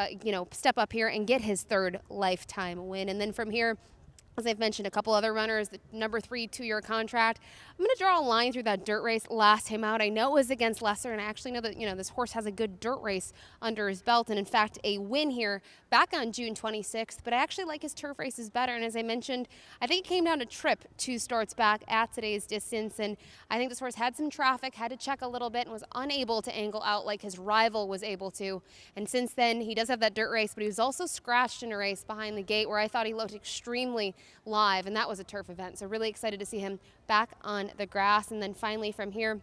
S3: step up here and get his 3rd lifetime win. And then from here, as I've mentioned, a couple other runners, the number 3 2-year contract. I'm going to draw a line through that dirt race last time out. I know it was against Lesser, and I actually know that this horse has a good dirt race under his belt, and in fact a win here back on June 26th. But I actually like his turf races better, and as I mentioned, I think it came down to trip 2 starts back at today's distance, and I think this horse had some traffic, had to check a little bit, and was unable to angle out like his rival was able to. And since then, he does have that dirt race, but he was also scratched in a race behind the gate where I thought he looked extremely live, and that was a turf event. So really excited to see him back on the grass. And then finally from here,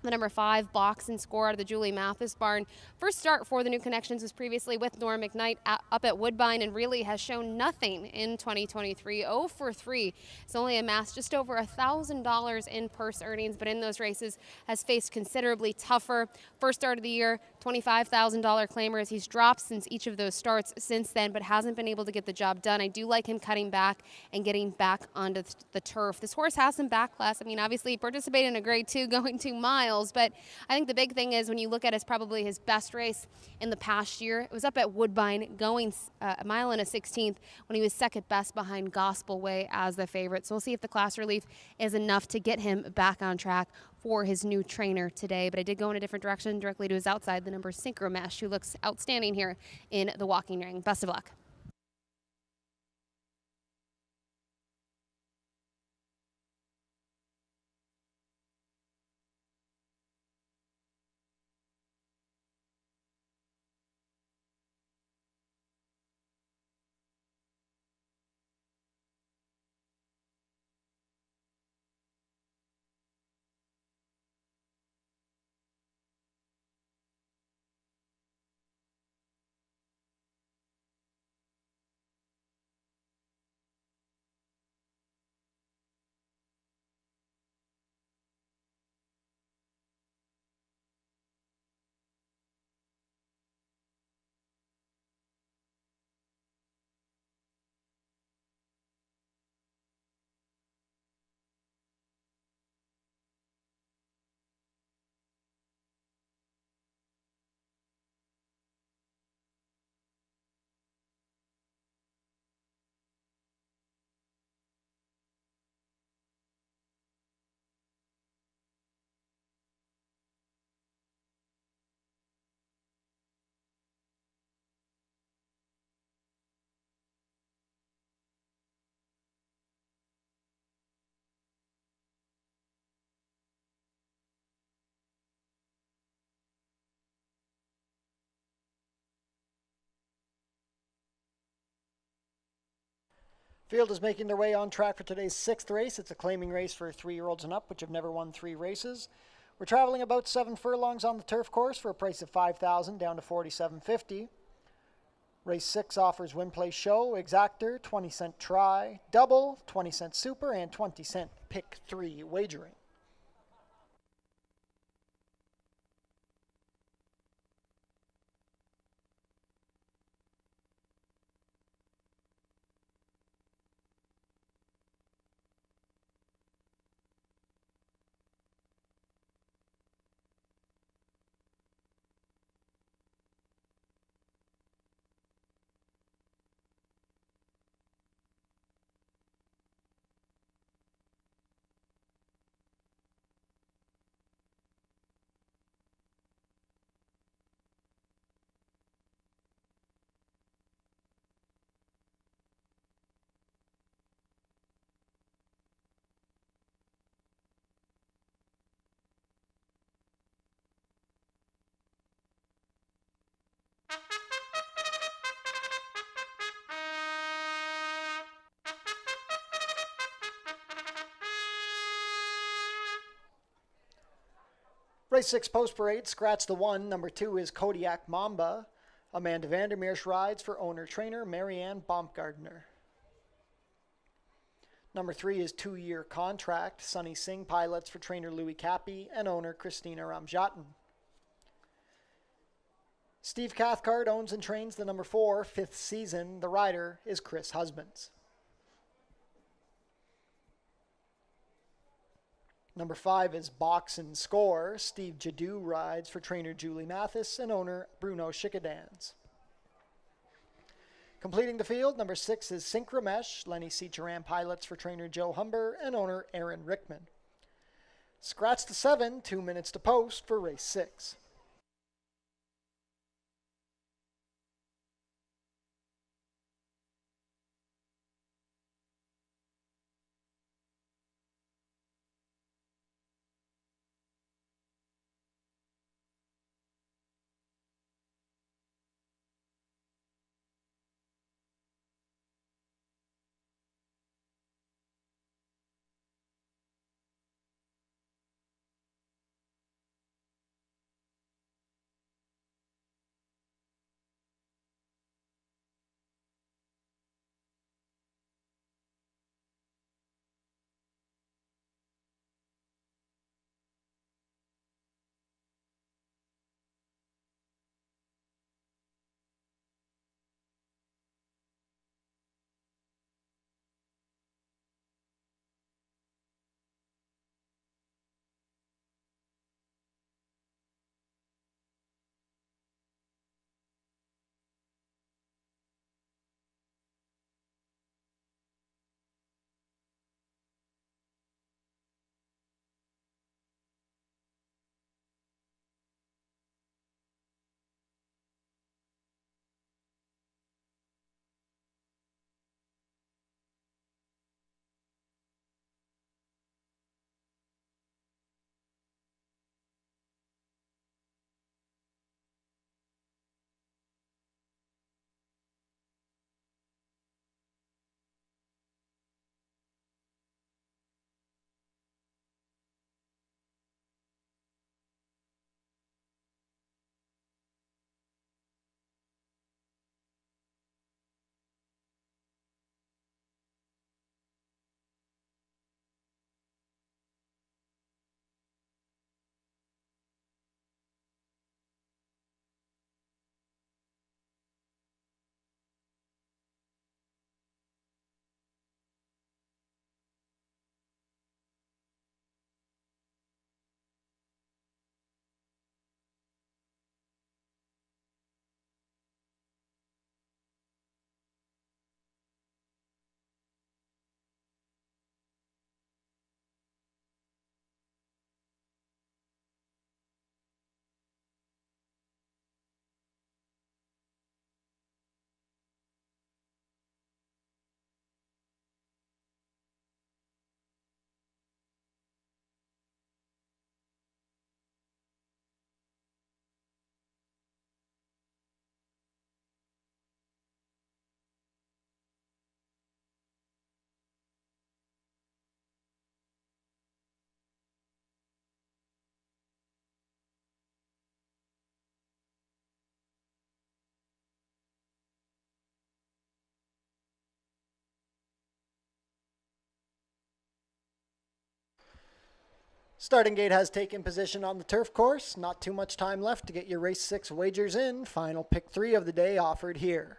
S3: the number 5, Box and Score, out of the Julie Mathis barn. First start for the New Connections was previously with Nora McKnight up at Woodbine, and really has shown nothing in 2023. 0 for 3. It's only amassed just over $1,000 in purse earnings, but in those races has faced considerably tougher. First start of the year, $25,000 claimers. He's dropped since each of those starts since then, but hasn't been able to get the job done. I do like him cutting back and getting back onto the turf. This horse has some backlash. I mean, obviously he participated in a grade 2 going 2 miles, but I think the big thing is when you look at probably his best race in the past year, it was up at Woodbine going a mile and a 16th when he was second best behind Gospel Way as the favorite. So we'll see if the class relief is enough to get him back on track for his new trainer today. But I did go in a different direction, directly to his outside, the number Synchro Mesh, who looks outstanding here in the walking ring. Best of luck.
S1: Field is making their way on track for today's 6th race. It's a claiming race for 3-year-olds and up, which have never won 3 races. We're traveling about 7 furlongs on the turf course for a price of $5,000 down to $4,750. Race 6 offers win, play, show, exactor, 20-cent try, double, 20-cent super, and 20-cent pick 3 wagering. Race 6 Post Parade, scratch the 1. Number 2 is Kodiak Mamba. Amanda Vandermeersch rides for owner-trainer Marianne Baumgartner. Number 3 is 2-year contract. Sunny Singh pilots for trainer Louis Cappy and owner Christina Ramjatin. Steve Cathcart owns and trains the number 4, 5th season. The rider is Chris Husbands. Number 5 is Box and Score. Steve Jadu rides for trainer Julie Mathis and owner Bruno Schickadans. Completing the field, number 6 is Synchromesh. Lenny Cicheran pilots for trainer Joe Humber and owner Aaron Rickman. Scratch the 7, 2 minutes to post for race 6. Starting gate has taken position on the turf course. Not too much time left to get your race 6 wagers in. Final pick 3 of the day offered here.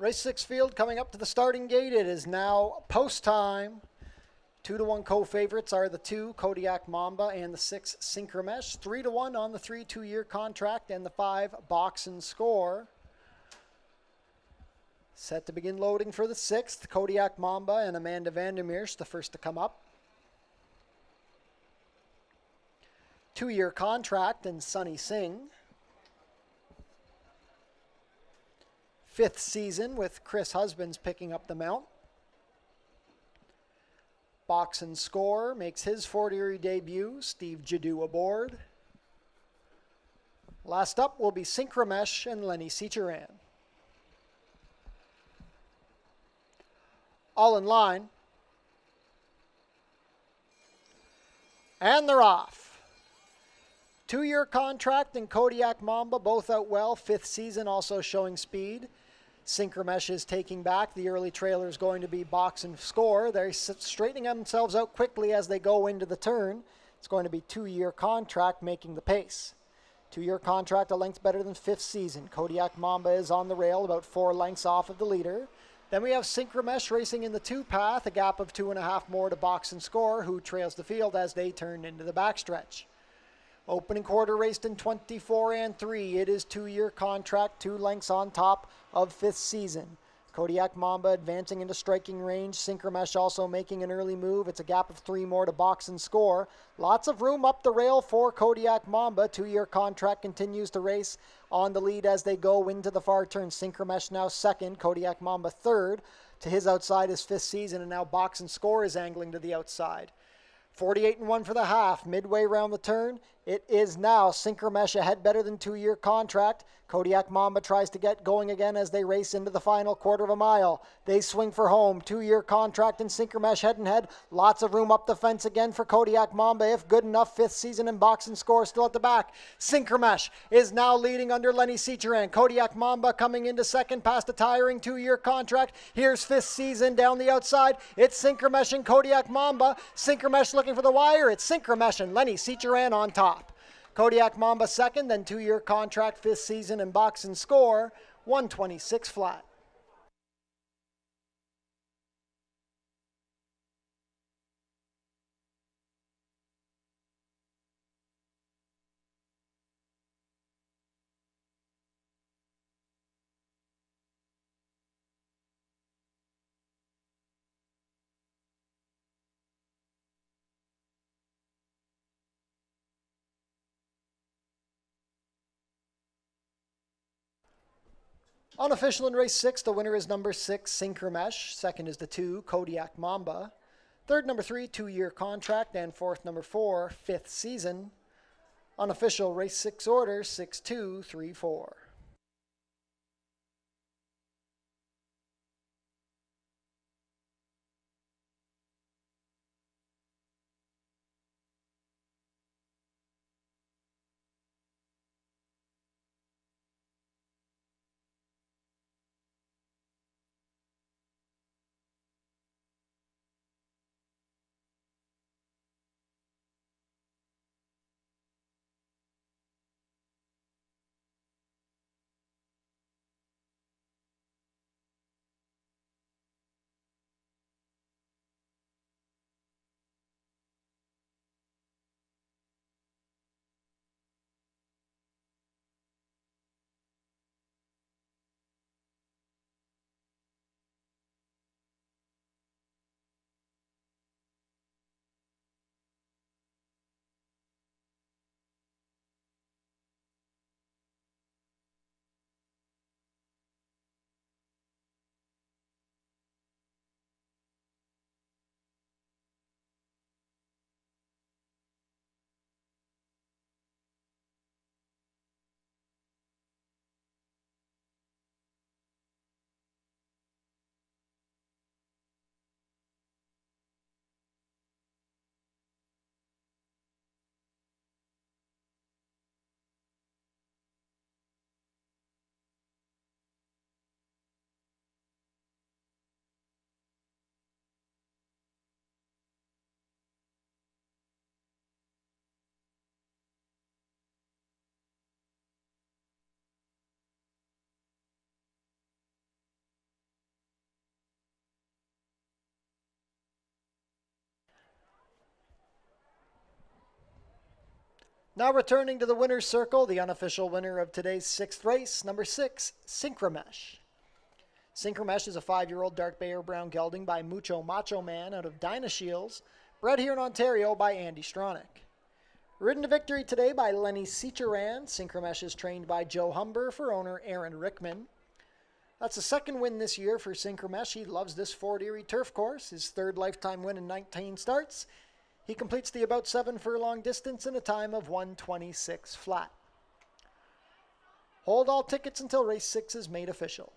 S1: Race 6 field coming up to the starting gate. It is now post time. 2-1 co-favorites are the 2, Kodiak Mamba, and the 6, Synchromesh. 3-1 on the 3 2-year contract and the 5, Box and Score. Set to begin loading for the 6th, Kodiak Mamba and Amanda Vandermeersch, the first to come up. 2-year contract and Sunny Singh. 5th season with Chris Husbands picking up the mount. Box and Score makes his Fort Erie debut, Steve Jadu aboard. Last up will be Synchromesh and Lenny Seacheran. All in line. And they're off. 2-year contract and Kodiak Mamba, both out well. 5th season also showing speed. Synchromesh is taking back. The early trailer is going to be Box and Score. They're straightening themselves out quickly as they go into the turn. It's going to be 2-year contract making the pace. 2-year contract a length better than 5th season. Kodiak Mamba is on the rail about 4 lengths off of the leader. Then we have Synchromesh racing in the 2 path, a gap of 2.5 more to Box and Score, who trails the field as they turn into the backstretch. Opening quarter raced in 24 and 3. It is 2-year contract, 2 lengths on top of 5th season. Kodiak Mamba advancing into striking range. Synchromesh also making an early move. It's a gap of 3 more to Box and Score. Lots of room up the rail for Kodiak Mamba. 2-year contract continues to race on the lead as they go into the far turn. Synchromesh now 2nd, Kodiak Mamba 3rd. To his outside is 5th season, and now Box and Score is angling to the outside. 48-1 for the half. Midway around the turn, it is now Synchromesh ahead better than 2-year contract. Kodiak Mamba tries to get going again as they race into the final quarter of a mile. They swing for home. 2-year contract and Synchromesh head and head. Lots of room up the fence again for Kodiak Mamba if good enough. 5th season and Box and Score still at the back. Synchromesh is now leading under Lenny Seacheran. Kodiak Mamba coming into 2nd past a tiring 2-year contract. Here's 5th season down the outside. It's Synchromesh and Kodiak Mamba. Synchromesh looking for the wire. It's Synchromesh and Lenny Seacheran on top. Kodiak Mamba 2nd, then 2-year contract, 5th season, and Box and Score, 126 flat. Unofficial in race 6, the winner is number 6, Synchromesh. 2nd is the 2, Kodiak Mamba. 3rd, number 3, 2-year contract. And 4th, number 4, 5th season. Unofficial race 6 order, 6-2-3-4. Now returning to the winner's circle, the unofficial winner of today's 6th race, number 6, Synchromesh. Synchromesh is a 5-year-old dark bay or brown gelding by Mucho Macho Man out of Dynashields, bred here in Ontario by Andy Stronach. Ridden to victory today by Lenny Seacharan, Synchromesh is trained by Joe Humber for owner Aaron Rickman. That's the second win this year for Synchromesh. He loves this Fort Erie turf course, his third lifetime win in 19 starts. He completes the about 7 furlong distance in a time of 1:26 flat. Hold all tickets until race 6 is made official.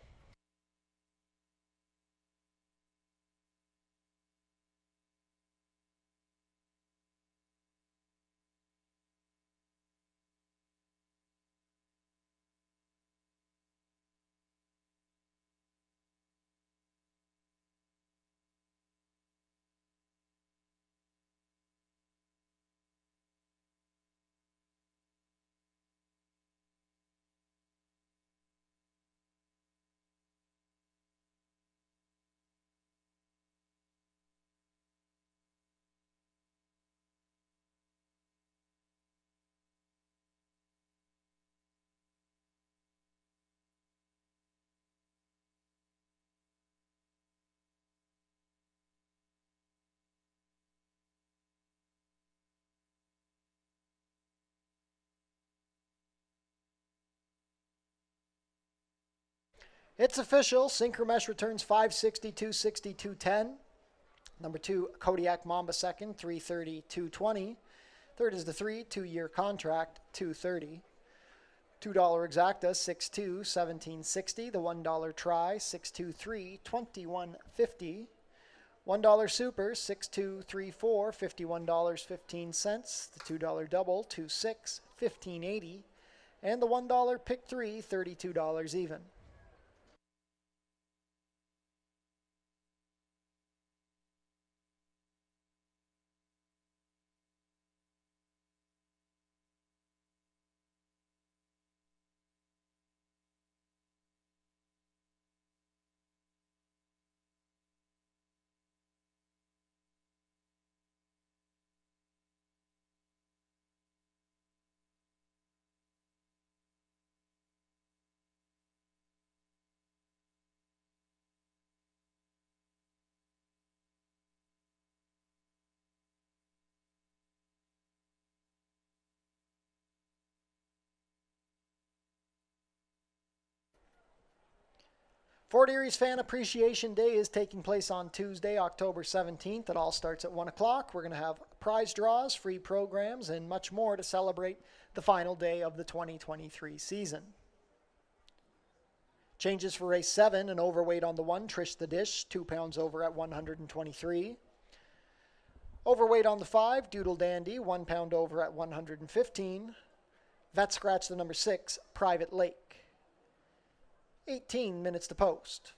S1: It's official. Synchromesh returns 560, 260, Number 2, Kodiak Mamba second, 330, 220. Third is the 3, 2-year contract, 230. $2 exacta, 6-2, 1760. The $1 try, 623, 2150. $1 super, 6234, $51.15. The $2 double, 26, 1580. And the $1 pick 3, $32 even. Fort Erie's Fan Appreciation Day is taking place on Tuesday, October 17th. It all starts at 1 o'clock. We're going to have prize draws, free programs, and much more to celebrate the final day of the 2023 season. Changes for race 7, an overweight on the 1, Trish the Dish, 2 pounds over at 123. Overweight on the 5, Doodle Dandy, 1 pound over at 115. Vet Scratch the number 6, Private Lake. 18 minutes to post.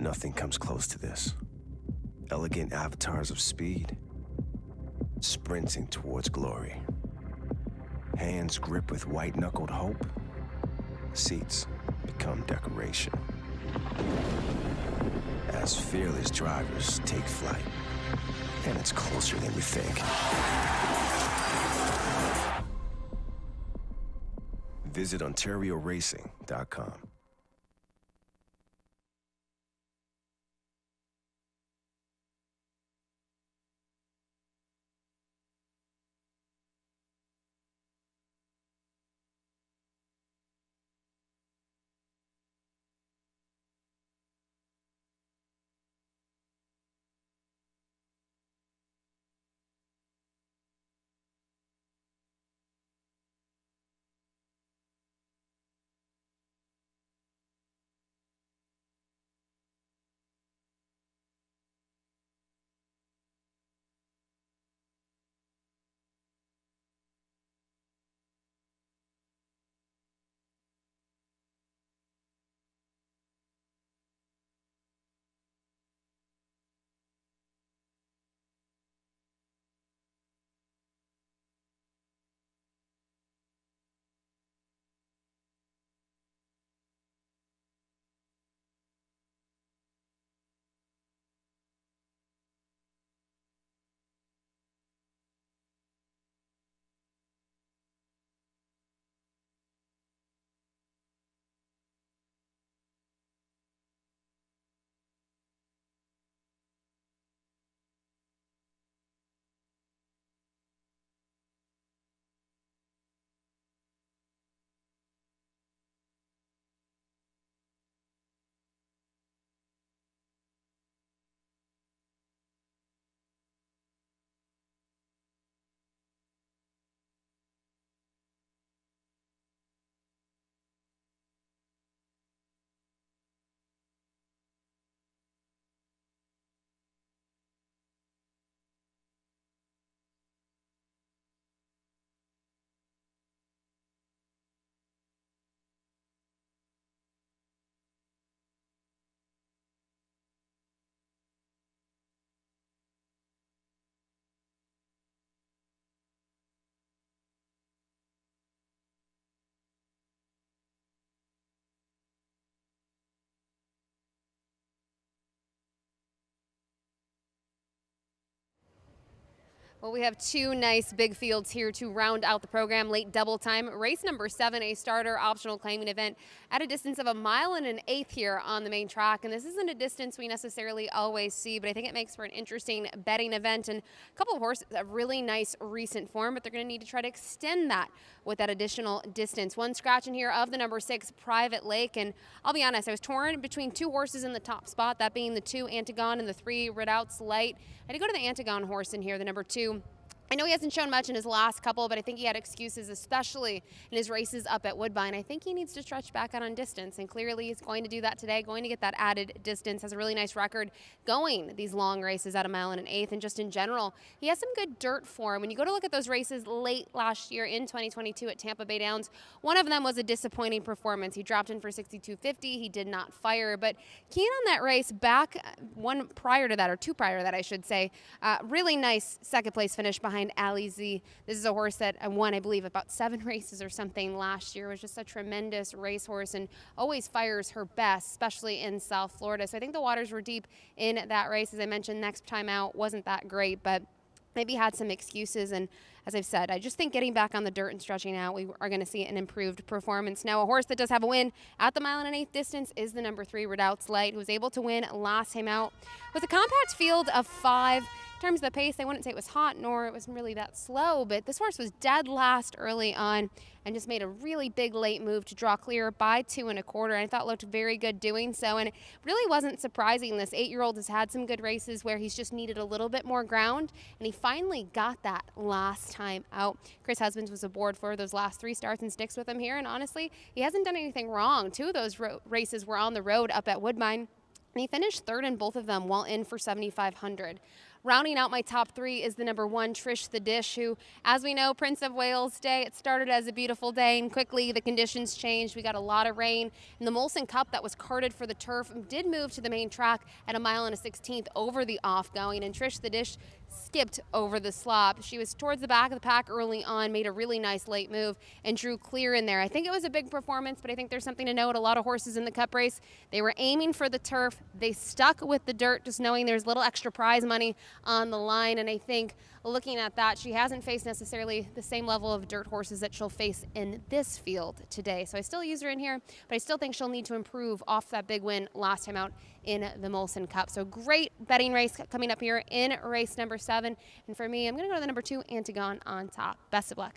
S4: Nothing comes close to this. Elegant avatars of speed, sprinting towards glory. Hands grip with white-knuckled hope. Seats become decoration. As fearless drivers take flight. And it's closer than you think. Visit OntarioRacing.com.
S3: Well, we have two nice big fields here to round out the program. Late double time. Race number 7, a starter optional claiming event at a distance of 1.1 miles here on the main track. And this isn't a distance we necessarily always see, but I think it makes for an interesting betting event. And a couple of horses have really nice recent form, but they're going to need to try to extend that with that additional distance. One scratch in here of the number 6, Private Lake. And I'll be honest, I was torn between two horses in the top spot, that being the 2, Antigone, and the 3, Redoubt's Light. I had to go to the Antigone horse in here, the number 2. I know he hasn't shown much in his last couple, but I think he had excuses, especially in his races up at Woodbine. I think he needs to stretch back out on distance, and clearly he's going to do that today, going to get that added distance. Has a really nice record going these long races at 1.1 miles, and just in general, he has some good dirt form. When you go to look at those races late last year in 2022 at Tampa Bay Downs, one of them was a disappointing performance. He dropped in for 62.50. He did not fire, but keen on that race back one prior to that, or two prior to that, I should say. Really nice second place finish behind Ali Z. This is a horse that won, I believe, about 7 races or something last year. It was just a tremendous racehorse and always fires her best, especially in South Florida. So I think the waters were deep in that race. As I mentioned, next time out wasn't that great, but maybe had some excuses. And as I've said, I just think getting back on the dirt and stretching out, we are going to see an improved performance. Now, a horse that does have a win at the 1.1 miles distance is the number 3, Redoubt's Light, who was able to win last time out with a compact field of 5. In terms of the pace, I wouldn't say it was hot, nor it was really that slow, but this horse was dead last early on and just made a really big late move to draw clear by 2 1/4. And I thought looked very good doing so, and it really wasn't surprising. This 8-year-old has had some good races where he's just needed a little bit more ground, and he finally got that last time out. Chris Husbands was aboard for those last 3 starts and sticks with him here, and honestly, he hasn't done anything wrong. 2 of those races were on the road up at Woodbine, and he finished 3rd in both of them while in for 7,500. Rounding out my top 3 is the number 1, Trish the Dish, who, as we know, Prince of Wales Day, it started as a beautiful day, and quickly the conditions changed. We got a lot of rain, and the Molson Cup that was carted for the turf did move to the main track at 1.1 miles over the off-going, and Trish the Dish skipped over the slop. She was towards the back of the pack early on, made a really nice late move, and drew clear in there. I think it was a big performance, but I think there's something to note. A lot of horses in the Cup race, they were aiming for the turf. They stuck with the dirt, just knowing there's little extra prize money on the line, and I think looking at that, she hasn't faced necessarily the same level of dirt horses that she'll face in this field today. So I still use her in here, but I still think she'll need to improve off that big win last time out in the Molson Cup. So great betting race coming up here in race number 7. And for me, I'm going to go to the number 2, Antigone on top. Best of luck.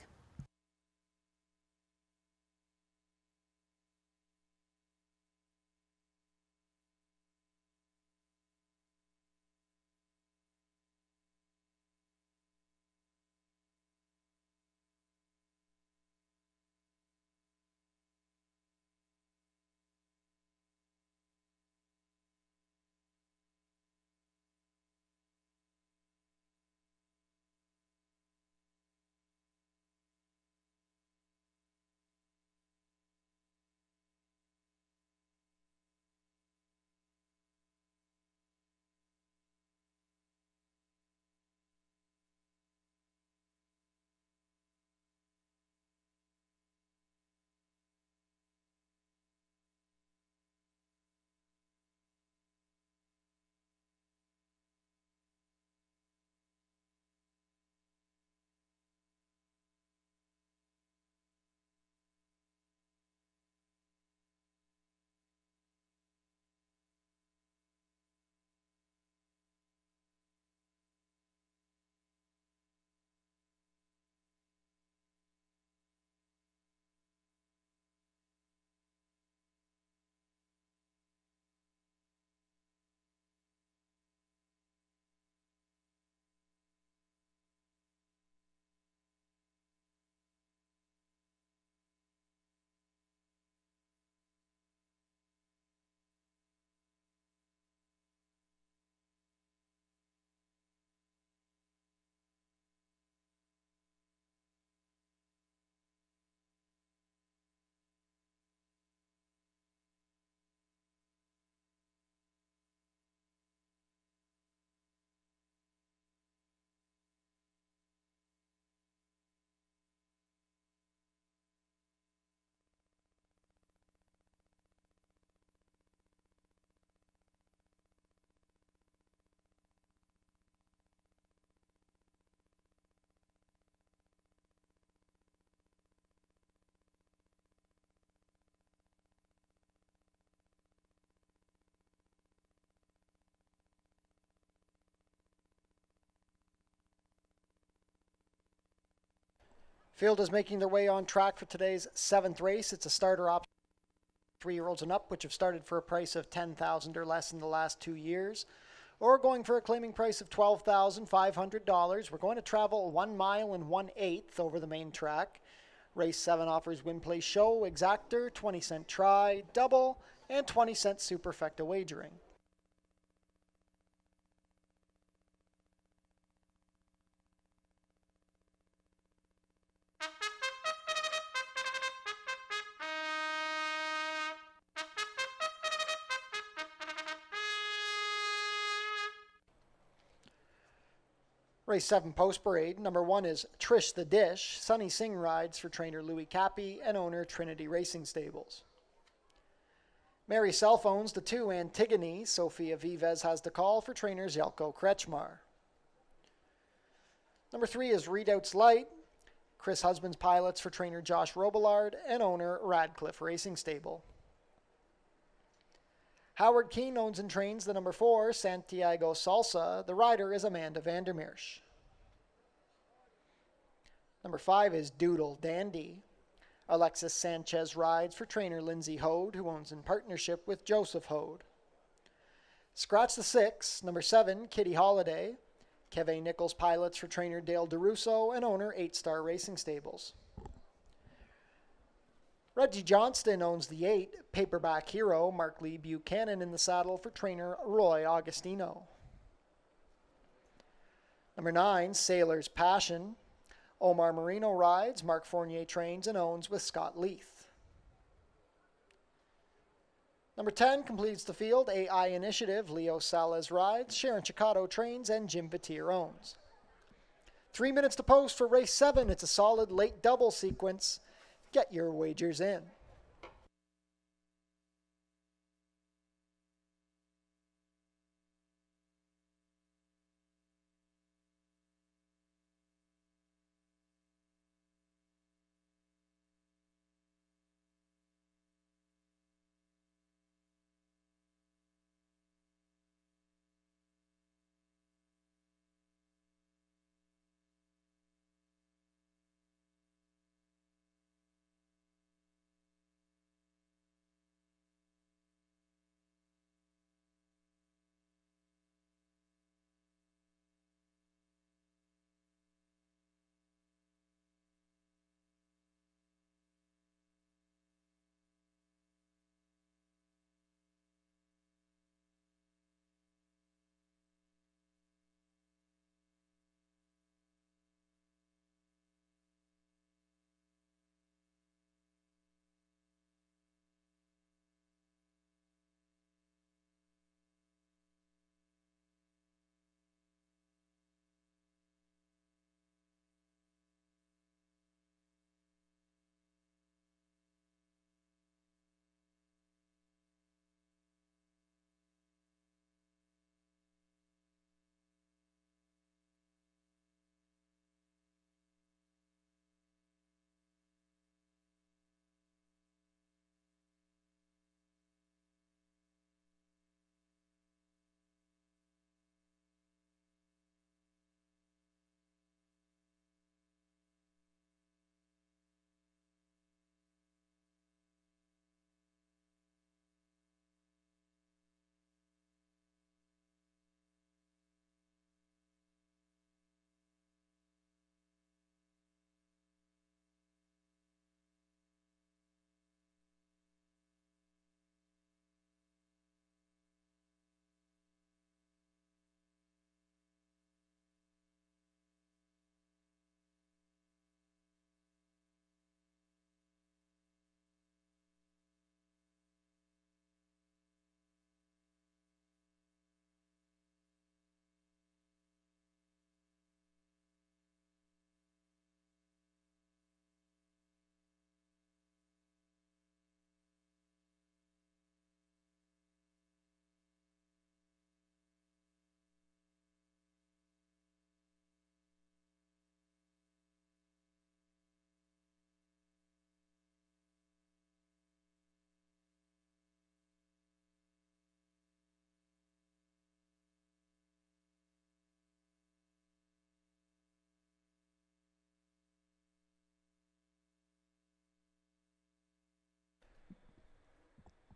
S1: Field is making their way on track for today's 7th race. It's a starter option, 3-year-olds and up, which have started for a price of $10,000 or less in the last 2 years, or going for a claiming price of $12,500. We're going to travel 1 mile and 1/8 over the main track. Race 7 offers win, play, show, exactor, 20-cent try, double, and 20-cent superfecta wagering. Race 7 post parade. Number 1 is Trish the Dish. Sunny Singh rides for trainer Louis Cappy and owner Trinity Racing Stables. Mary Self owns the 2 Antigone. Sofia Vives has the call for trainer Zelko Kretschmar. Number 3 is Redoubts Light. Chris Husbands pilots for trainer Josh Robillard and owner Radcliffe Racing Stable. Howard Keene owns and trains the number 4, Santiago Salsa. The rider is Amanda Vandermeersch. Number 5 is Doodle Dandy. Alexis Sanchez rides for trainer Lindsay Hode, who owns in partnership with Joseph Hode. Scratch the 6, number 7, Kitty Holiday. Kevin Nichols pilots for trainer Dale DeRusso and owner 8 Star Racing Stables. Reggie Johnston owns the 8, Paperback Hero. Mark Lee Buchanan in the saddle for trainer Roy Augustino. Number 9, Sailor's Passion. Omar Marino rides, Mark Fournier trains and owns with Scott Leith. Number 10 completes the field, AI Initiative. Leo Salas rides, Sharon Chicotto trains, and Jim Batir owns. 3 minutes to post for race 7. It's a solid late double sequence. Get your wagers in.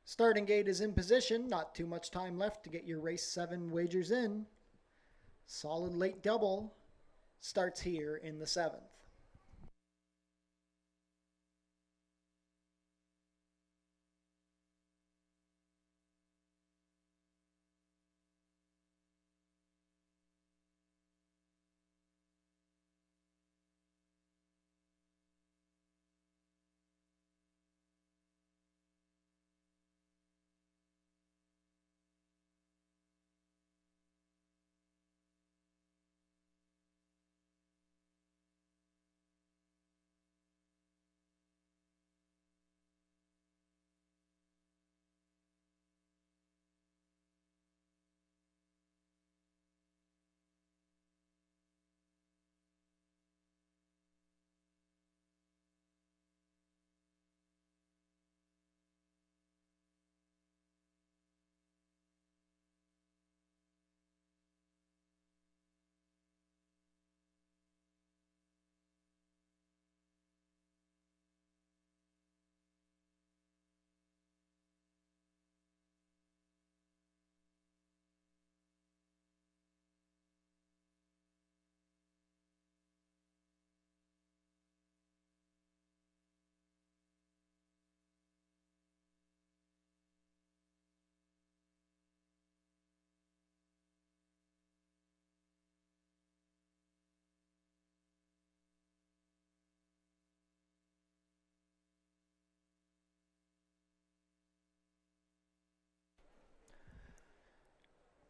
S1: Starting gate is in position. Not too much time left to get your race 7 wagers in. Solid late double starts here in the 7th.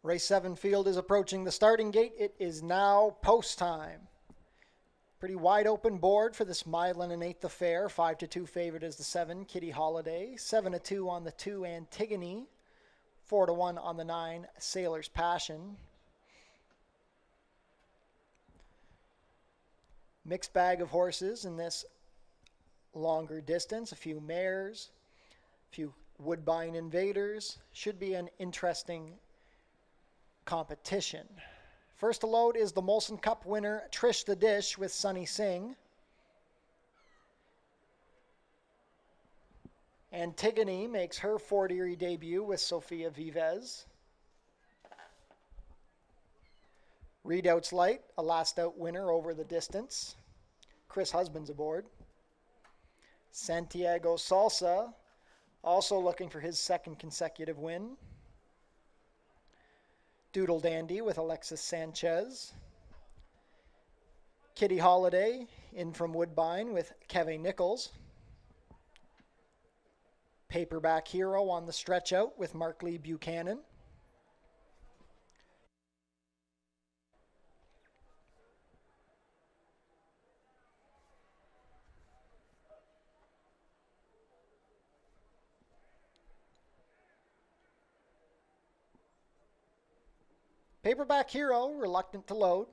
S1: Race 7 field is approaching the starting gate. It is now post time. Pretty wide open board for this Milan and 8th affair. 5-2 favorite is the 7, Kitty Holiday. 7-2 on the 2, Antigone. 4-1 on the 9, Sailor's Passion. Mixed bag of horses in this longer distance. A few mares, a few Woodbine Invaders. Should be an interesting competition. First to load is the Molson Cup winner, Trish the Dish, with Sunny Singh. Antigone makes her Fort Erie debut with Sofia Vives. Redoubt's Light, a last out winner over the distance. Chris Husband's aboard. Santiago Salsa, also looking for his second consecutive win. Doodle Dandy with Alexis Sanchez. Kitty Holiday in from Woodbine with Kevin Nichols. Paperback Hero on the stretch out with Mark Lee Buchanan. Paperback Hero, reluctant to load.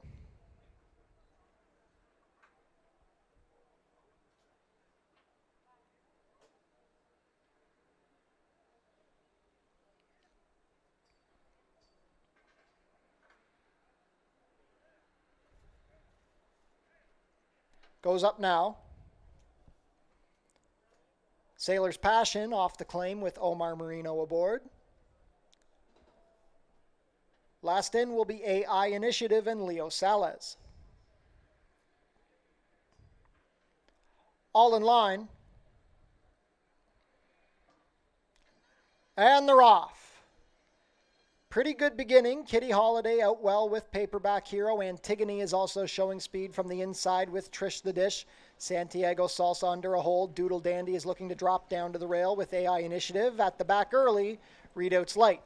S1: Goes up now. Sailor's Passion off the claim with Omar Marino aboard. Last in will be AI Initiative and Leo Salas. All in line. And they're off. Pretty good beginning. Kitty Holiday out well with Paperback Hero. Antigone is also showing speed from the inside with Trish the Dish. Santiago Salsa under a hold. Doodle Dandy is looking to drop down to the rail with AI Initiative. At the back early, Redoubt's Light.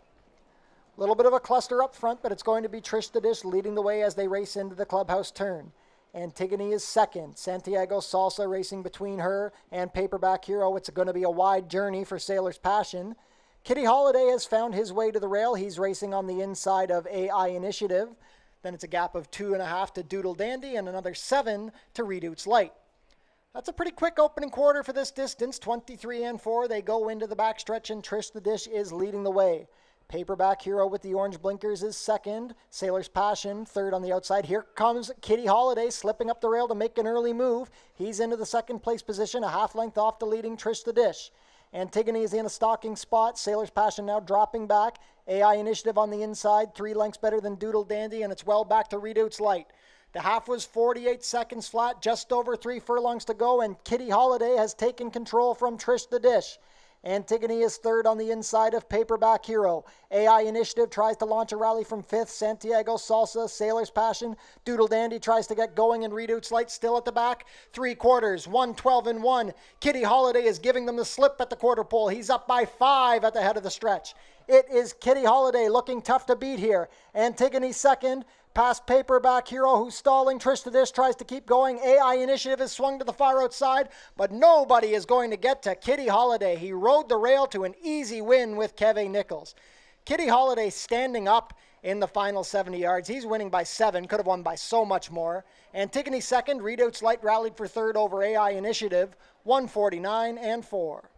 S1: A little bit of a cluster up front, but it's going to be Trish the Dish leading the way as they race into the clubhouse turn. Antigone is second. Santiago Salsa racing between her and Paperback Hero. It's going to be a wide journey for Sailor's Passion. Kitty Holiday has found his way to the rail. He's racing on the inside of AI Initiative. Then it's a gap of 2.5 to Doodle Dandy and another 7 to Redoubt's Light. That's a pretty quick opening quarter for this distance. 23 and 4. They go into the backstretch and Trish the Dish is leading the way. Paperback Hero with the orange blinkers is second. Sailor's Passion, third on the outside. Here comes Kitty Holiday slipping up the rail to make an early move. He's into the second place position, a half length off the leading Trish the Dish. Antigone is in a stalking spot. Sailor's Passion now dropping back. AI Initiative on the inside, 3 lengths better than Doodle Dandy, and it's well back to Redoubt's Light. The half was 48 seconds flat, just over 3 furlongs to go, and Kitty Holiday has taken control from Trish the Dish. Antigone is third on the inside of Paperback Hero. AI Initiative tries to launch a rally from fifth. Santiago Salsa, Sailor's Passion. Doodle Dandy tries to get going, and Redoubt's Light still at the back. 3 quarters, 1:12 and 1. Kitty Holiday is giving them the slip at the quarter pole. He's up by 5 at the head of the stretch. It is Kitty Holiday looking tough to beat here. Antigone second. Past Paperback Hero, who's stalling. Trish the Dish tries to keep going. AI Initiative is swung to the far outside, but nobody is going to get to Kitty Holiday. He rode the rail to an easy win with Kevin Nichols. Kitty Holiday standing up in the final 70 yards. He's winning by 7, could have won by so much more. Antigone second. Redoubt's Light rallied for third over AI Initiative, 149 and 4.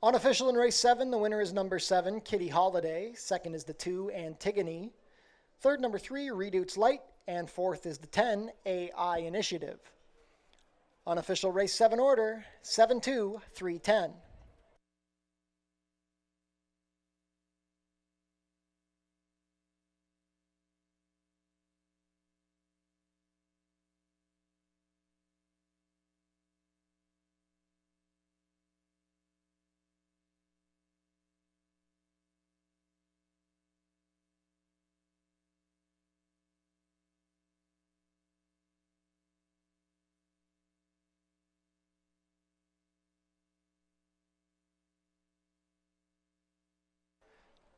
S1: Unofficial in race 7, the winner is number 7, Kitty Holiday. Second is the 2, Antigone. Third, number 3, Redoute's Light. And fourth is the 10, AI Initiative. Unofficial race 7 order, 7-2-3-10.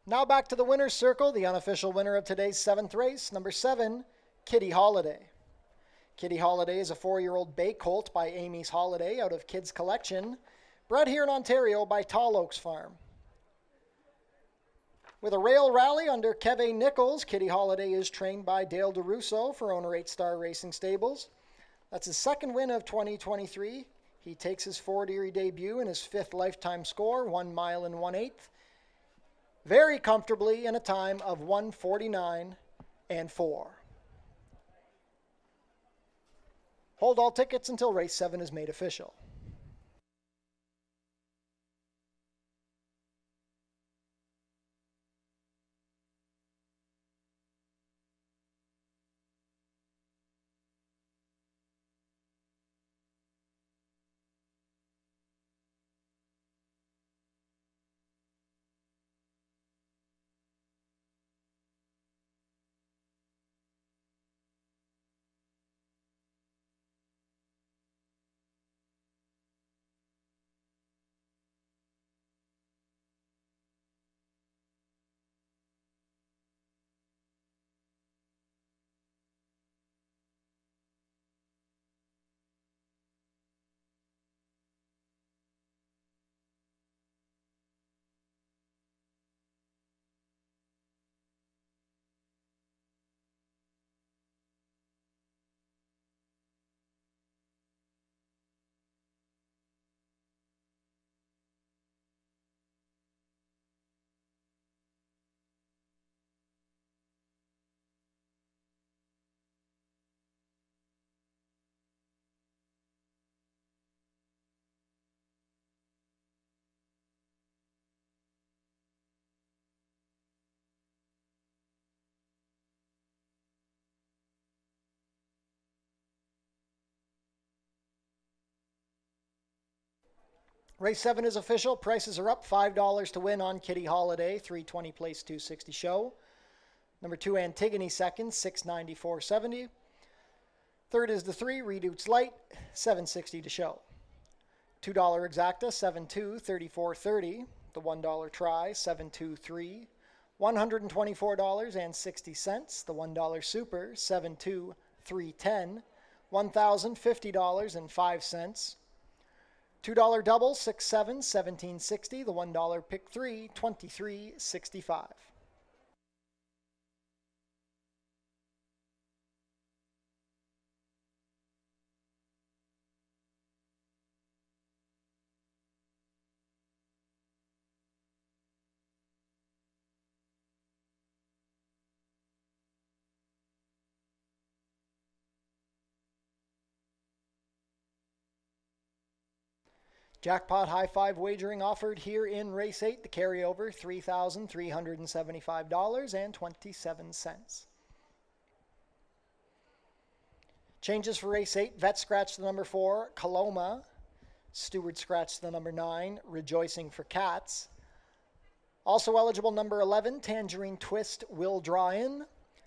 S1: Now back to the winner's circle, the unofficial winner of today's 7th race, number 7, Kitty Holiday. Kitty Holiday is a 4-year-old bay colt by Amy's Holiday out of Kids Collection, bred here in Ontario by Tall Oaks Farm. With a rail rally under Keve Nichols, Kitty Holiday is trained by Dale DeRusso for Owner 8 Star Racing Stables. That's his second win of 2023. He takes his Fort Erie debut in his 5th lifetime score, 1 mile and 1/8. Very comfortably in a time of 1:49 and 4. Hold all tickets until race 7 is made official. Race 7 is official. Prices are up. $5 to win on Kitty Holiday, 320 place 260 show. Number 2, Antigone second, $694.70. Third is the 3, Redoute's Light, $760 to show. $2 exacta, 7-2, 34.30. The $1 try, 7-2-3. $124.60. The $1 super, 7-2, 310. $1,050.05. $2 double, 6-7, 17.60. The $1 pick 3, 23.65. Jackpot high five wagering offered here in race 8. The carryover, $3,375.27. Changes for race 8. Vet scratch the number 4, Coloma. Steward scratch the number 9, Rejoicing for Cats. Also eligible number 11, Tangerine Twist will draw in.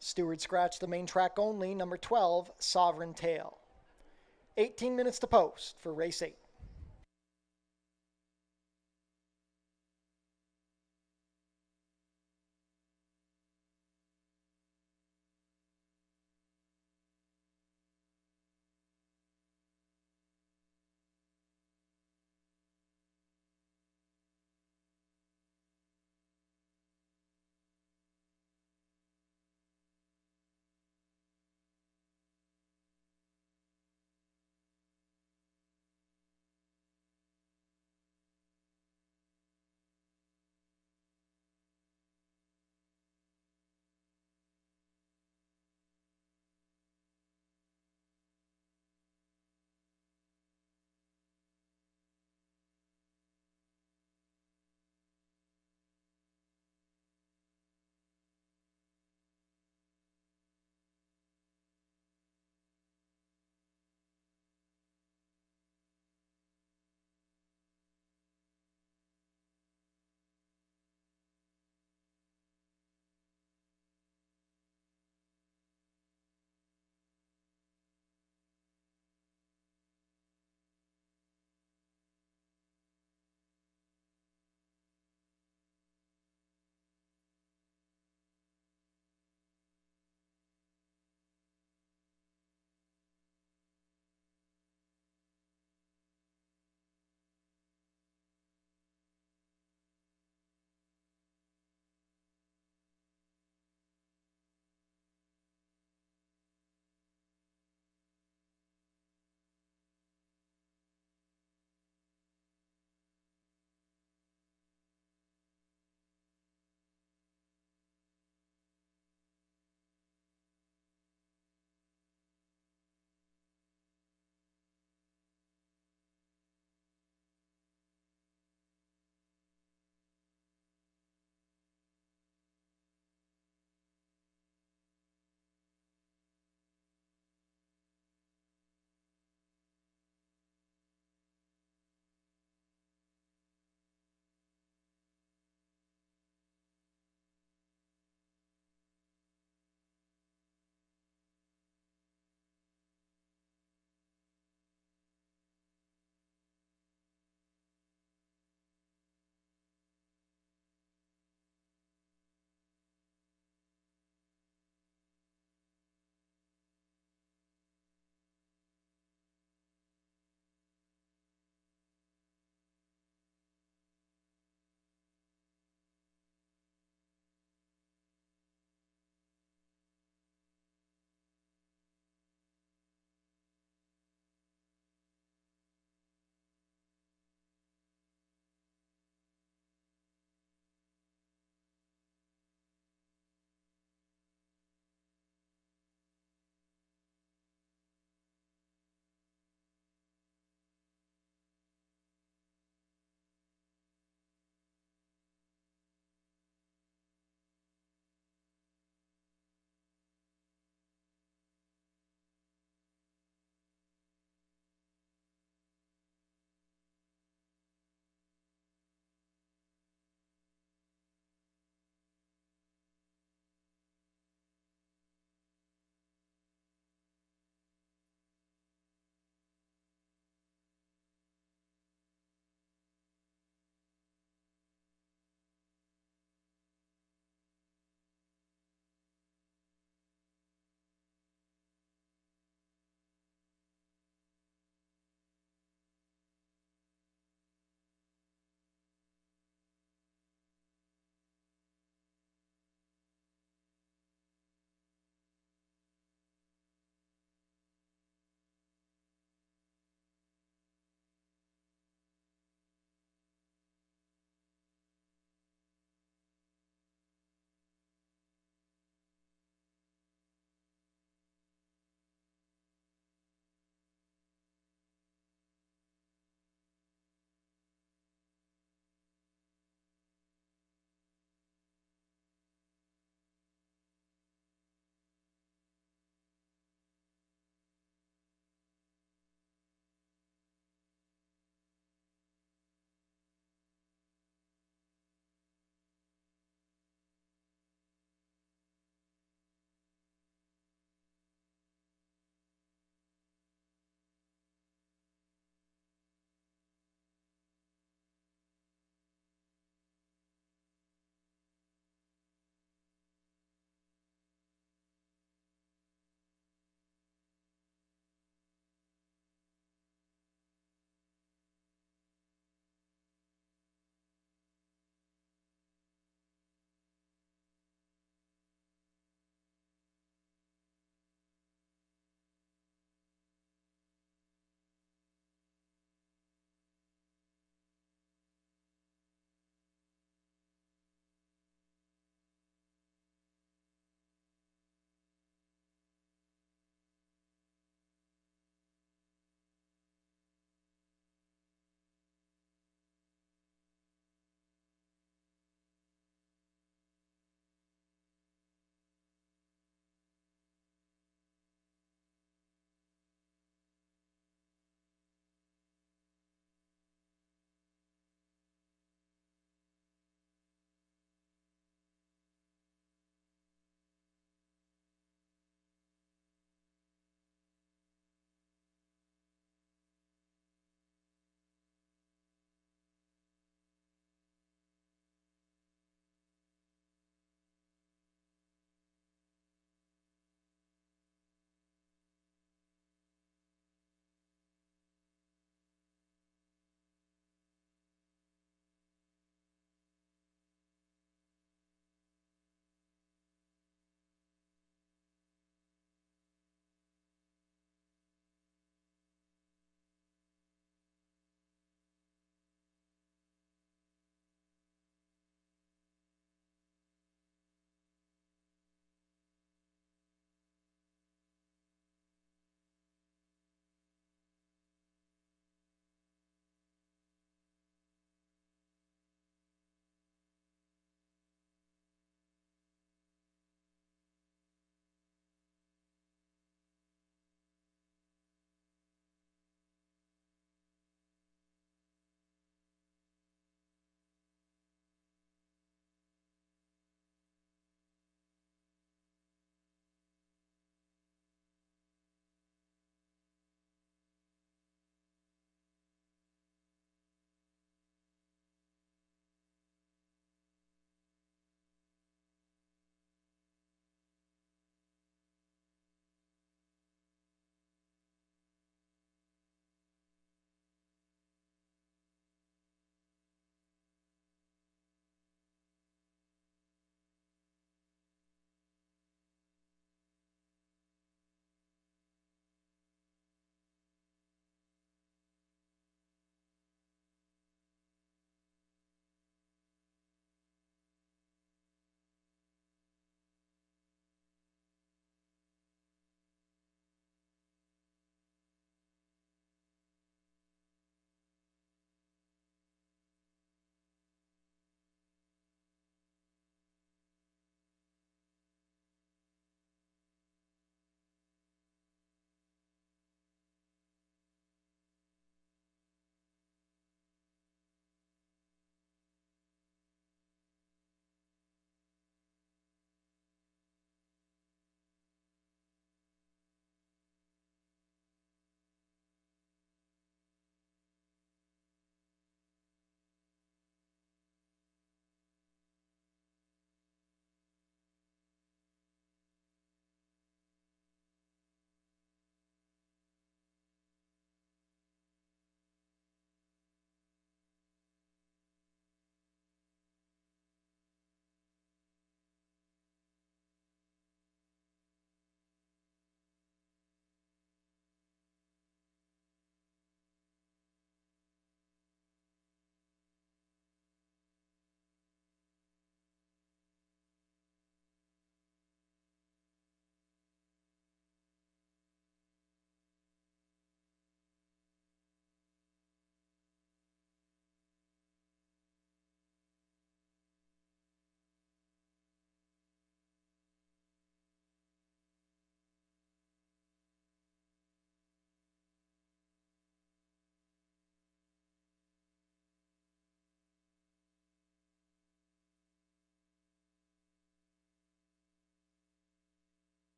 S1: Steward scratch the main track only, number 12, Sovereign Tale. 18 minutes to post for race 8.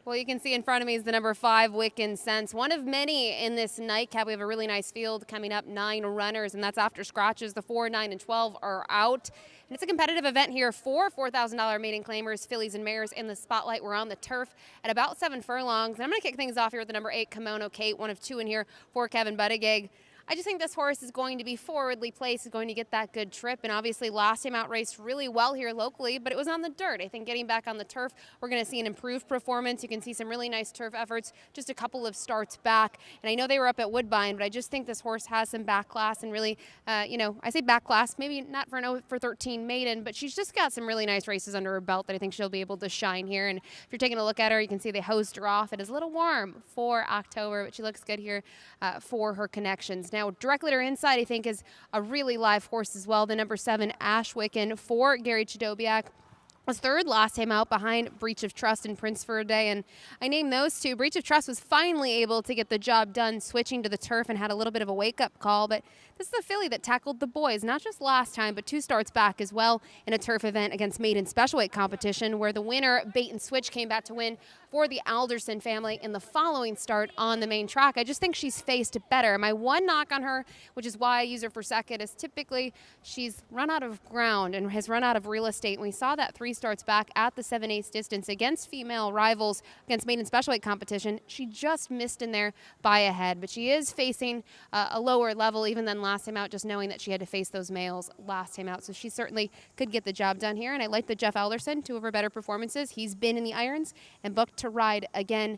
S3: Well, you can see in front of me is the number 5, Wiccan Sense. One of many in this nightcap. We have a really nice field coming up, 9 runners, and that's after scratches. The 4, 9, and 12 are out. And it's a competitive event here for $4,000 maiden claimers, fillies and mares in the spotlight. We're on the turf at about 7 furlongs. And I'm going to kick things off here with the number 8, Kimono Kate, one of 2 in here for Kevin Buttigieg. I just think this horse is going to be forwardly placed, is going to get that good trip, and obviously last time out raced really well here locally, but it was on the dirt. I think getting back on the turf, we're going to see an improved performance. You can see some really nice turf efforts, just a couple of starts back, and I know they were up at Woodbine, but I just think this horse has some back class and really, I say back class, maybe not for an 0 for 13 maiden, but she's just got some really nice races under her belt that I think she'll be able to shine here. And if you're taking a look at her, you can see they hosed her off. It is a little warm for October, but she looks good here for her connections. Now, directly to her inside, I think, is a really live horse as well. The number 7, Ash Wiccan for Gary Chidobiak. Was third last time out behind Breach of Trust and Prince for a Day, and I named those 2. Breach of Trust was finally able to get the job done switching to the turf and had a little bit of a wake-up call, but this is the filly that tackled the boys, not just last time, but 2 starts back as well in a turf event against maiden specialweight competition, where the winner, Bait and Switch, came back to win for the Alderson family in the following start on the main track. I just think she's faced better. My one knock on her, which is why I use her for second, is typically she's run out of ground and has run out of real estate. And we saw that 3 starts back at the 7/8 distance against female rivals against maiden specialweight competition. She just missed in there by a head, but she is facing a lower level even than last time out, just knowing that she had to face those males last time out. So she certainly could get the job done here. And I like the Jeff Alderson, 2 of her better performances. He's been in the irons and booked to ride again.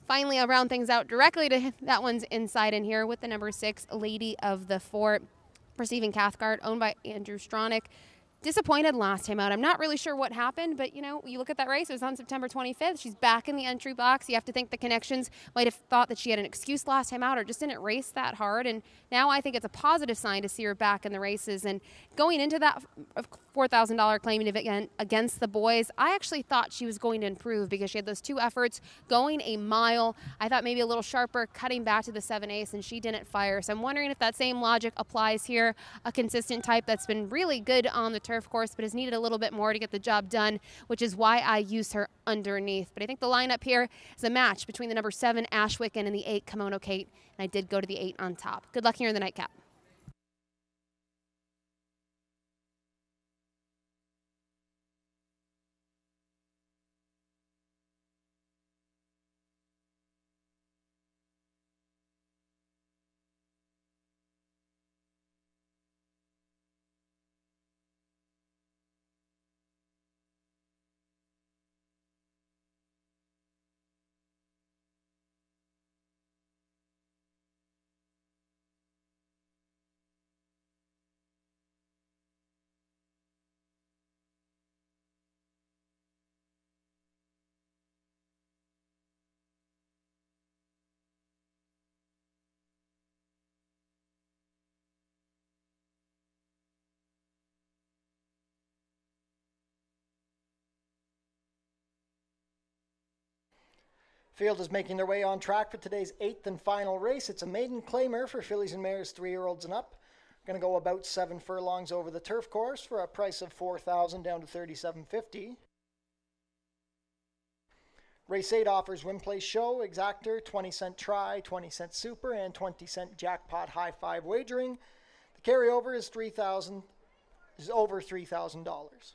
S3: Finally, I'll round things out directly to that one's inside in here with the number 6, Lady of the Fort, receiving Cathcart, owned by Andrew Stronach. Disappointed last time out. I'm not really sure what happened, but, you look at that race. It was on September 25th. She's back in the entry box. You have to think the connections might have thought that she had an excuse last time out or just didn't race that hard. And now I think it's a positive sign to see her back in the races. And going into that $4,000 claiming event against the boys, I actually thought she was going to improve because she had those 2 efforts going a mile. I thought maybe a little sharper, cutting back to the 7/8, and she didn't fire. So I'm wondering if that same logic applies here. A consistent type that's been really good on the turf course, but has needed a little bit more to get the job done, which is why I use her underneath. But I think the lineup here is a match between the number 7, Ash Wiccan, and the 8, Kimono Kate, and I did go to the 8 on top. Good luck here in the nightcap.
S1: Field is making their way on track for today's 8th and final race. It's a maiden claimer for fillies and mares 3-year-olds and up. Going to go about 7 furlongs over the turf course for a price of $4,000 down to $3,750. Race 8 offers win, place, show, exactor, 20-cent try, 20-cent super, and 20-cent jackpot high 5 wagering. The carryover is over $3,000.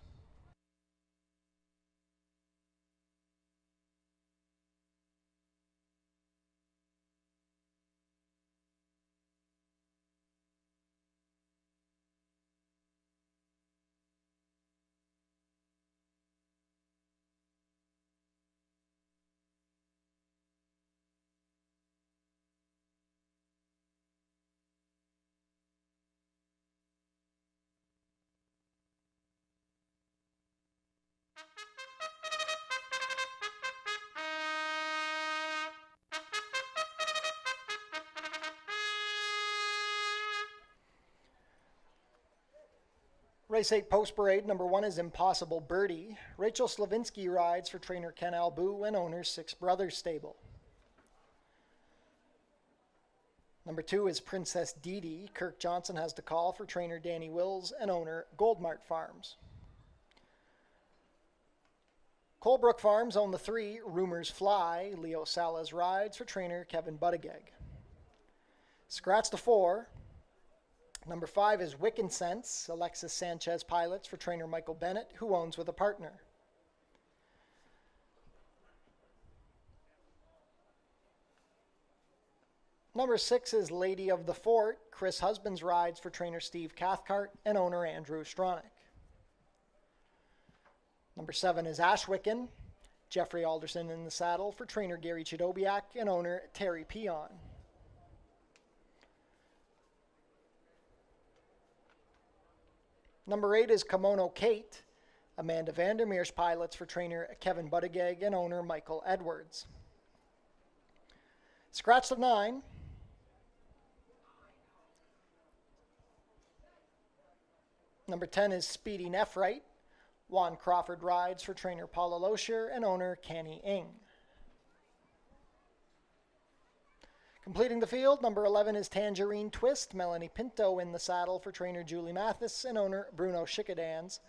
S1: Race 8 post parade, number 1 is Impossible Birdie. Rachel Slavinsky rides for trainer Ken Albu and owner Six Brothers Stable. Number 2 is Princess Dee Dee. Kirk Johnson has the call for trainer Danny Wills and owner Goldmart Farms. Colebrook Farms own the 3, Rumors Fly. Leo Salas rides for trainer Kevin Buttigieg. Scratch the 4. Number 5 is Wiccan Sense. Alexis Sanchez pilots for trainer Michael Bennett, who owns with a partner. Number 6 is Lady of the Fort. Chris Husbands rides for trainer Steve Cathcart and owner Andrew Stronach. Number 7 is Ashwickan. Jeffrey Alderson in the saddle for trainer Gary Chidobiak and owner Terry Peon. Number 8 is Kimono Kate. Amanda Vandermeer's pilots for trainer Kevin Buttigieg and owner Michael Edwards. Scratch the 9. Number 10 is Speedy Nephrite. Juan Crawford rides for trainer Paula Loescher and owner Kenny Ing. Completing the field, number 11 is Tangerine Twist. Melanie Pinto in the saddle for trainer Julie Mathis and owner Bruno Schickadans.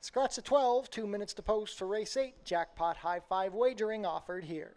S1: Scratch the 12, 2 minutes to post for race 8. Jackpot high 5 wagering offered here.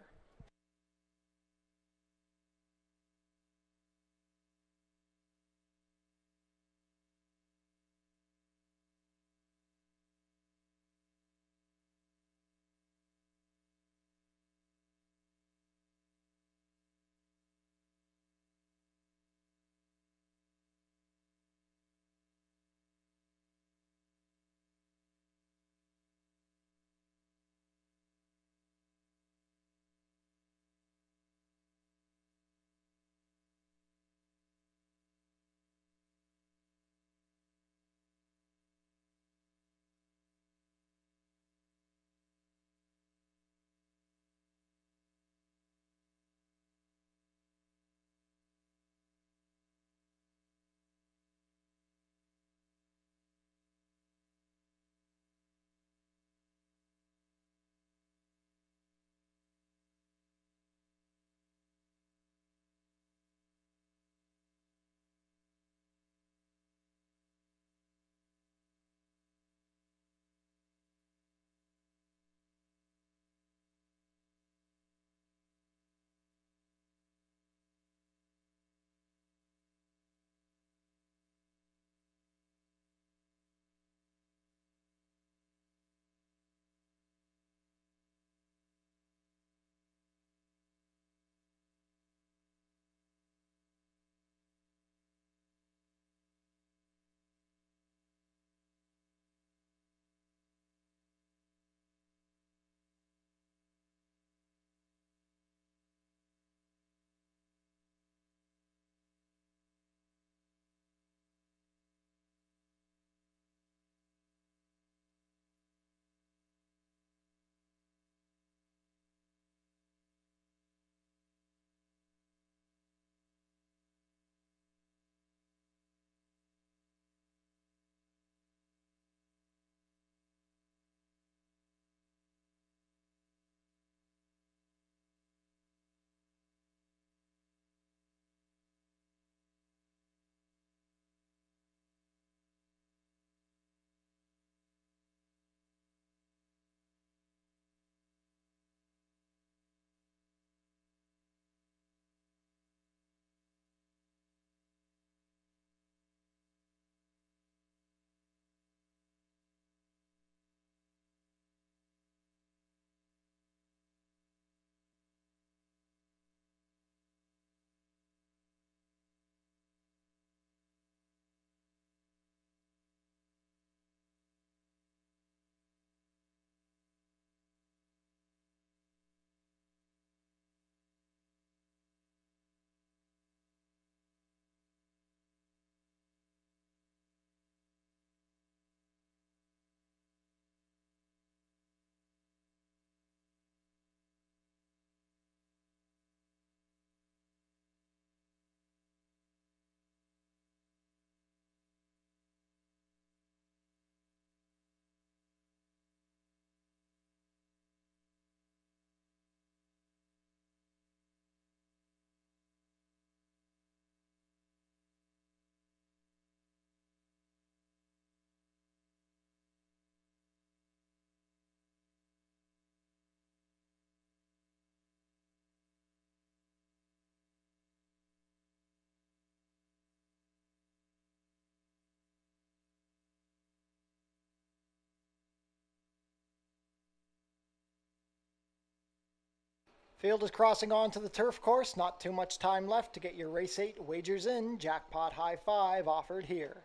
S1: Field is crossing on to the turf course. Not too much time left to get your race 8 wagers in. Jackpot high 5 offered here.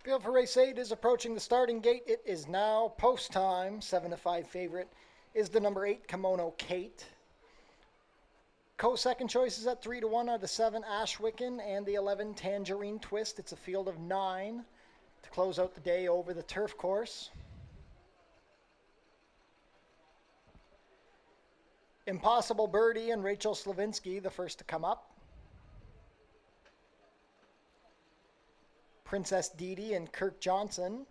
S1: Field for race 8 is approaching the starting gate. It is now post time. 7-5 favorite is the number 8 Kimono Kate. Co-second choices at 3-1 are the 7 Ashwicken and the 11 Tangerine Twist. It's a field of 9 to close out the day over the turf course. Impossible Birdie and Rachel Slavinsky, the first to come up. Princess Didi and Kirk Johnson.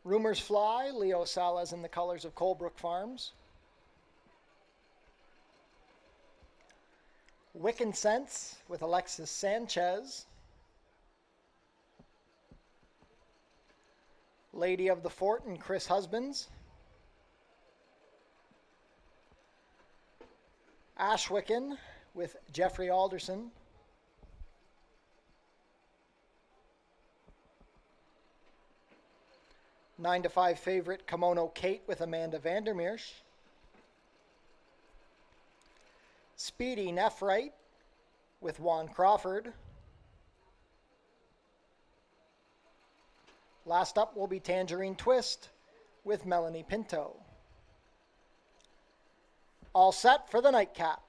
S1: Rumors Fly, Leo Salas in the colors of Colebrook Farms. Wiccan Sense with Alexis Sanchez. Lady of the Fort and Chris Husbands. Ashwicken with Jeffrey Alderson. 9-5 favorite Kimono Kate with Amanda Vandermeersch. Speedy Nephrite with Juan Crawford. Last up will be Tangerine Twist with Melanie Pinto. All set for the nightcap.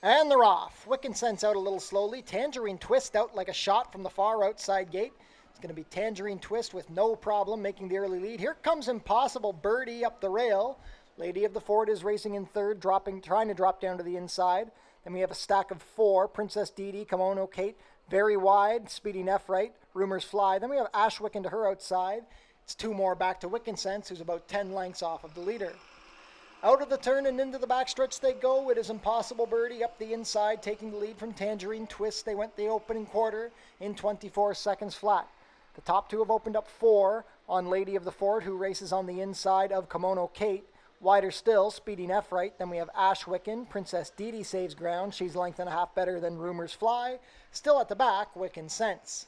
S1: And they're off. Wiccan Sense out a little slowly. Tangerine Twist out like a shot from the far outside gate. It's going to be Tangerine Twist with no problem making the early lead. Here comes Impossible Birdie up the rail. Lady of the Fort is racing in third, trying to drop down to the inside. Then we have a stack of 4. Princess Didi, Kimono Kate, very wide. Speedy Nephrite, Rumors Fly. Then we have Ashwicken to her outside. It's 2 more back to Wiccan Sense, who's about 10 lengths off of the leader. Out of the turn and into the backstretch they go. It is Impossible Birdie up the inside, taking the lead from Tangerine Twist. They went the opening quarter in 24 seconds flat. The top 2 have opened up 4 on Lady of the Fort, who races on the inside of Kimono Kate. Wider still, Speedy Nephrite. Then we have Ashwicken. Princess Didi saves ground. She's length and a half better than Rumors Fly. Still at the back, Wiccan Sense.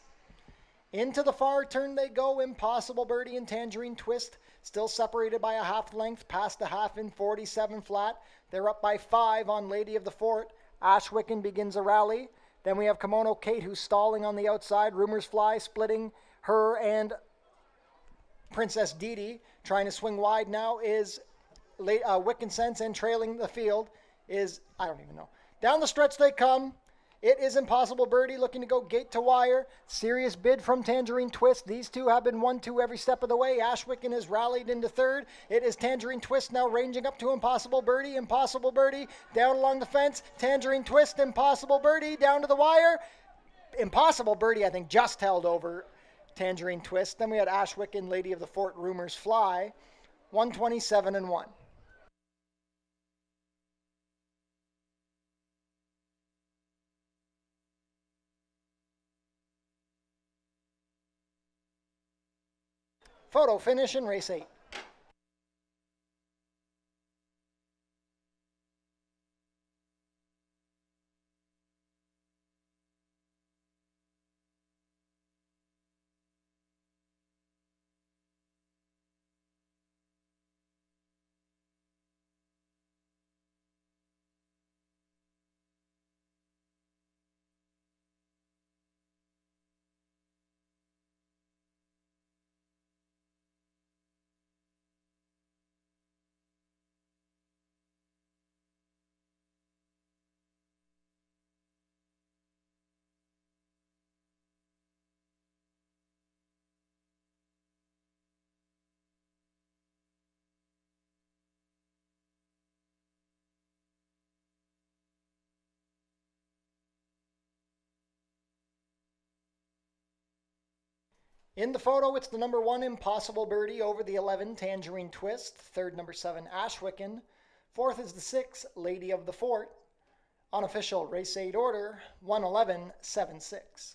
S1: Into the far turn they go. Impossible Birdie and Tangerine Twist still separated by a half length, past the half in 47 flat. They're up by 5 on Lady of the Fort. Ashwicken begins a rally. Then we have Kimono Kate, who's stalling on the outside. Rumors Fly splitting her and Princess Didi. Trying to swing wide now is Wiccan Sense, and trailing the field is, I don't even know. Down the stretch they come. It is Impossible Birdie looking to go gate to wire. Serious bid from Tangerine Twist. These two have been 1-2 every step of the way. Ashwicken has rallied into third. It is Tangerine Twist now ranging up to Impossible Birdie. Impossible Birdie down along the fence. Tangerine Twist, Impossible Birdie down to the wire. Impossible Birdie, I think, just held over Tangerine Twist. Then we had Ashwicken, Lady of the Fort, Rumors Fly. 127-1. Photo finish in race 8. In the photo, it's the number 1 Impossible Birdie over the 11 Tangerine Twist, third number 7 Ashwicken, fourth is the 6 Lady of the Fort. Unofficial race 8 order, 111-7-6.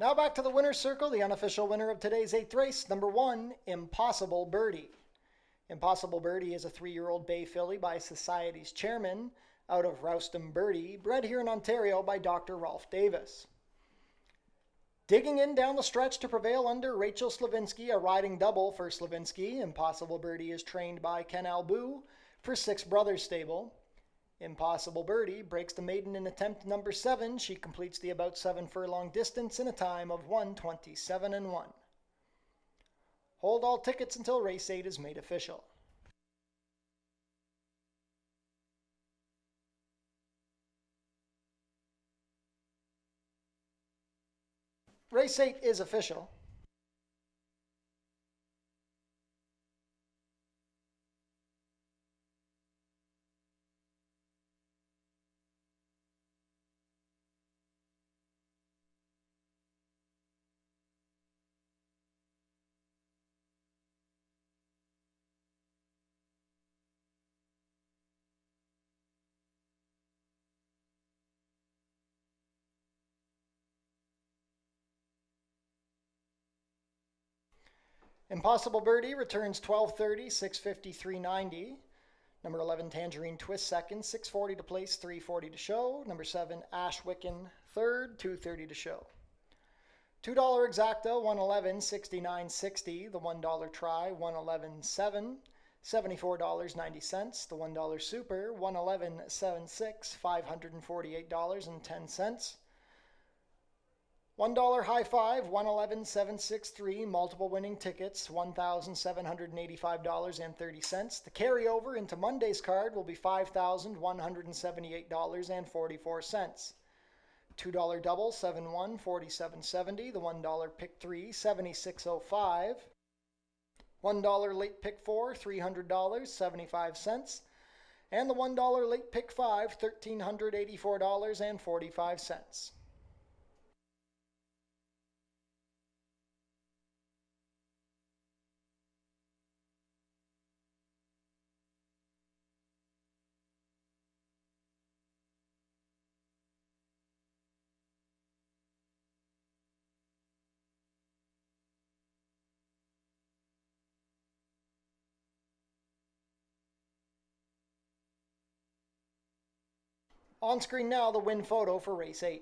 S1: Now back to the winner's circle, the unofficial winner of today's 8th race, number 1, Impossible Birdie. Impossible Birdie is a 3-year-old bay filly by Society's chairman out of Rouston Birdie, bred here in Ontario by Dr. Rolf Davis. Digging in down the stretch to prevail under Rachel Slavinsky, a riding double for Slavinsky, Impossible Birdie is trained by Ken Albu for Six Brothers Stable. Impossible Birdie breaks the maiden in attempt number 7. She completes the about 7 furlong distance in a time of 1:27:1. Hold all tickets until race 8 is made official. Race 8 is official. Impossible Birdie returns 12:30, 6:53:90. Number 11 Tangerine Twist second, 6:40 to place, 3:40 to show. Number 7 Ashwicken third, 2:30 to show. $2 exacta, 111.6960. The $1 try, 111.7. $74.90. The $1 super, 111.76. $548.10. $1 high five, 111.763. Multiple winning tickets, $1,785.30. The carryover into Monday's card will be $5,178.44. $2 double, 7-1, 47.70. The $1 pick 3, 76.05. $1 late pick 4, $300, 75 cents. And the $1 late pick 5, $1,384.45. On screen now, the win photo for race 8.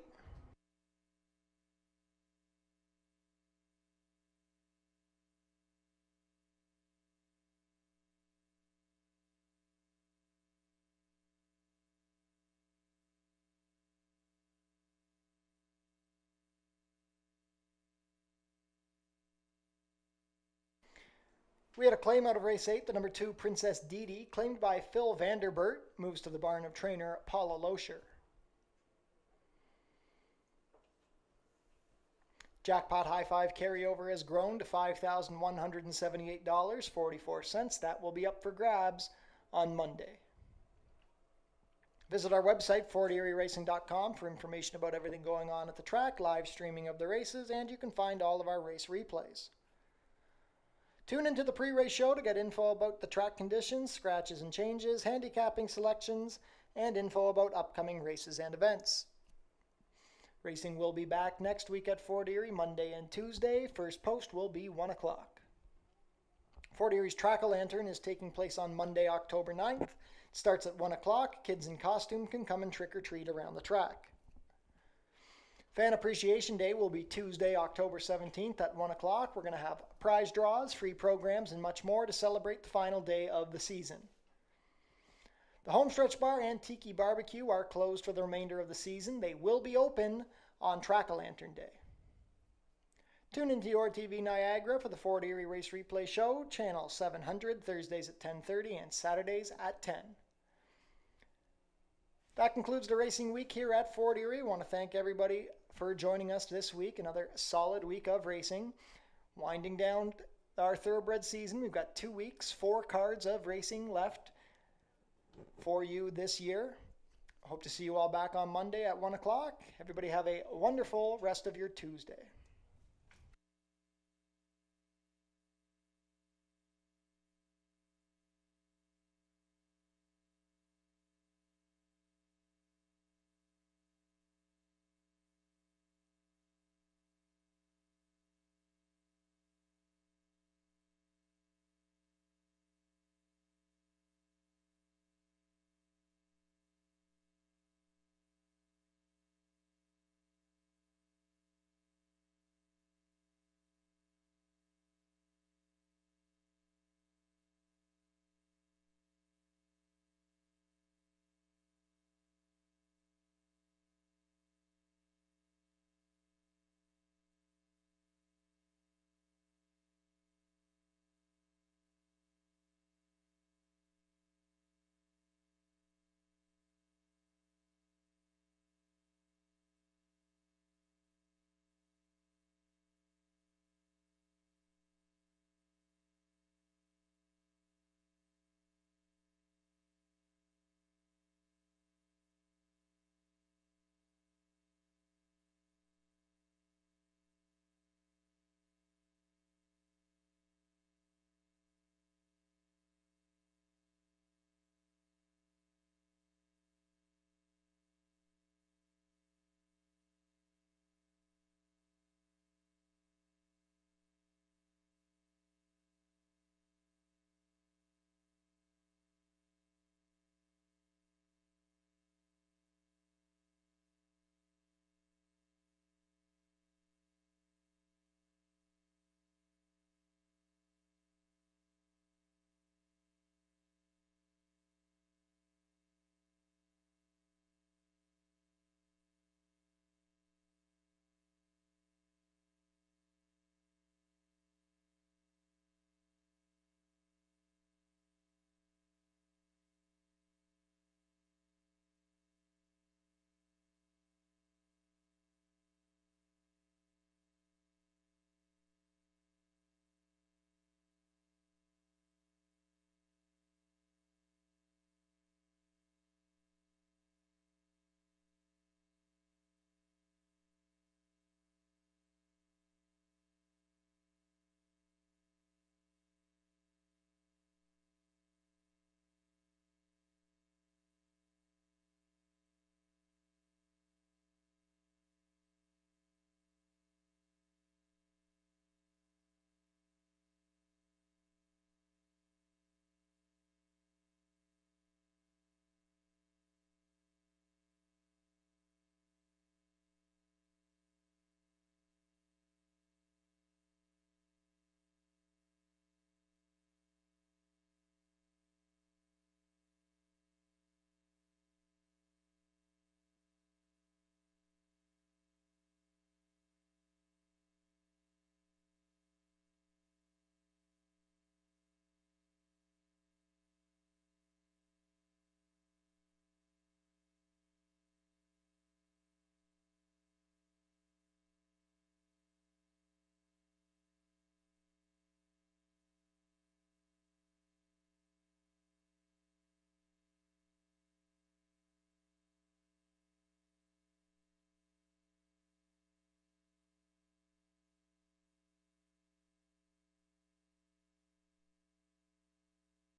S1: We had a claim out of race 8, the number 2 Princess Didi, claimed by Phil Vanderbert, moves to the barn of trainer Paula Loescher. Jackpot High Five carryover has grown to $5,178.44. That will be up for grabs on Monday. Visit our website, FortErieRacing.com, for information about everything going on at the track, live streaming of the races, and you can find all of our race replays. Tune into the pre-race show to get info about the track conditions, scratches and changes, handicapping selections, and info about upcoming races and events. Racing will be back next week at Fort Erie, Monday and Tuesday. First post will be 1 o'clock. Fort Erie's Track-A-Lantern is taking place on Monday, October 9th. It starts at 1 o'clock. Kids in costume can come and trick-or-treat around the track. Fan Appreciation Day will be Tuesday, October 17th at 1 o'clock. We're going to have prize draws, free programs, and much more to celebrate the final day of the season. The Homestretch Bar and Tiki Barbecue are closed for the remainder of the season. They will be open on Track-A-Lantern Day. Tune into your TV Niagara for the Fort Erie Race Replay Show, Channel 700, Thursdays at 10:30 and Saturdays at 10. That concludes the racing week here at Fort Erie. I want to thank everybody for joining us this week. Another solid week of racing. Winding down our thoroughbred season. We've got 2 weeks, 4 cards of racing left for you this year. Hope to see you all back on Monday at 1 o'clock. Everybody have a wonderful rest of your Tuesday.